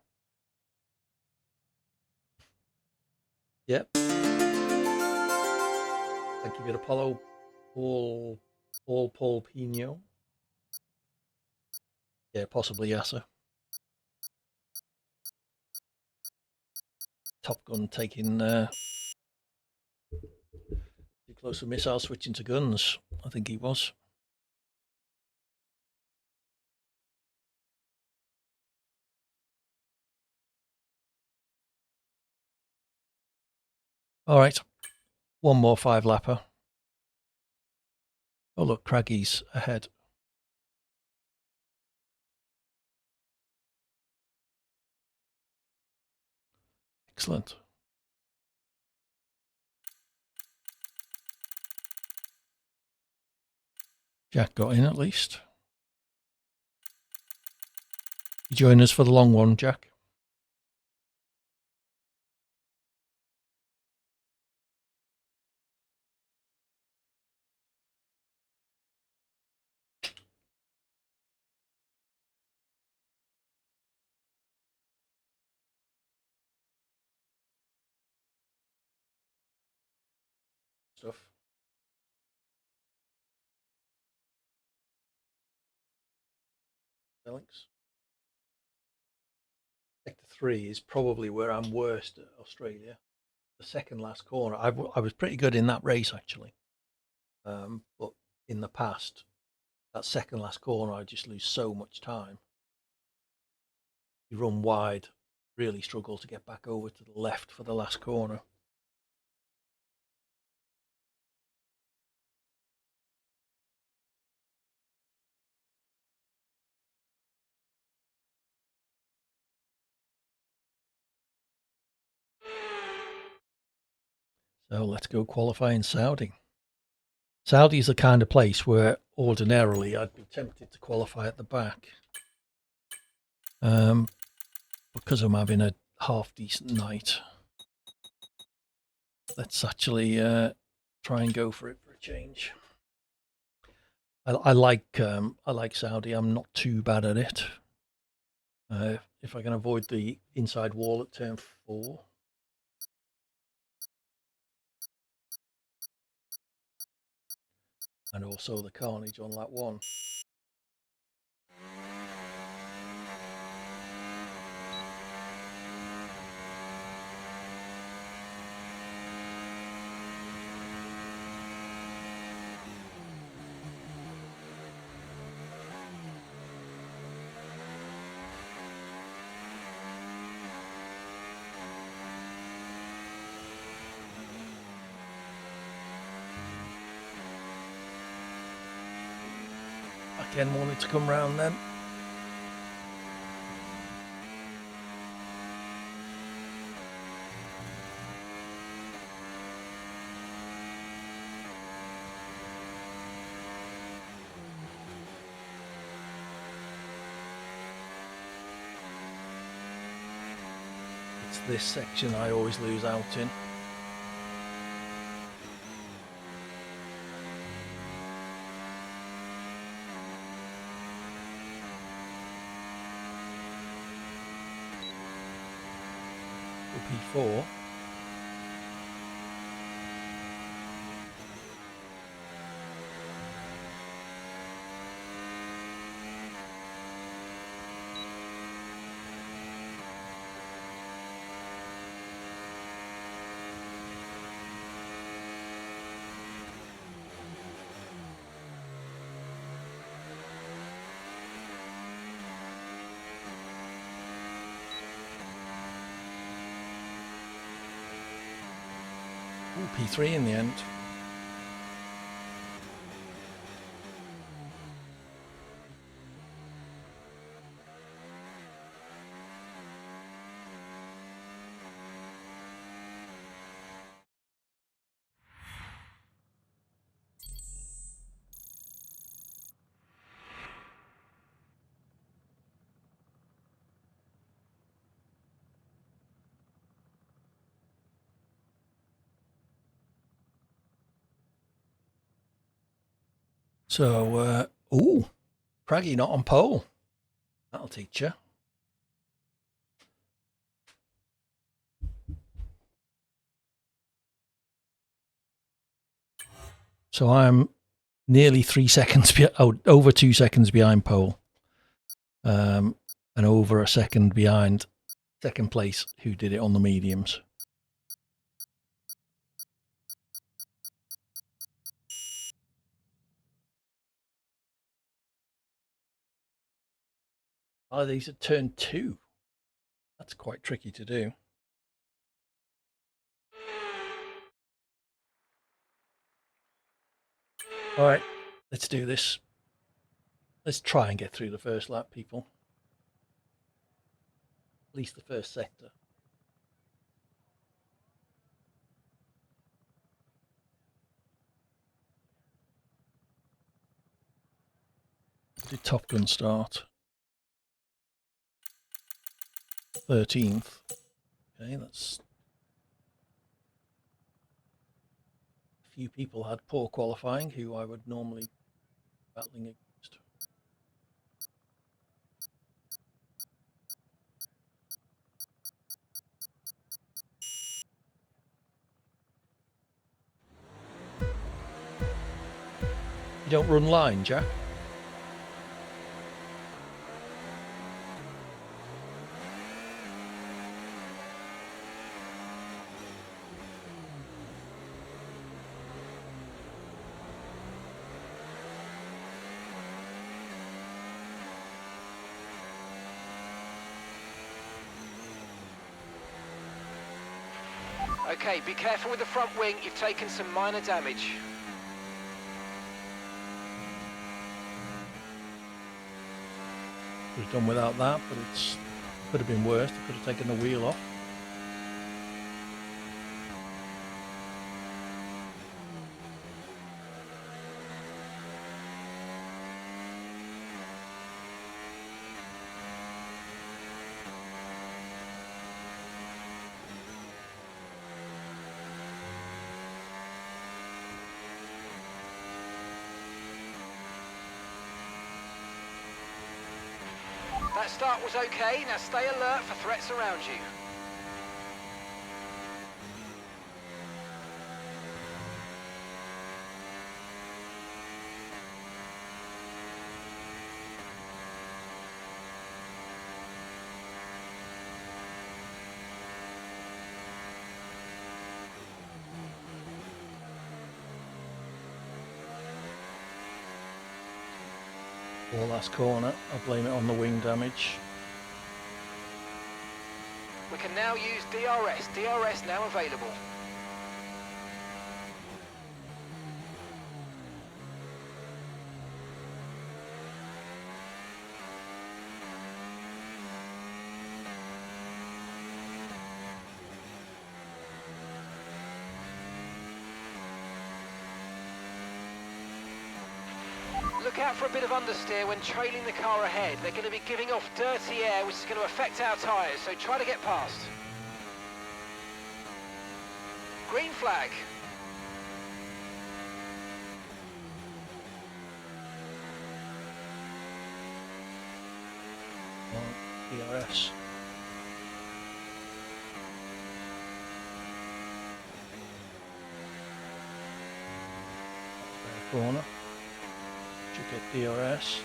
Yep. Thank you, Apollo. Paul Pino. Yeah, possibly Yasser. Top Gun taking too close to missile, switching to guns. I think he was. All right, one more 5-lapper. Oh look, Craggy's ahead. Excellent. Jack got in at least. You join us for the long one, Jack? Stuff. Alex. Sector 3 is probably where I'm worst at Australia. The second last corner. I was pretty good in that race actually, but in the past, that second last corner, I just lose so much time. You run wide, really struggle to get back over to the left for the last corner. So let's go qualify in Saudi. Saudi is the kind of place where ordinarily I'd be tempted to qualify at the back. Because I'm having a half decent night. Let's actually try and go for it for a change. I like Saudi. I'm not too bad at it. If I can avoid the inside wall at turn 4. And also the carnage on lap 1. Ken wanted to come round then. this section I always lose out in. P4. Ooh, P3 in the end. So, ooh, Craggy not on pole. That'll teach you. So I'm nearly 3 seconds, over 2 seconds behind pole, and over a second behind second place, who did it on the mediums. Oh, these are turn 2. That's quite tricky to do. All right, let's do this. Let's try and get through the first lap, people. At least the first sector. Did Top Gun start? 13th. Okay, that's... A few people had poor qualifying, who I would normally be battling against. You don't run line, Jack?
Okay, be careful with the front wing. You've taken some minor damage.
Could have done without that, but it's could have been worse. They could have taken the wheel off.
That start was okay. Now stay alert for threats around you.
Or last corner, I blame it on the wing damage.
We can now use DRS. DRS now available. Look out for a bit of understeer when trailing the car ahead. They're going to be giving off dirty air, which is going to affect our tyres, so try to get past. Green flag.
DRS. Corner. Should get DRS.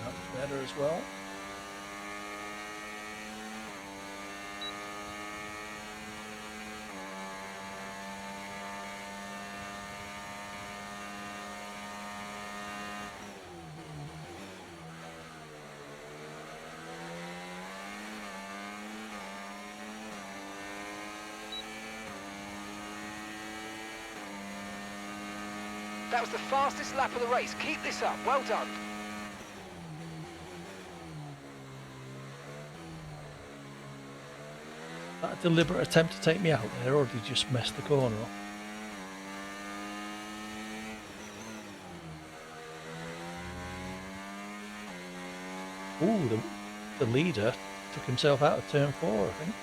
That's better as well.
That was the fastest lap of the race. Keep this up. Well done.
That a deliberate attempt to take me out there, or did you just mess the corner off? Ooh, the leader took himself out of turn 4, I think.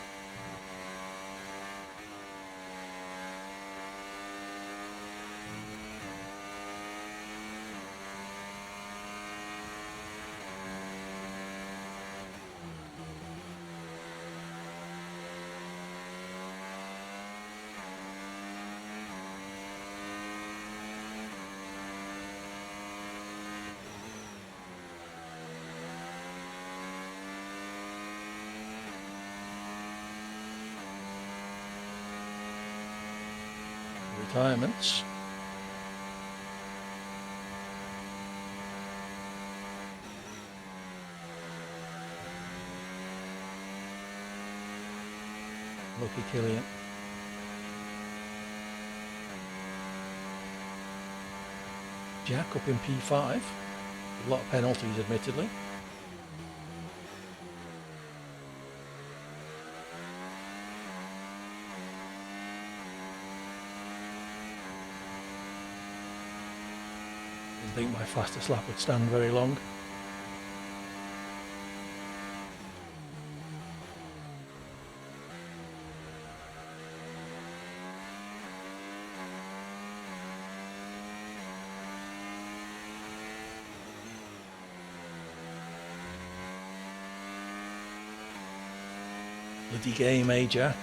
Retirements. Lucky Killian. Jack up in P5. A lot of penalties, admittedly. I think my fastest lap would stand very long. Bloody game, eh, Jack?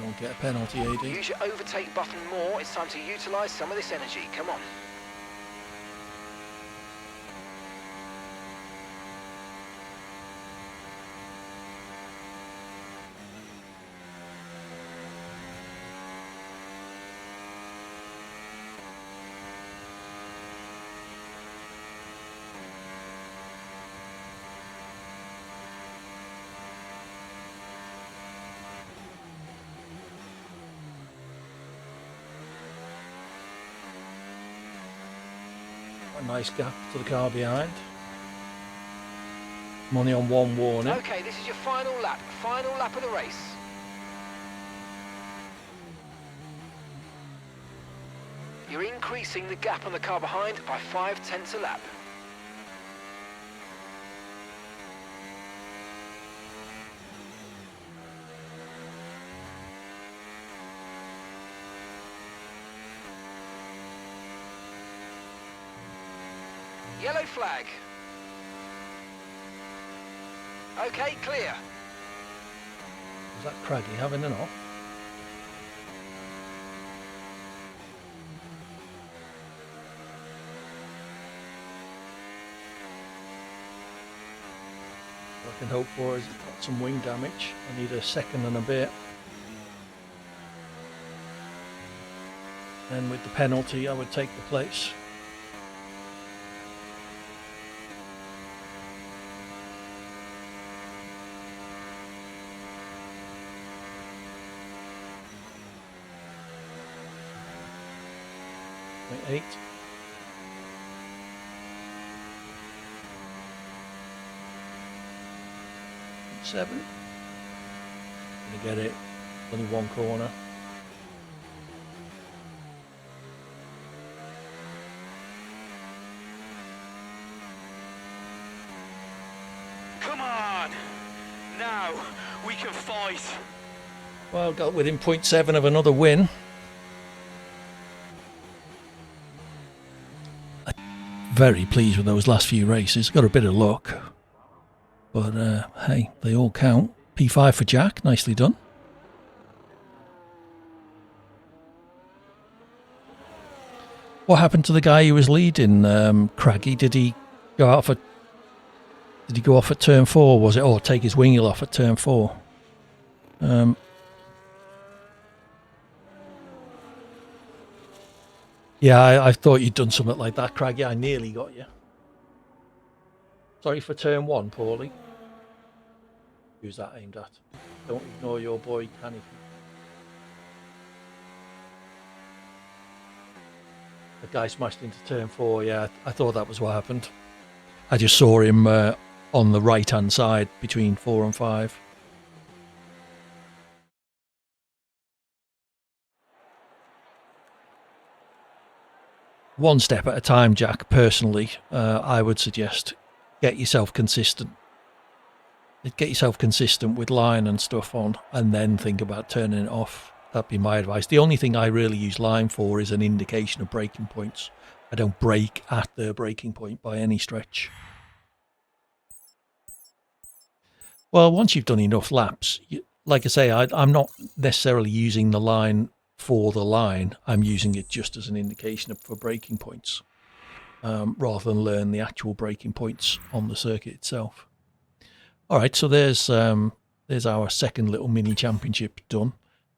Don't get a penalty, AD.
Use your overtake button more. It's time to utilise some of this energy. Come on.
A nice gap to the car behind. Money on one warning.
Okay, this is your final lap of the race. You're increasing the gap on the car behind by 0.5 a lap. Yellow flag. Okay, clear.
Was that Craggy having an off? What I can hope for is it's got some wing damage. I need a second and a bit. And with the penalty, I would take the place. 8. Seven. Gonna get it. Only one corner.
Come on! Now we can fight.
Well, got within 0.7 of another win. Very pleased with those last few races. Got a bit of luck. But hey, they all count. P5 for Jack. Nicely done. What happened to the guy who was leading, Craggy? Did he go out for? Did he go off at turn 4? Was it, or take his wheel off at turn 4? Yeah, I thought you'd done something like that, Craggy. I nearly got you. Sorry for turn 1, Paulie. Who's that aimed at? Don't ignore your boy, Canny. The guy smashed into turn 4. Yeah, I thought that was what happened. I just saw him on the right-hand side between 4 and 5. One step at a time, Jack. Personally, I would suggest get yourself consistent. Get yourself consistent with line and stuff on, and then think about turning it off. That'd be my advice. The only thing I really use line for is an indication of braking points. I don't brake at the braking point by any stretch. Well, once you've done enough laps, like I say, I'm not necessarily using the line for the line. I'm using it just as an indication for braking points, rather than learn the actual braking points on the circuit itself. All right, so there's our second little mini championship done.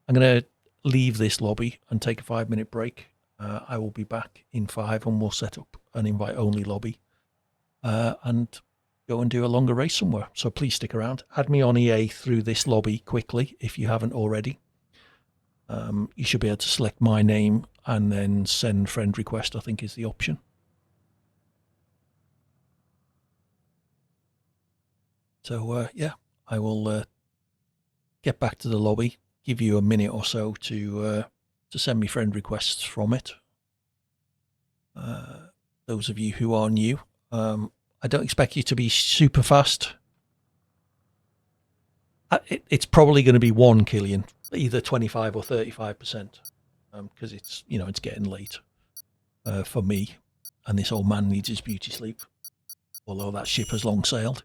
I'm going to leave this lobby and take a 5-minute break. I will be back in 5 and we'll set up an invite-only lobby and go and do a longer race somewhere. So please stick around. Add me on EA through this lobby quickly if you haven't already. You should be able to select my name and then send friend request, I think is the option. So yeah, I will get back to the lobby, give you a minute or so to send me friend requests from it. Those of you who are new, I don't expect you to be super fast. It's probably going to be 1, Killian, either 25 or 35%, because it's it's getting late for me, and this old man needs his beauty sleep. Although that ship has long sailed.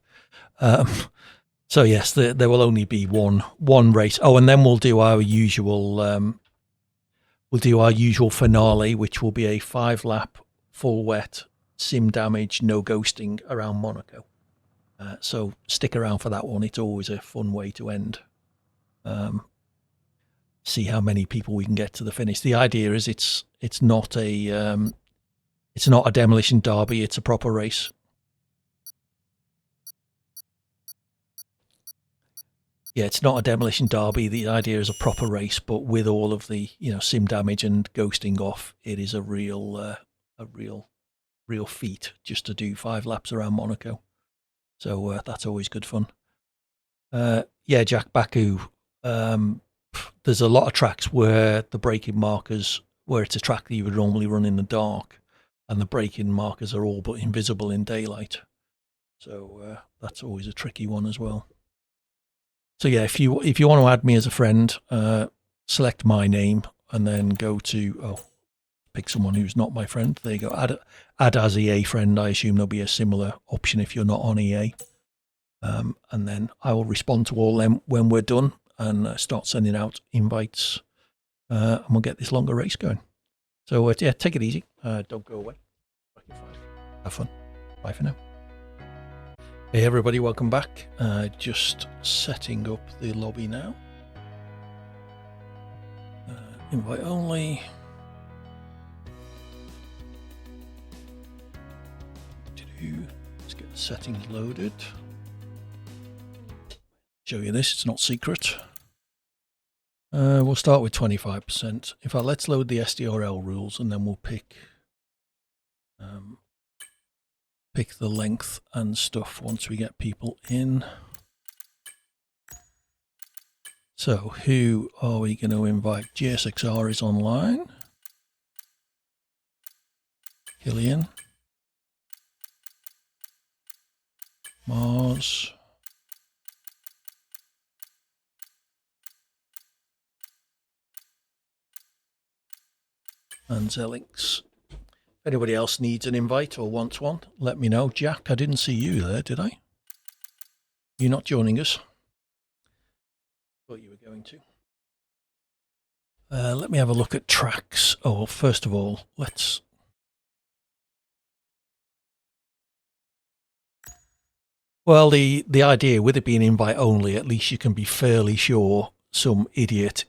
So yes, there will only be one race. Oh, and then we'll do our usual finale, which will be a 5-lap full wet sim damage, no ghosting around Monaco. So stick around for that one. It's always a fun way to end. See how many people we can get to the finish. The idea is it's not a demolition derby. It's a proper race. Yeah, it's not a demolition derby. The idea is a proper race, but with all of the sim damage and ghosting off, it is a real feat just to do 5 laps around Monaco. So that's always good fun. Yeah, Jack Baku. There's a lot of tracks where the braking markers, where it's a track that you would normally run in the dark, and the braking markers are all but invisible in daylight. So that's always a tricky one as well. So yeah, if you want to add me as a friend, select my name and then go to pick someone who's not my friend. There you go. Add as EA friend. I assume there'll be a similar option if you're not on EA. And then I will respond to all them when we're done and start sending out invites, and we'll get this longer race going. So yeah, take it easy. Don't go away. Have fun. Bye for now. Hey everybody, welcome back. Just setting up the lobby now. Invite only. Let's get the settings loaded. Show you this, it's not secret. We'll start with 25%. In fact, let's load the SDRL rules and then we'll pick Pick the length and stuff once we get people in. So who are we going to invite? GSXR is online. Killian. Mars. And Zelinks. If anybody else needs an invite or wants one, let me know. Jack, I didn't see you there, did I? You're not joining us? Thought you were going to. Let me have a look at tracks. Oh, well, first of all, let's... Well, the idea with it being invite only, at least you can be fairly sure some idiot...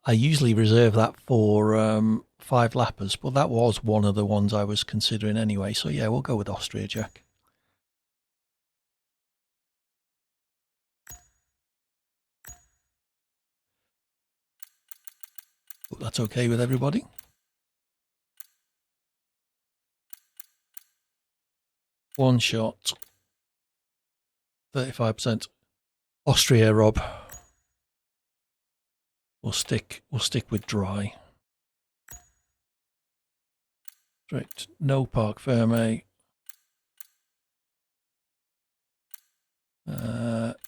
I usually reserve that for 5 lappers, but that was one of the ones I was considering anyway. So yeah, we'll go with Austria, Jack. Hope that's okay with everybody. One shot. 35%. Austria, Rob. We'll stick with dry. Strict. No park ferme.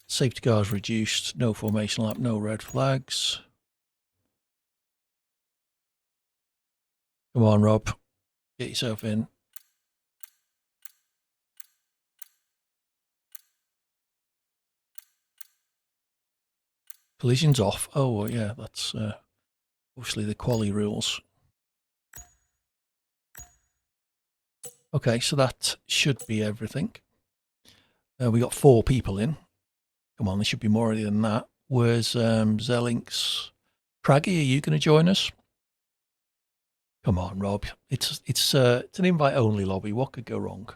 Safety cars reduced. No formation lap. No red flags. Come on, Rob. Get yourself in. Collisions off. Oh, yeah, that's obviously the quali rules. Okay, so that should be everything. We got 4 people in. Come on, there should be more than that. Where's Zelinks? Craggy, are you going to join us? Come on, Rob. It's an invite only lobby. What could go wrong?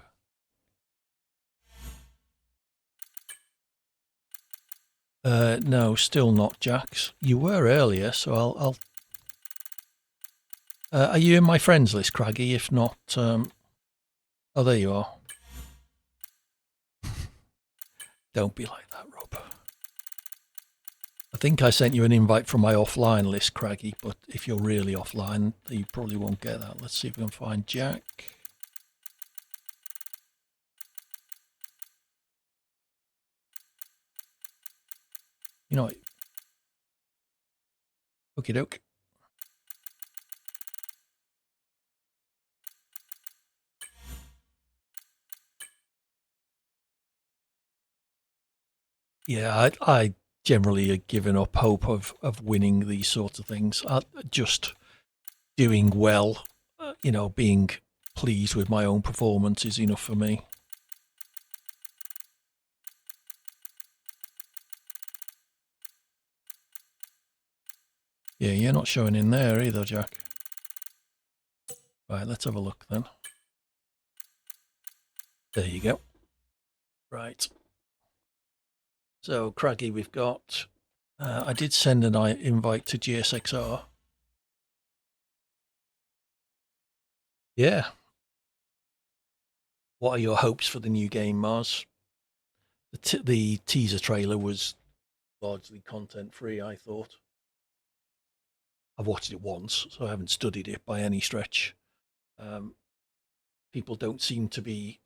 No, still not, Jax. You were earlier, so I'll. Are you in my friends list, Craggy? If not, oh, there you are. Don't be like that, Rob. I think I sent you an invite from my offline list, Craggy, but if you're really offline, you probably won't get that. Let's see if we can find Jack. You know what? Okie doke. Yeah, I generally have given up hope of winning these sorts of things. Just doing well, you know, being pleased with my own performance is enough for me. Yeah, you're not showing in there either, Jack. Right, let's have a look then. There you go. Right. So, Craggy, we've got... I did send an invite to GSXR. Yeah. What are your hopes for the new game, Mars? The teaser trailer was largely content-free, I thought. I've watched it once, so I haven't studied it by any stretch. People don't seem to be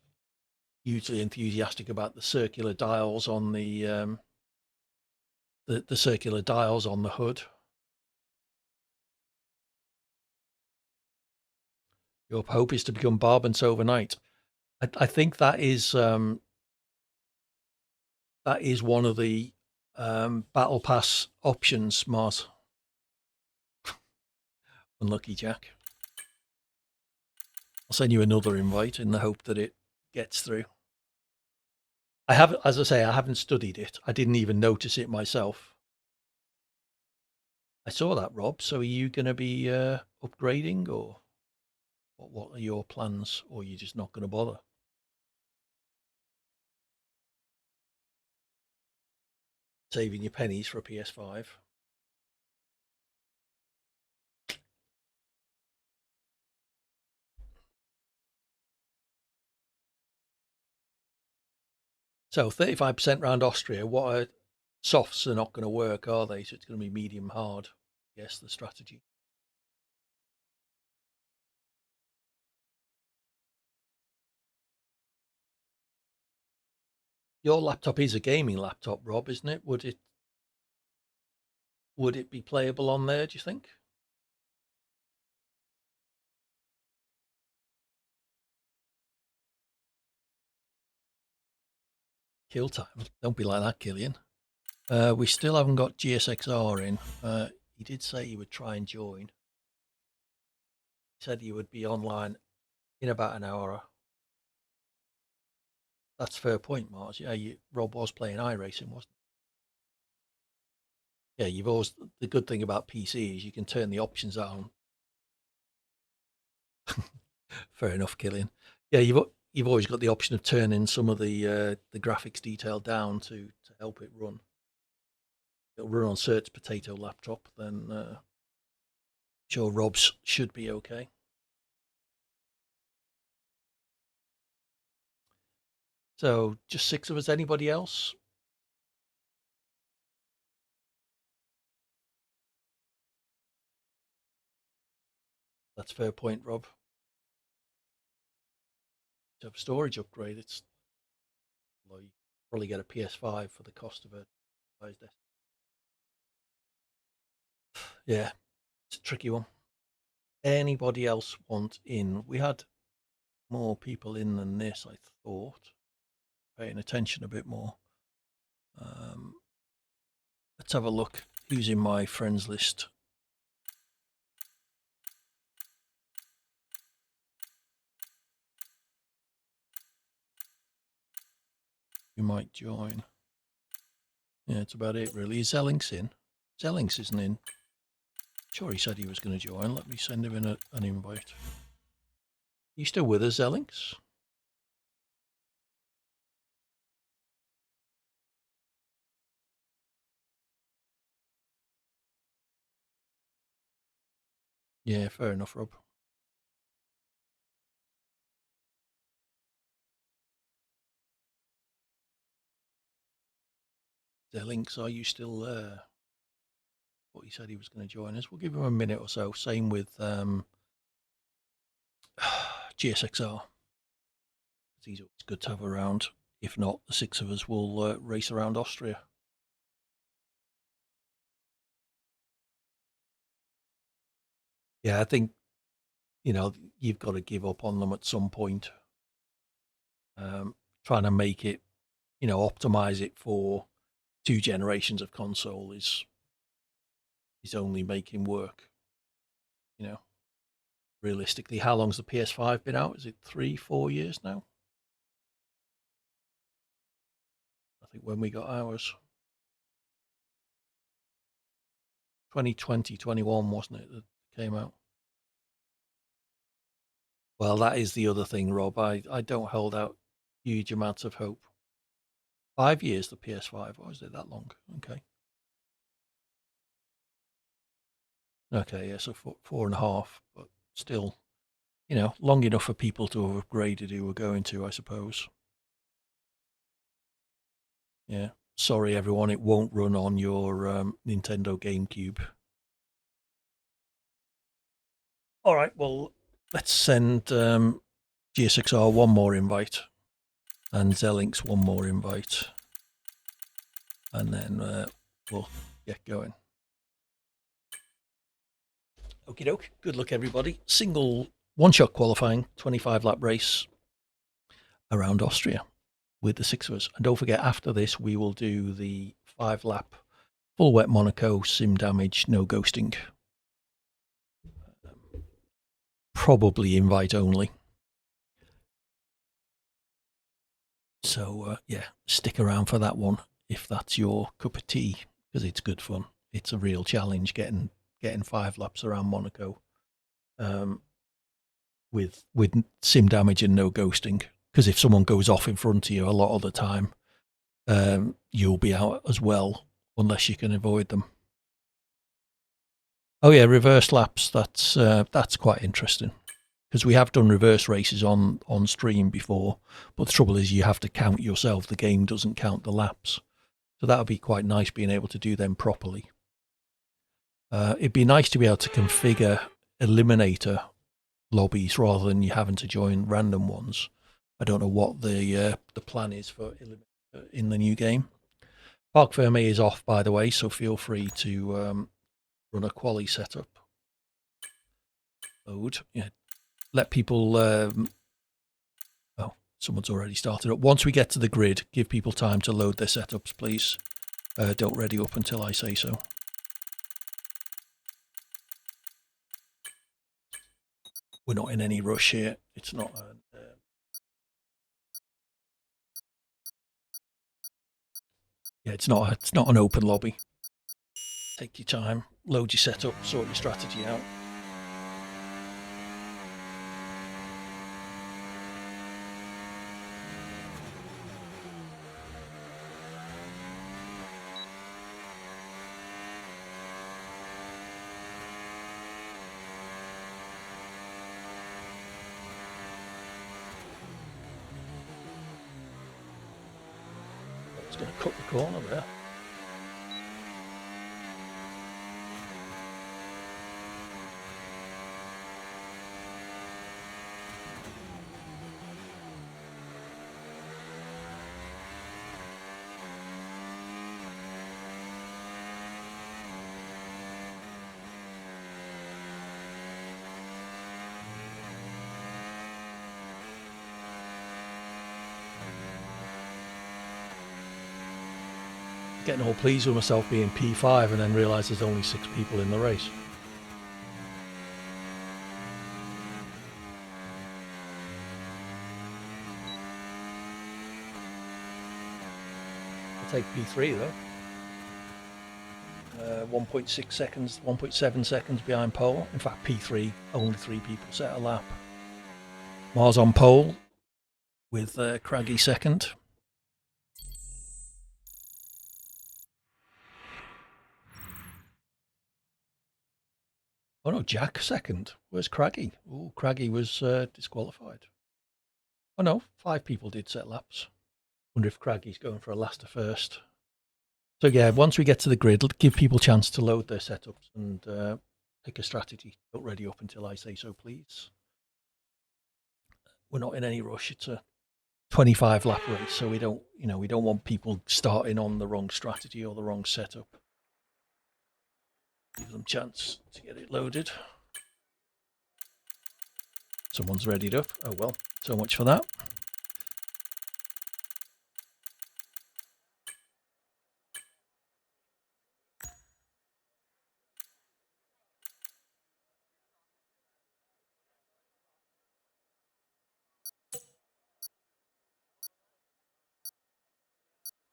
hugely enthusiastic about the circular dials on the circular dials on the hood. Your hope is to become Barbance overnight. I think that is one of the battle pass options, Mars. Unlucky, Jack. I'll send you another invite in the hope that it gets through. I have, as I say, I haven't studied it. I didn't even notice it myself. I saw that, Rob. So are you going to be upgrading, or what are your plans, or are you just not going to bother? Saving your pennies for a PS5. So 35% round Austria. What are softs are not going to work, are they? So it's going to be medium hard. Yes, the strategy. Your laptop is a gaming laptop, Rob, isn't it? Would it be playable on there, do you think? Kill time. Don't be like that, Killian. We still haven't got GSXR in. He did say he would try and join. He said he would be online in about an hour. That's fair point, Mars. Yeah, Rob was playing iRacing, wasn't he? Yeah, you've always the good thing about PC is you can turn the options on. Fair enough, Killian. Yeah, you've always got the option of turning some of the graphics detail down to help it run. It'll run on Cert's potato laptop, then sure Rob's should be okay. So just 6 of us. Anybody else? That's a fair point, Rob. To have a storage upgrade, it's well, you probably get a PS5 for the cost of a desk. Yeah, it's a tricky one. Anybody else want in? We had more people in than this, I thought. Paying attention a bit more. Let's have a look who's in my friends list. You might join. Yeah, it's about it really. Is Zellings in? Zellings isn't in. Sure, he said he was going to join. Let me send him in an invite. You still with us, Zellings? Yeah, fair enough, Rob. Zellings, are you still there? What he said he was going to join us. We'll give him a minute or so. Same with GSXR. He's always good to have around. If not, the 6 of us will race around Austria. Yeah, I think you've got to give up on them at some point. Trying to make it, optimize it for 2 generations of console is only making work. Realistically, how long's the PS5 been out? Is it 3-4 years now? I think when we got ours, 2020, 21, wasn't it, that came out? Well, that is the other thing, Rob. I don't hold out huge amounts of hope. 5 years, the PS5. Or is it that long? Okay. Okay, yeah, so 4.5, but still, long enough for people to have upgraded who were going to, I suppose. Yeah. Sorry, everyone, it won't run on your Nintendo GameCube. All right, well, let's send GSXR one more invite and Zellings one more invite. And then we'll get going. Okie doke. Good luck, everybody. Single one-shot qualifying, 25-lap race around Austria with the 6 of us. And don't forget, after this, we will do the 5-lap full wet Monaco, sim damage, no ghosting. Probably invite only. So, yeah, stick around for that one if that's your cup of tea, because it's good fun. It's a real challenge getting 5 laps around Monaco with sim damage and no ghosting. Because if someone goes off in front of you a lot of the time, you'll be out as well unless you can avoid them. Oh yeah, reverse laps. That's quite interesting. because we have done reverse races on stream before, but the trouble is you have to count yourself. The game doesn't count the laps, so that would be quite nice being able to do them properly. It'd be nice to be able to configure eliminator lobbies rather than you having to join random ones. I don't know what the plan is for eliminator in the new game. Parc Fermé is off, by the way, so feel free to run a quali setup. Load. Yeah. Let people... oh, someone's already started up. Once we get to the grid, give people time to load their setups, please. Don't ready up until I say so. We're not in any rush here. It's not... yeah, it's not an open lobby. Take your time, load your setup, sort your strategy out. It's going to cut the corner there. Getting all pleased with myself being P5 and then realise there's only 6 people in the race. I'll take P3 though. 1.6 seconds, 1.7 seconds behind pole. In fact, P3, only 3 people set a lap. Mars on pole with Craggy second. Oh no, Jack second. Where's Craggy? Oh, Craggy was disqualified. Oh no, 5 people did set laps. Wonder if Craggy's going for a last to first. So yeah, once we get to the grid, give people a chance to load their setups and pick a strategy. Don't ready up until I say so, please. We're not in any rush. It's a 25 lap race, so we don't want people starting on the wrong strategy or the wrong setup. Give them a chance to get it loaded. Someone's readied up. Oh well, so much for that.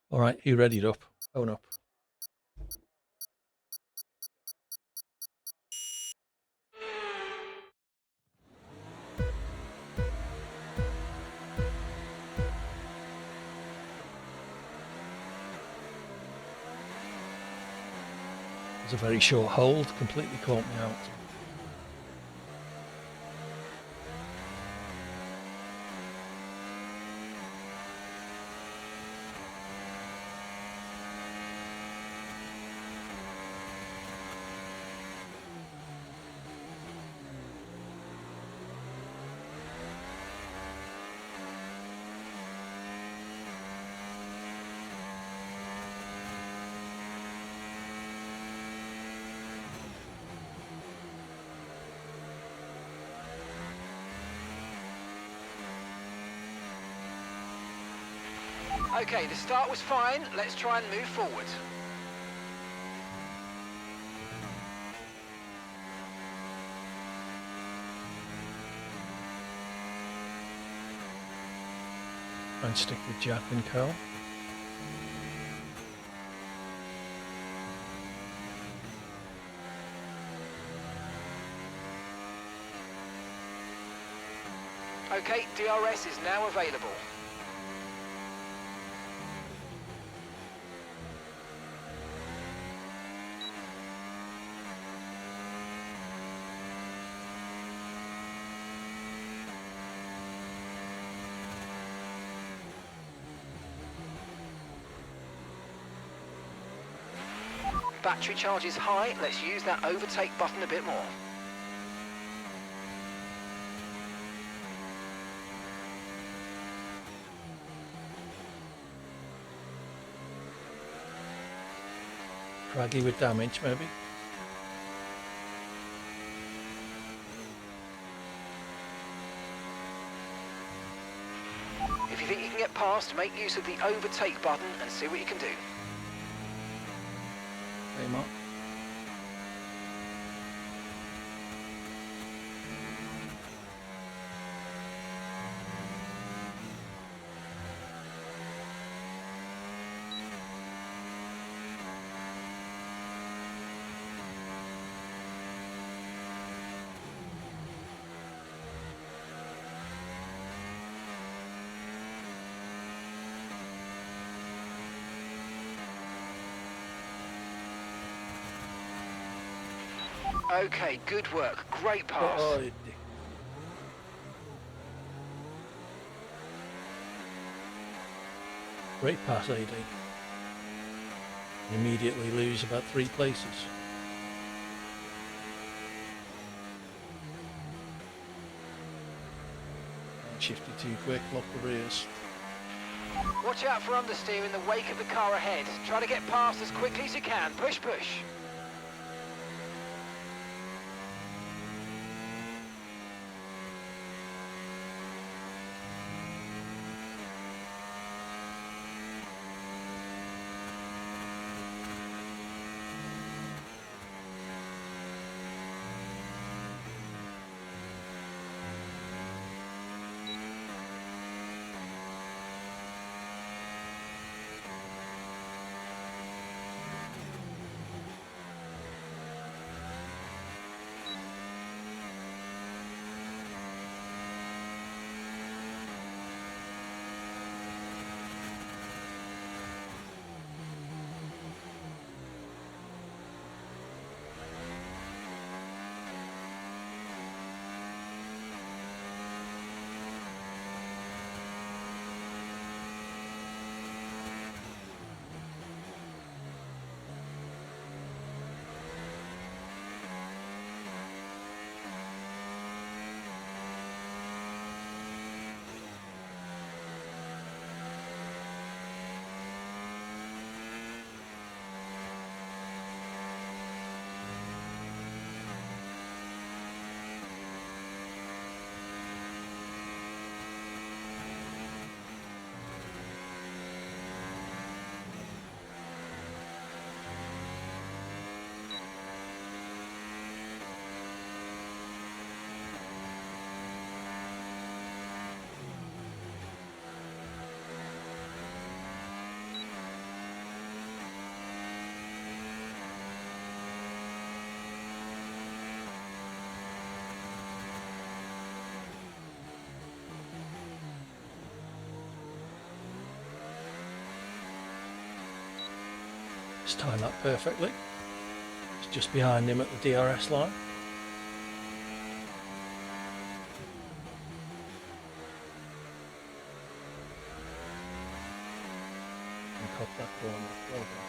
All right, you readied up. Own up. It's a very short hold, completely caught me out.
Okay, the start was fine. Let's try and move forward.
Try and stick with Jack and Carl.
Okay, DRS is now available. battery charge is high, let's use that overtake button a bit more.
Craggy with damage, maybe.
If you think you can get past, make use of the overtake button and see what you can do.
Hey, Mark.
Okay, good work. Great pass.
Great pass, AD. Immediately lose about 3 places. Shifted too quick, locked the rears.
Watch out for understeer in the wake of the car ahead. Try to get past as quickly as you can. Push, push.
Just timed that perfectly. It's just behind him at the DRS line. And cut that corner. Well done.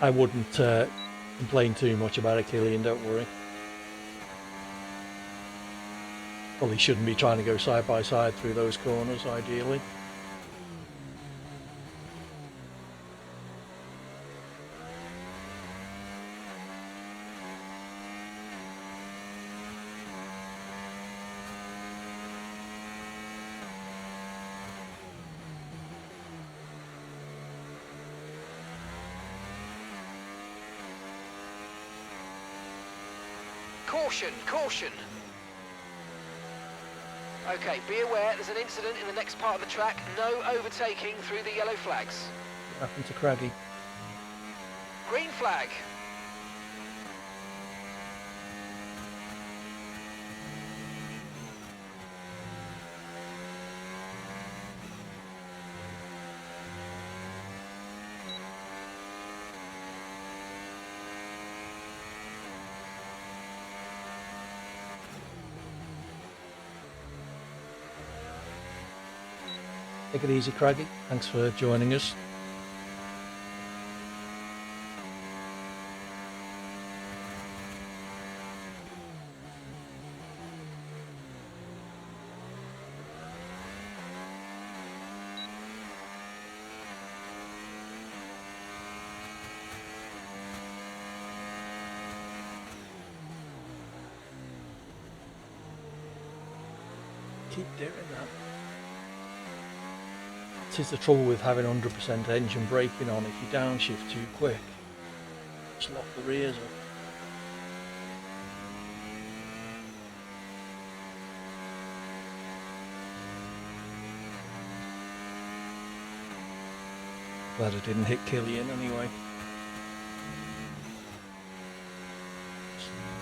I wouldn't complain too much about it, Killian, don't worry. Probably shouldn't be trying to go side by side through those corners, ideally.
Caution, caution. Okay, be aware there's an incident in the next part of the track. No overtaking through the yellow flags.
What happened to Craggy?
Green flag.
Take it easy, Craggy. Thanks for joining us. Keep doing that. This is the trouble with having 100% engine braking on. If you downshift too quick, just lock the rears up. Glad I didn't hit Killian anyway.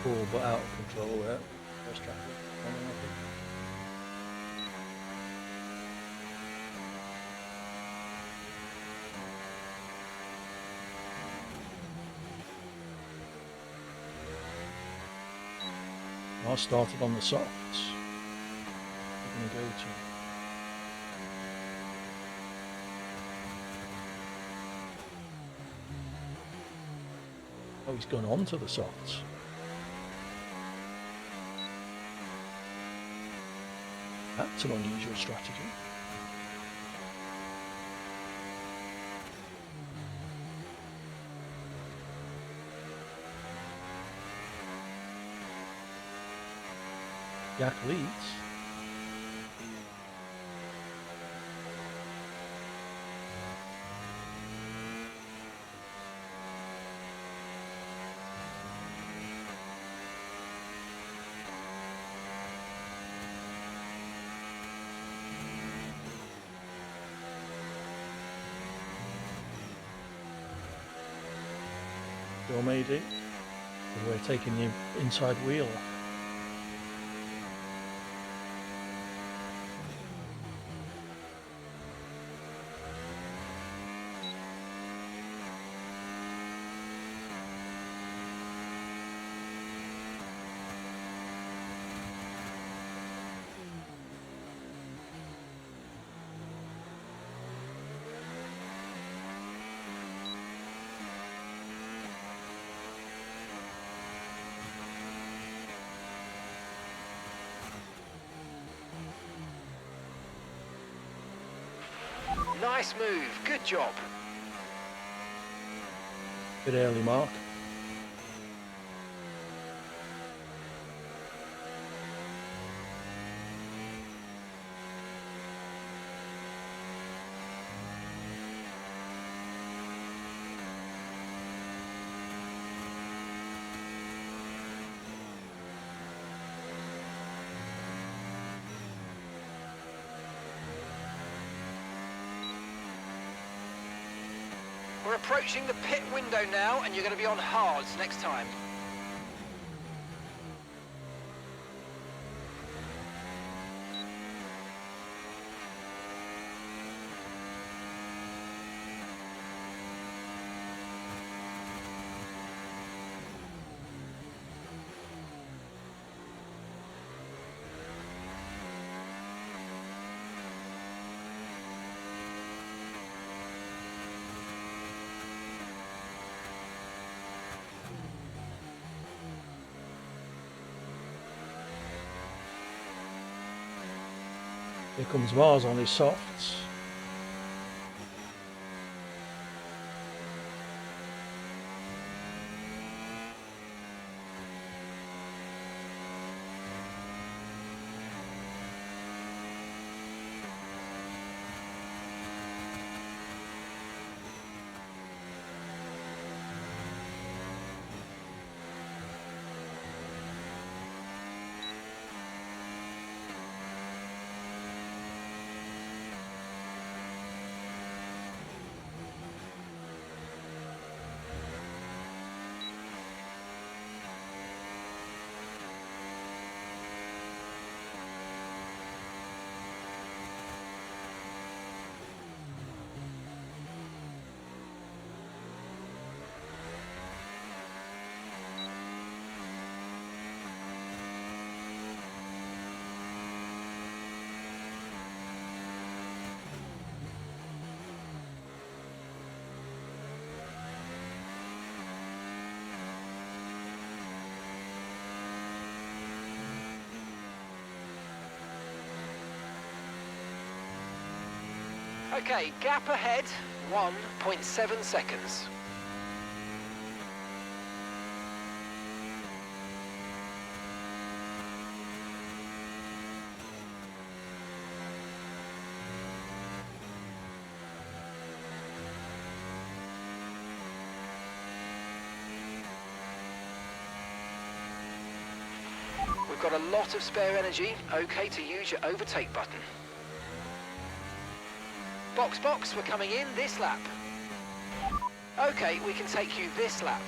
Cool, but out of control there. First track. I started on the softs. We're going to go to. Oh, he's gone on to the softs. That's an unusual strategy. Jack leads. Still made it. We're taking the inside wheel.
Nice move, good job.
Bit early, Mark.
We're approaching the pit window now, and you're going to be on hards next time.
Here comes Mars on his softs.
Okay, gap ahead, 1.7 seconds. We've got a lot of spare energy, okay to use your overtake button. Box, box, we're coming in this lap. Okay, we can take you this lap.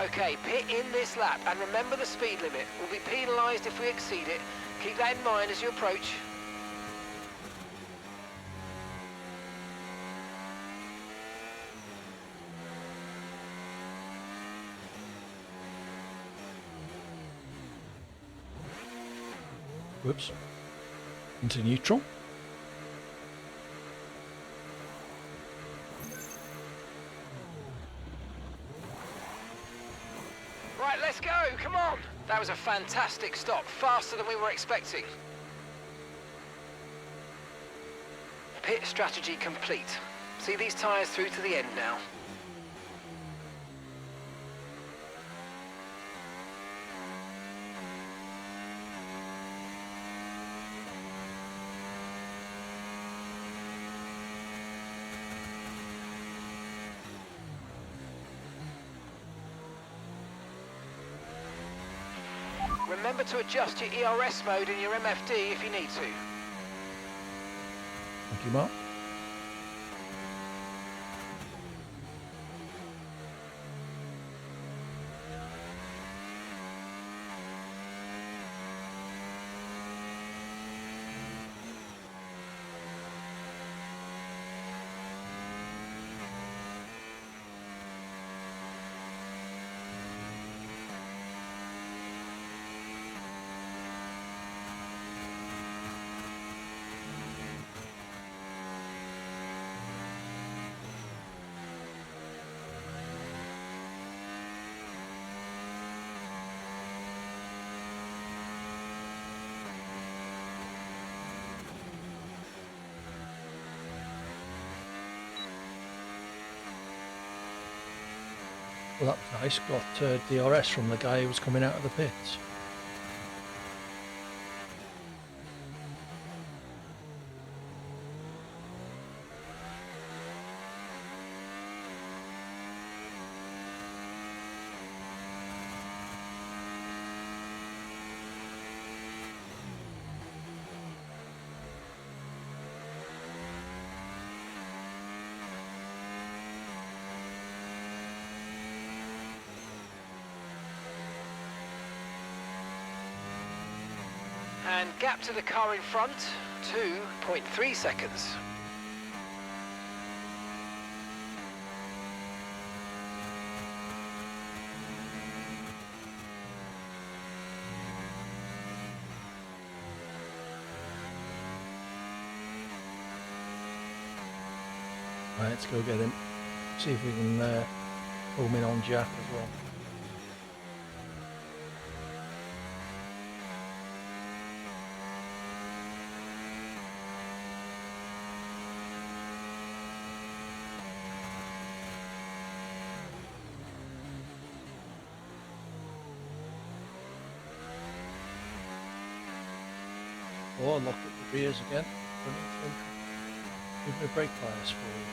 Okay, pit in this lap, and remember the speed limit. We'll be penalised if we exceed it. Keep that in mind as you approach.
Whoops. Into neutral.
Right, let's go, come on! That was a fantastic stop, faster than we were expecting. Pit strategy complete. See these tyres through to the end now. Remember to adjust your ERS mode in your MFD if you need to.
Thank you, Mark. Well, that was nice. Got DRS from the guy who was coming out of the pits.
And gap to the car in front, 2.3 seconds.
Right, let's go get him. See if we can home in on Jack as well. Oh, look at the rears again. Give me brake bias for you.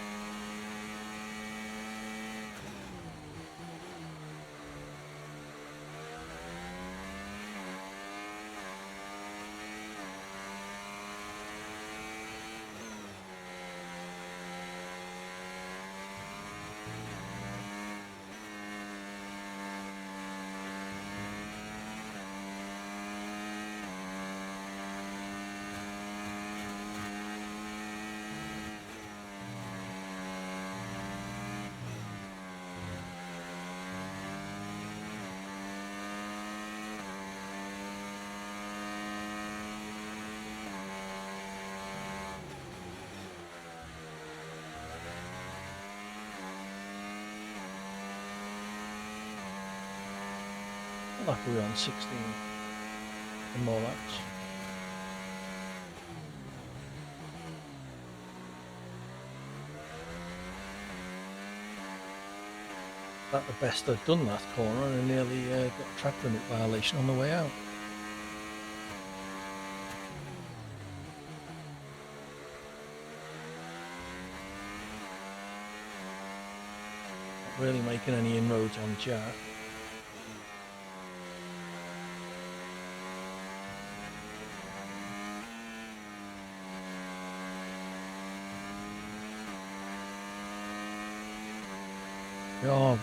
lap are we on? 16. And more laps. That's the best I've done that corner, and I nearly got a track limit violation on the way out. Not really making any inroads on Jack. Oh,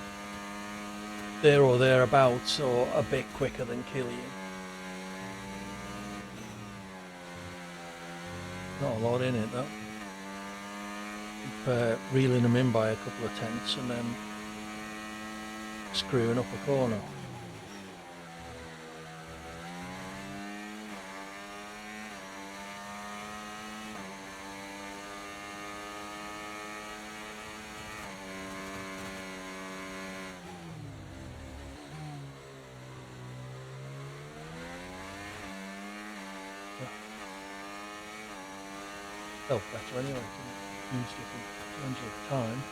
there or thereabouts, or a bit quicker than Killian. Not a lot in it though. Keep reeling them in by a couple of tenths and then screwing up a corner. Felt better anyway, huge difference in terms of time.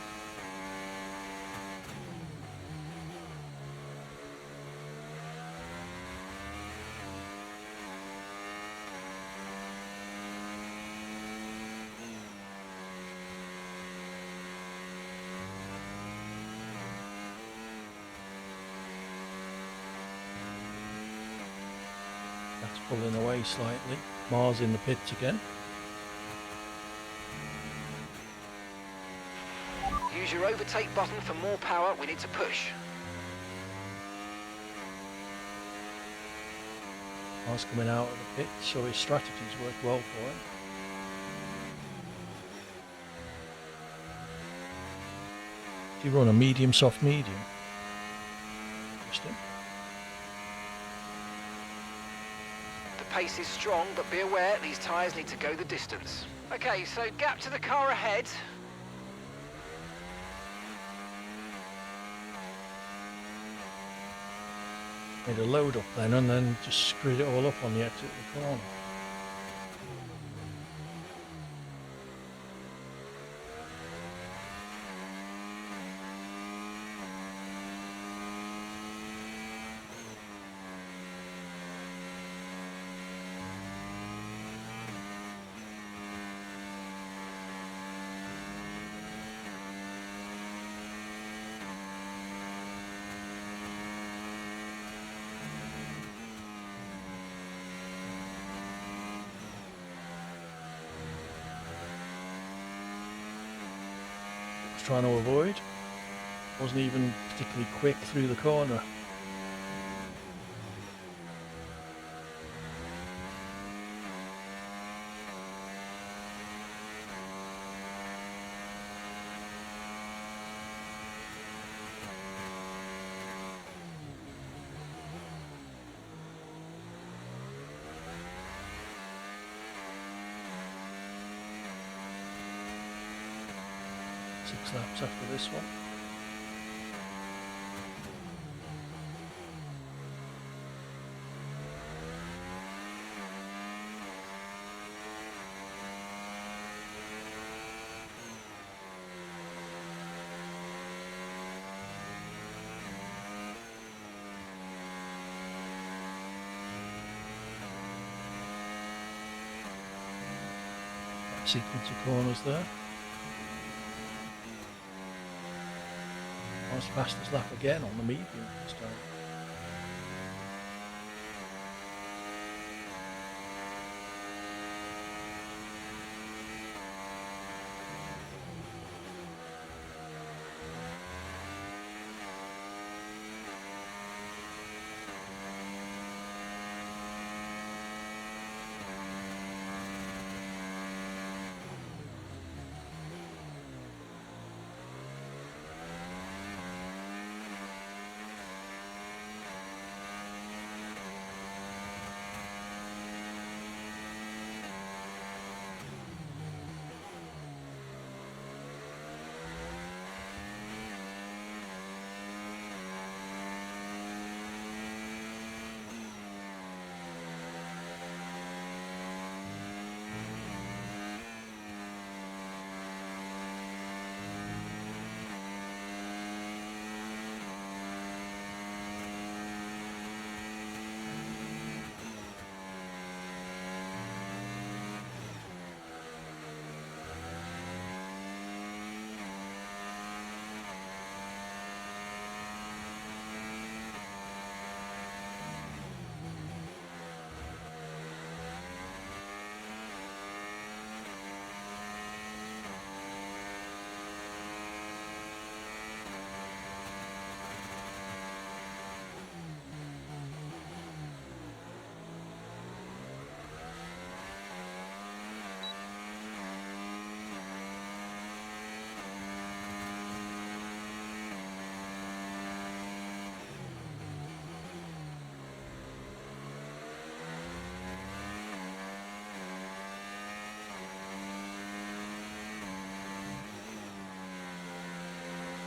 That's pulling away slightly. Mars in the pits again.
Use your overtake button for more power. We need to push.
Mars coming out of the pit, so his strategies worked well for him. He run a medium, soft, medium. Interesting.
The pace is strong, but be aware these tyres need to go the distance. Okay, so gap to the car ahead.
Made a load up then and then just screwed it all up on the exit of the corner. Trying to avoid. Wasn't even particularly quick through the corner. Six laps after this one. Sequence of corners there. Almost fastest lap again on the medium this time.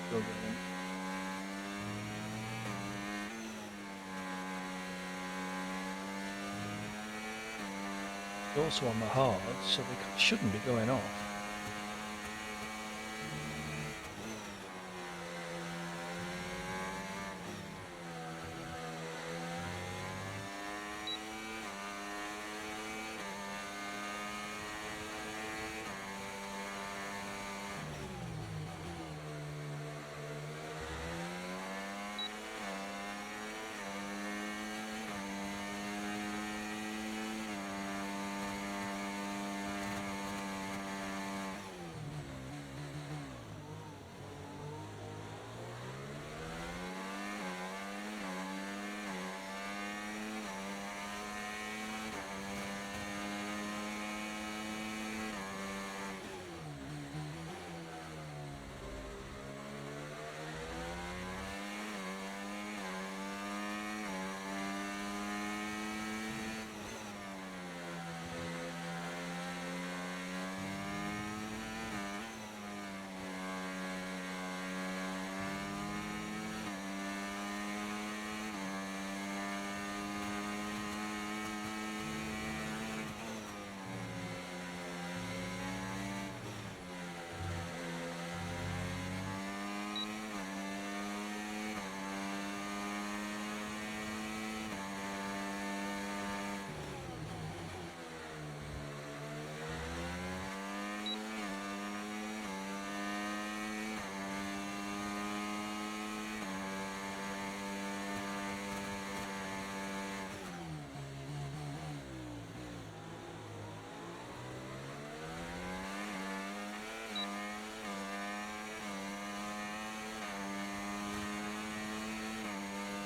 Struggling. It's also on the hard, so they shouldn't be going off.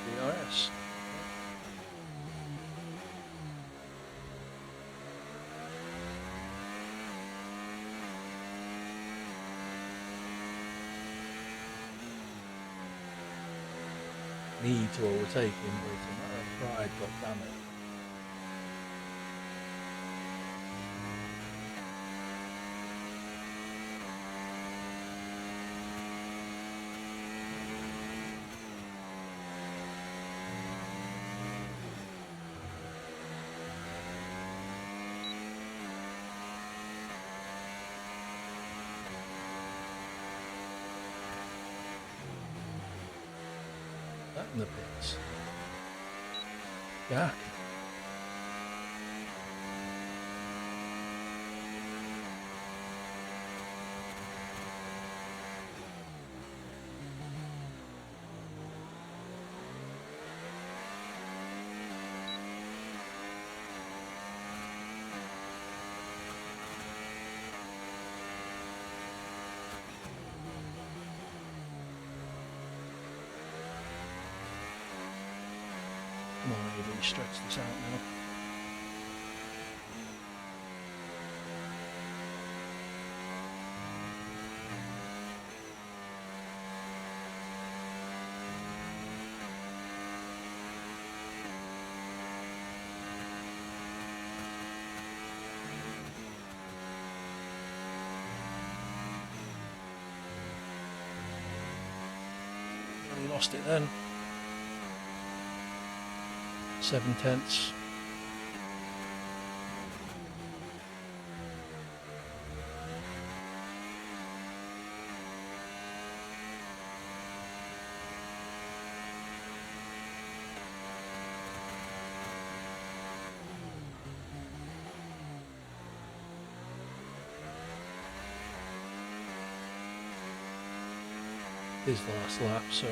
DRS. Need to overtake him, but it's a matter of pride, god damn it. That in the pits. Jack. Come on, AV, stretch this out now. Really lost it then. 7/10. This is the last lap, so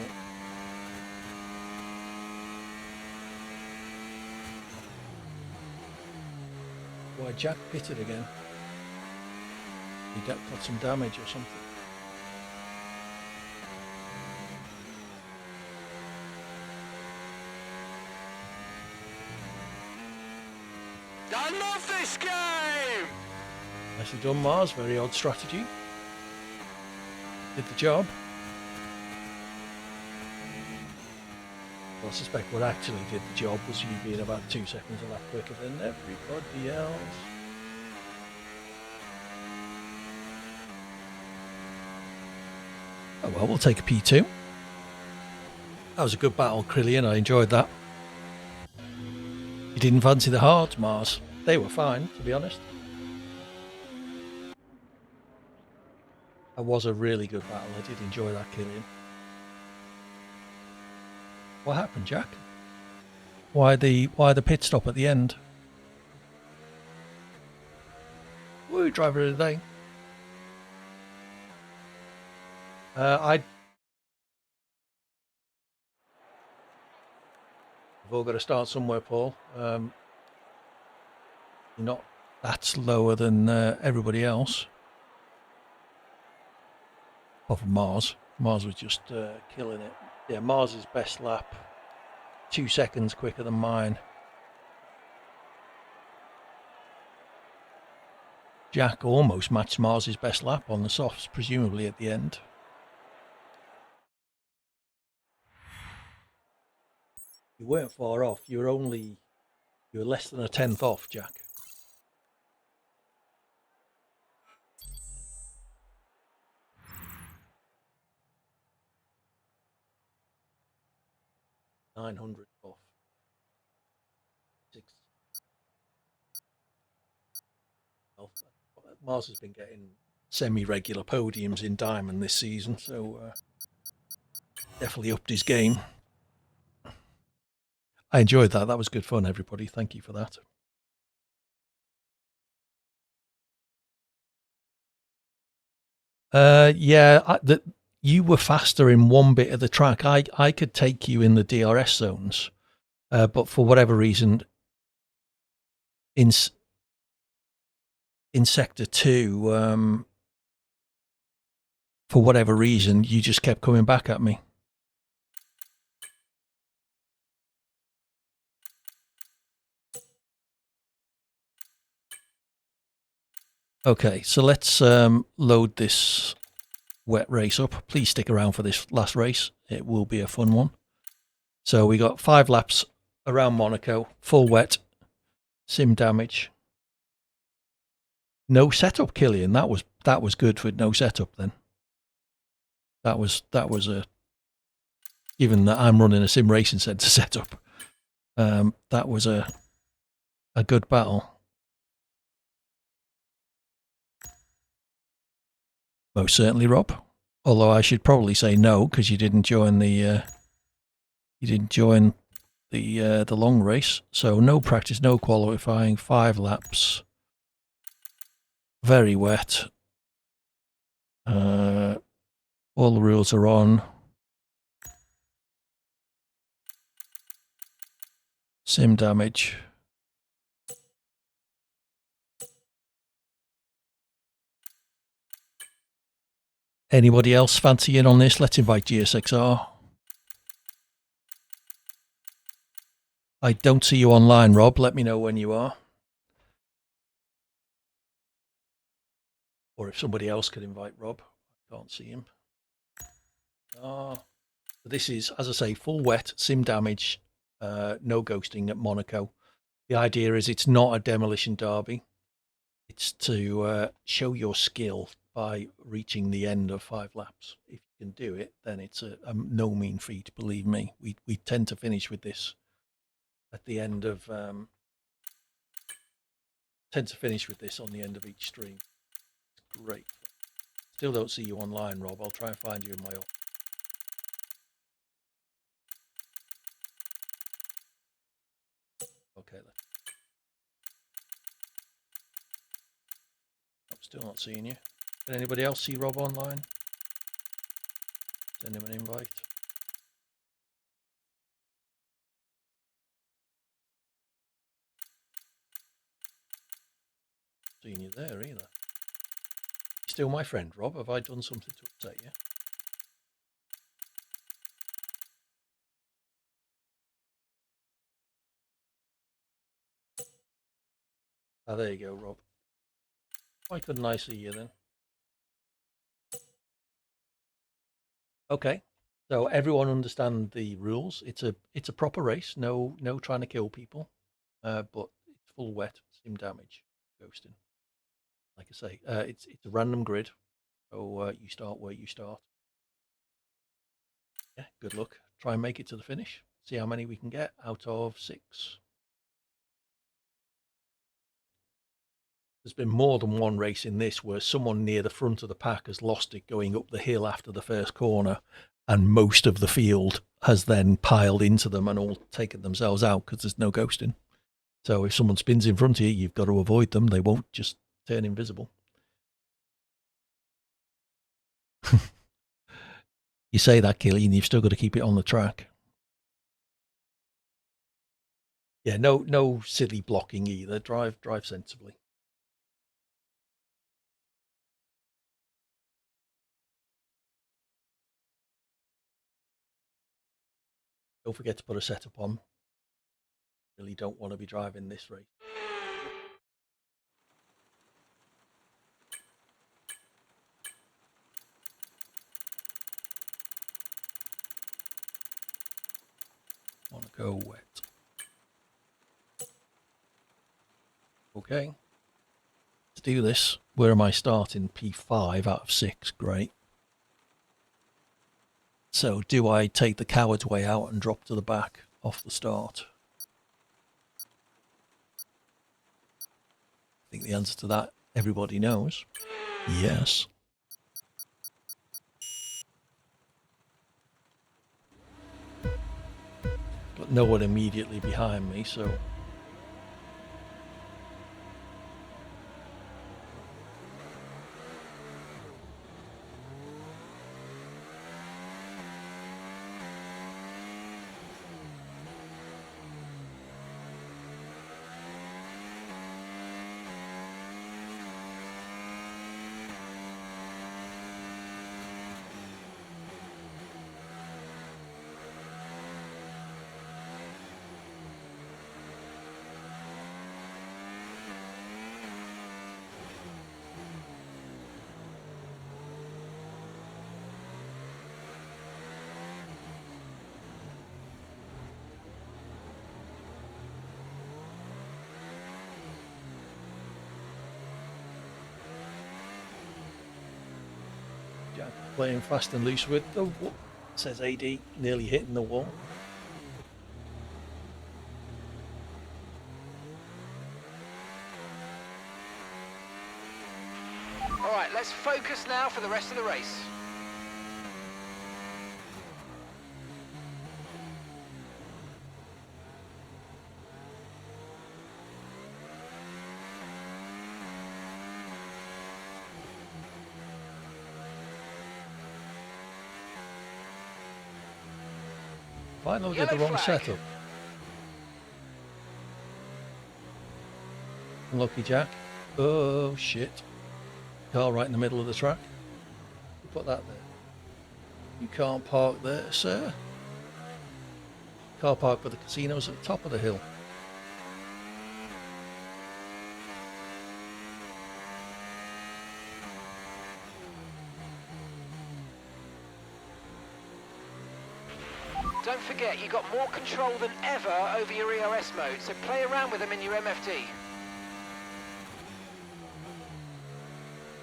why Jack pitted again? He got some damage or something.
I love this game!
Nicely done, Mars. Very odd strategy. Did the job. Well, I suspect what actually did the job was you being about 2 seconds a lap quicker than everybody else. Oh well, we'll take a P2. That was a good battle, Krillian. I enjoyed that. You didn't fancy the hards, Mars. They were fine, to be honest. That was a really good battle. I did enjoy that, Killian. What happened, Jack? Why the pit stop at the end? Woo, driver of the day. We've all got to start somewhere, Paul. You're not that slower than everybody else. Apart from Mars. Mars was just killing it. Yeah, Mars's best lap, 2 seconds quicker than mine. Jack almost matched Mars's best lap on the softs, presumably at the end. You weren't far off. You were less than a tenth off, Jack. .900 off. 6. Well, Mars has been getting semi-regular podiums in Diamond this season, so definitely upped his game. I enjoyed that. That was good fun, everybody. Thank you for that. You were faster in one bit of the track. I could take you in the DRS zones, but for whatever reason, in sector 2, for whatever reason, you just kept coming back at me. Okay, so let's load this wet race up. Please stick around for this last race. It will be a fun one. So we got 5 laps around Monaco, full wet, sim damage. No setup, Killian. That was good with no setup then. That was a, given that I'm running a sim racing centre setup, that was a good battle. Most certainly, Rob. Although I should probably say no because you didn't join the long race. So no practice, no qualifying, 5 laps. Very wet. All the rules are on. Sim damage. Anybody else fancy in on this? Let's invite GSXR. I don't see you online, Rob. Let me know when you are. Or if somebody else could invite Rob. I can't see him. This is, as I say, full wet, sim damage, no ghosting at Monaco. The idea is it's not a demolition derby. It's to show your skill by reaching the end of 5 laps. If you can do it, then it's a no mean feat, believe me. We tend to finish with this at the end of on the end of each stream. It's great. Still don't see you online, Rob. I'll try and find you in my office. Okay, then. I'm still not seeing you. Can anybody else see Rob online? Send him an invite. Seeing you there either. Still my friend, Rob. Have I done something to upset you? Ah, there you go, Rob. Why couldn't I see you then? Okay. So everyone understand the rules. It's a proper race. No trying to kill people. But it's full wet, sim damage, ghosting. Like I say, it's a random grid. So you start where you start. good luck. Try and make it to the finish. See how many we can get out of 6. There's been more than one race in this where someone near the front of the pack has lost it going up the hill after the first corner, and most of the field has then piled into them and all taken themselves out because there's no ghosting. So if someone spins in front of you, you've got to avoid them. They won't just turn invisible. You say that, Killian, you've still got to keep it on the track. Yeah, no silly blocking either. Drive sensibly. Don't forget to put a setup on. Really don't want to be driving this race. Want to go wet. Okay. Let's do this. Where am I starting? P5 out of 6. Great. So do I take the coward's way out and drop to the back off the start? I think the answer to that everybody knows. Yes. But no one immediately behind me, so... Jack playing fast and loose with the... Says AD, nearly hitting the wall.
All right, let's focus now for the rest of the race.
Finally did the
Yellow
wrong
flag.
setup. Unlucky, Jack. Oh, shit. Car right in the middle of the track. Put that there. You can't park there, sir. Car park for the casinos at the top of the hill.
Don't forget, you've got more control than ever over your EOS mode, so play around with them in your MFD.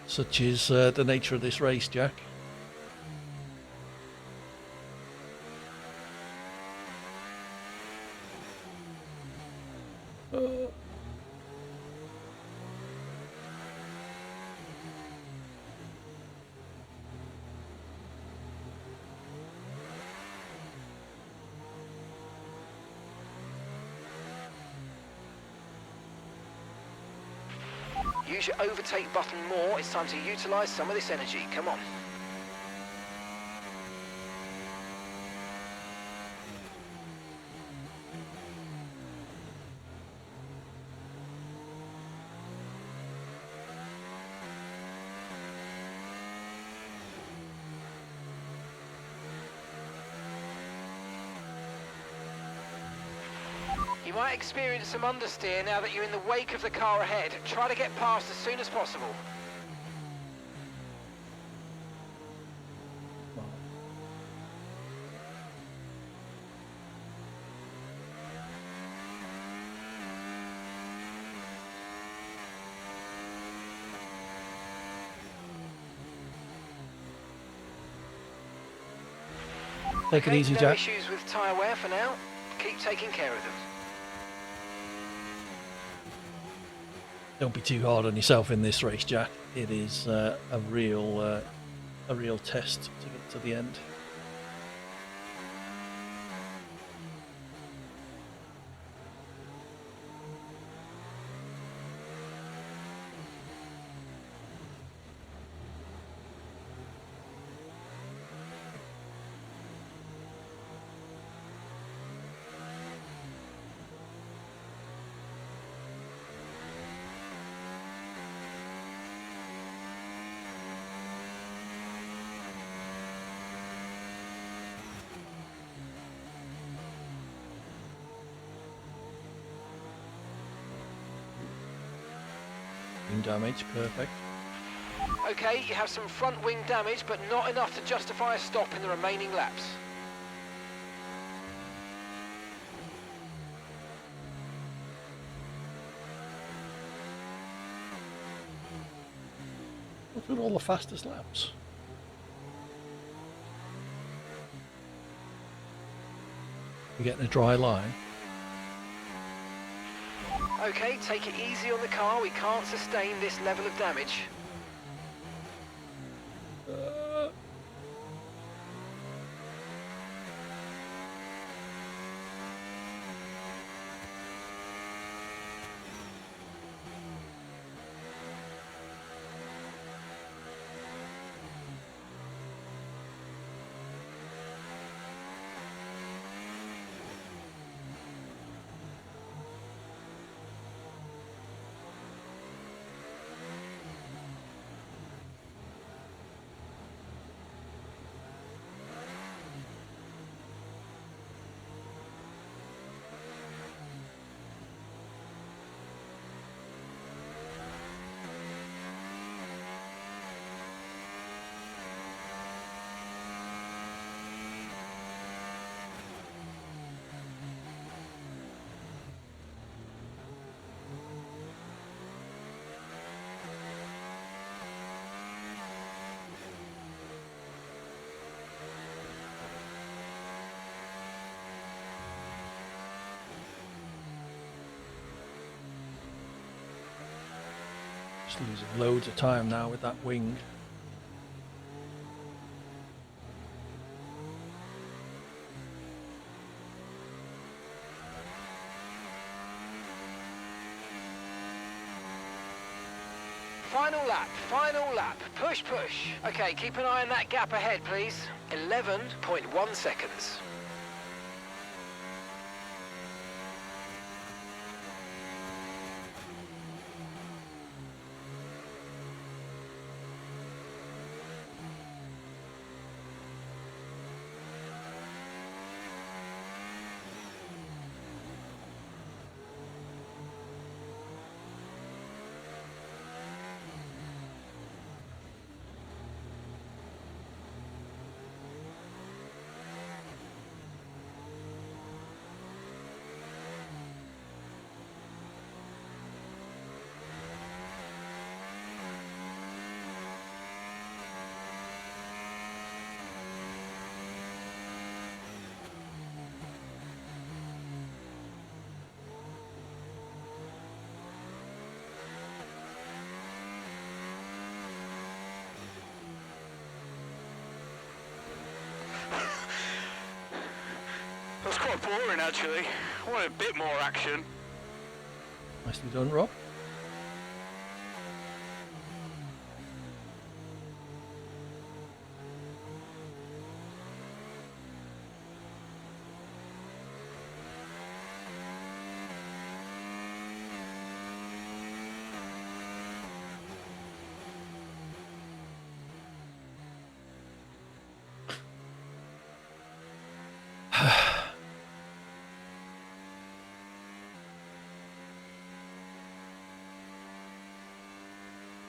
Such is the nature of this race, Jack.
Use your overtake button more. It's time to utilise some of this energy. Come on. You might experience some understeer now that you're in the wake of the car ahead. Try to get past as soon as possible.
Take it
Okay,
easy,
no
Jack.
issues with tyre wear for now. Keep taking care of them.
Don't be too hard on yourself in this race, Jack. It is a real test to get to the end. Wing damage, perfect.
Okay, you have some front wing damage, but not enough to justify a stop in the remaining laps.
What's with all the fastest laps? We're getting a dry line.
Okay, take it easy on the car. We can't sustain this level of damage.
Just losing loads of time now with that wing.
Final lap, final lap. Push, push. Okay, keep an eye on that gap ahead, please. 11.1 seconds.
That was quite boring, actually. I wanted a bit more action.
Nicely done, Rob.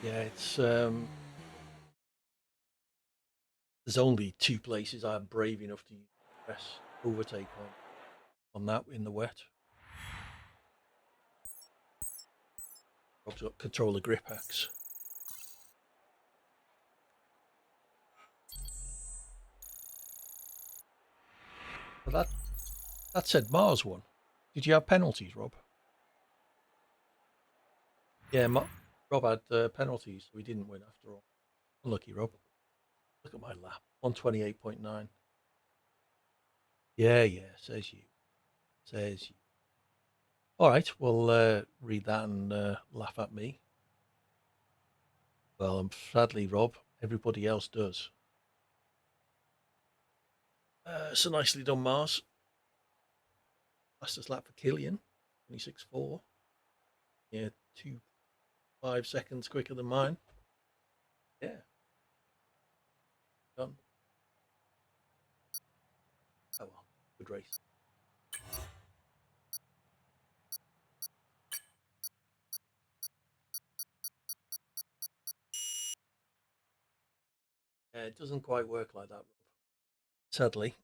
Yeah, it's there's only two places I'm brave enough to press overtake on that in the wet. Rob's got controller grip axe. But that said Mars won. Did you have penalties, Rob? Yeah, Rob had penalties, so he didn't win after all. Unlucky, Rob. Look at my lap. 128.9. Yeah, says you. Says you. All right, we'll read that and laugh at me. Well, sadly, Rob, everybody else does. So nicely done, Mars. Fastest lap for Killian, 26.4. Yeah, 2.5 seconds quicker than mine. Yeah. Done. Oh well, good race. Yeah, it doesn't quite work like that, Rob. Sadly.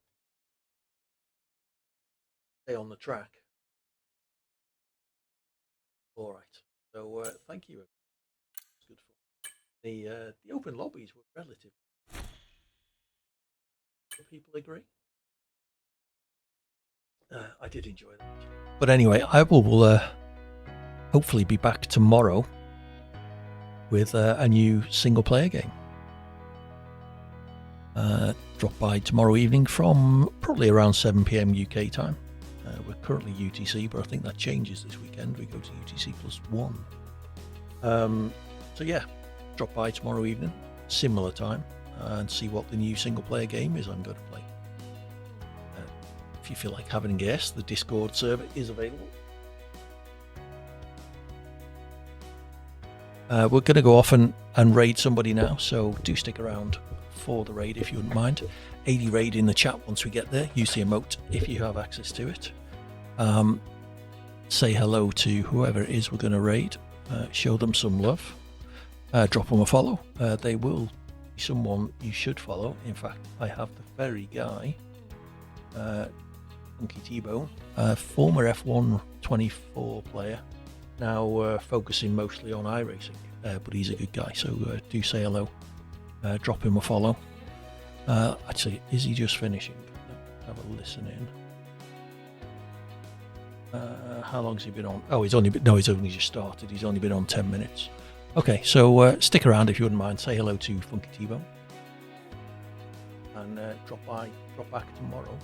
Stay on the track. All right. So thank you. It's good fun. The open lobbies were relative. Do people agree? I did enjoy that. But anyway, I will hopefully be back tomorrow with a new single player game. Drop by tomorrow evening from probably around 7 p.m. UK time. We're currently UTC, but I think that changes this weekend. We go to UTC +1. So yeah, drop by tomorrow evening, similar time, and see what the new single player game is I'm going to play. If you feel like having a guess, the Discord server is available. We're going to go off and raid somebody now, so do stick around for the raid if you wouldn't mind. 80 raid in the chat once we get there. Use the emote if you have access to it. Say hello to whoever it is we're going to raid. Show them some love. Drop them a follow. They will be someone you should follow. In fact, I have the very guy, Funky T-Bone, former F1 24 player, now focusing mostly on iRacing, but he's a good guy, so do say hello. Drop him a follow. Actually, is he just finishing? Have a listen in. How long's he been on? Oh, he's only just started. He's only been on 10 minutes. Okay, so stick around if you wouldn't mind. Say hello to Funky T-Bone, and drop back tomorrow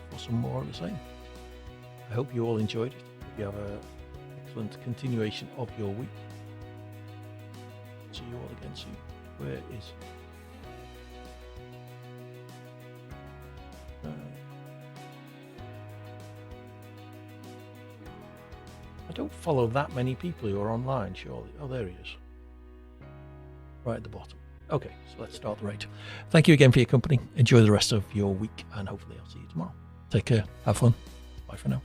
for some more of the same. I hope you all enjoyed it. Hope you have an excellent continuation of your week. See you all again soon. Where is? I don't follow that many people who are online, surely. Oh, there he is. Right at the bottom. Okay, so let's start the raid. Thank you again for your company. Enjoy the rest of your week, and hopefully I'll see you tomorrow. Take care. Have fun. Bye for now.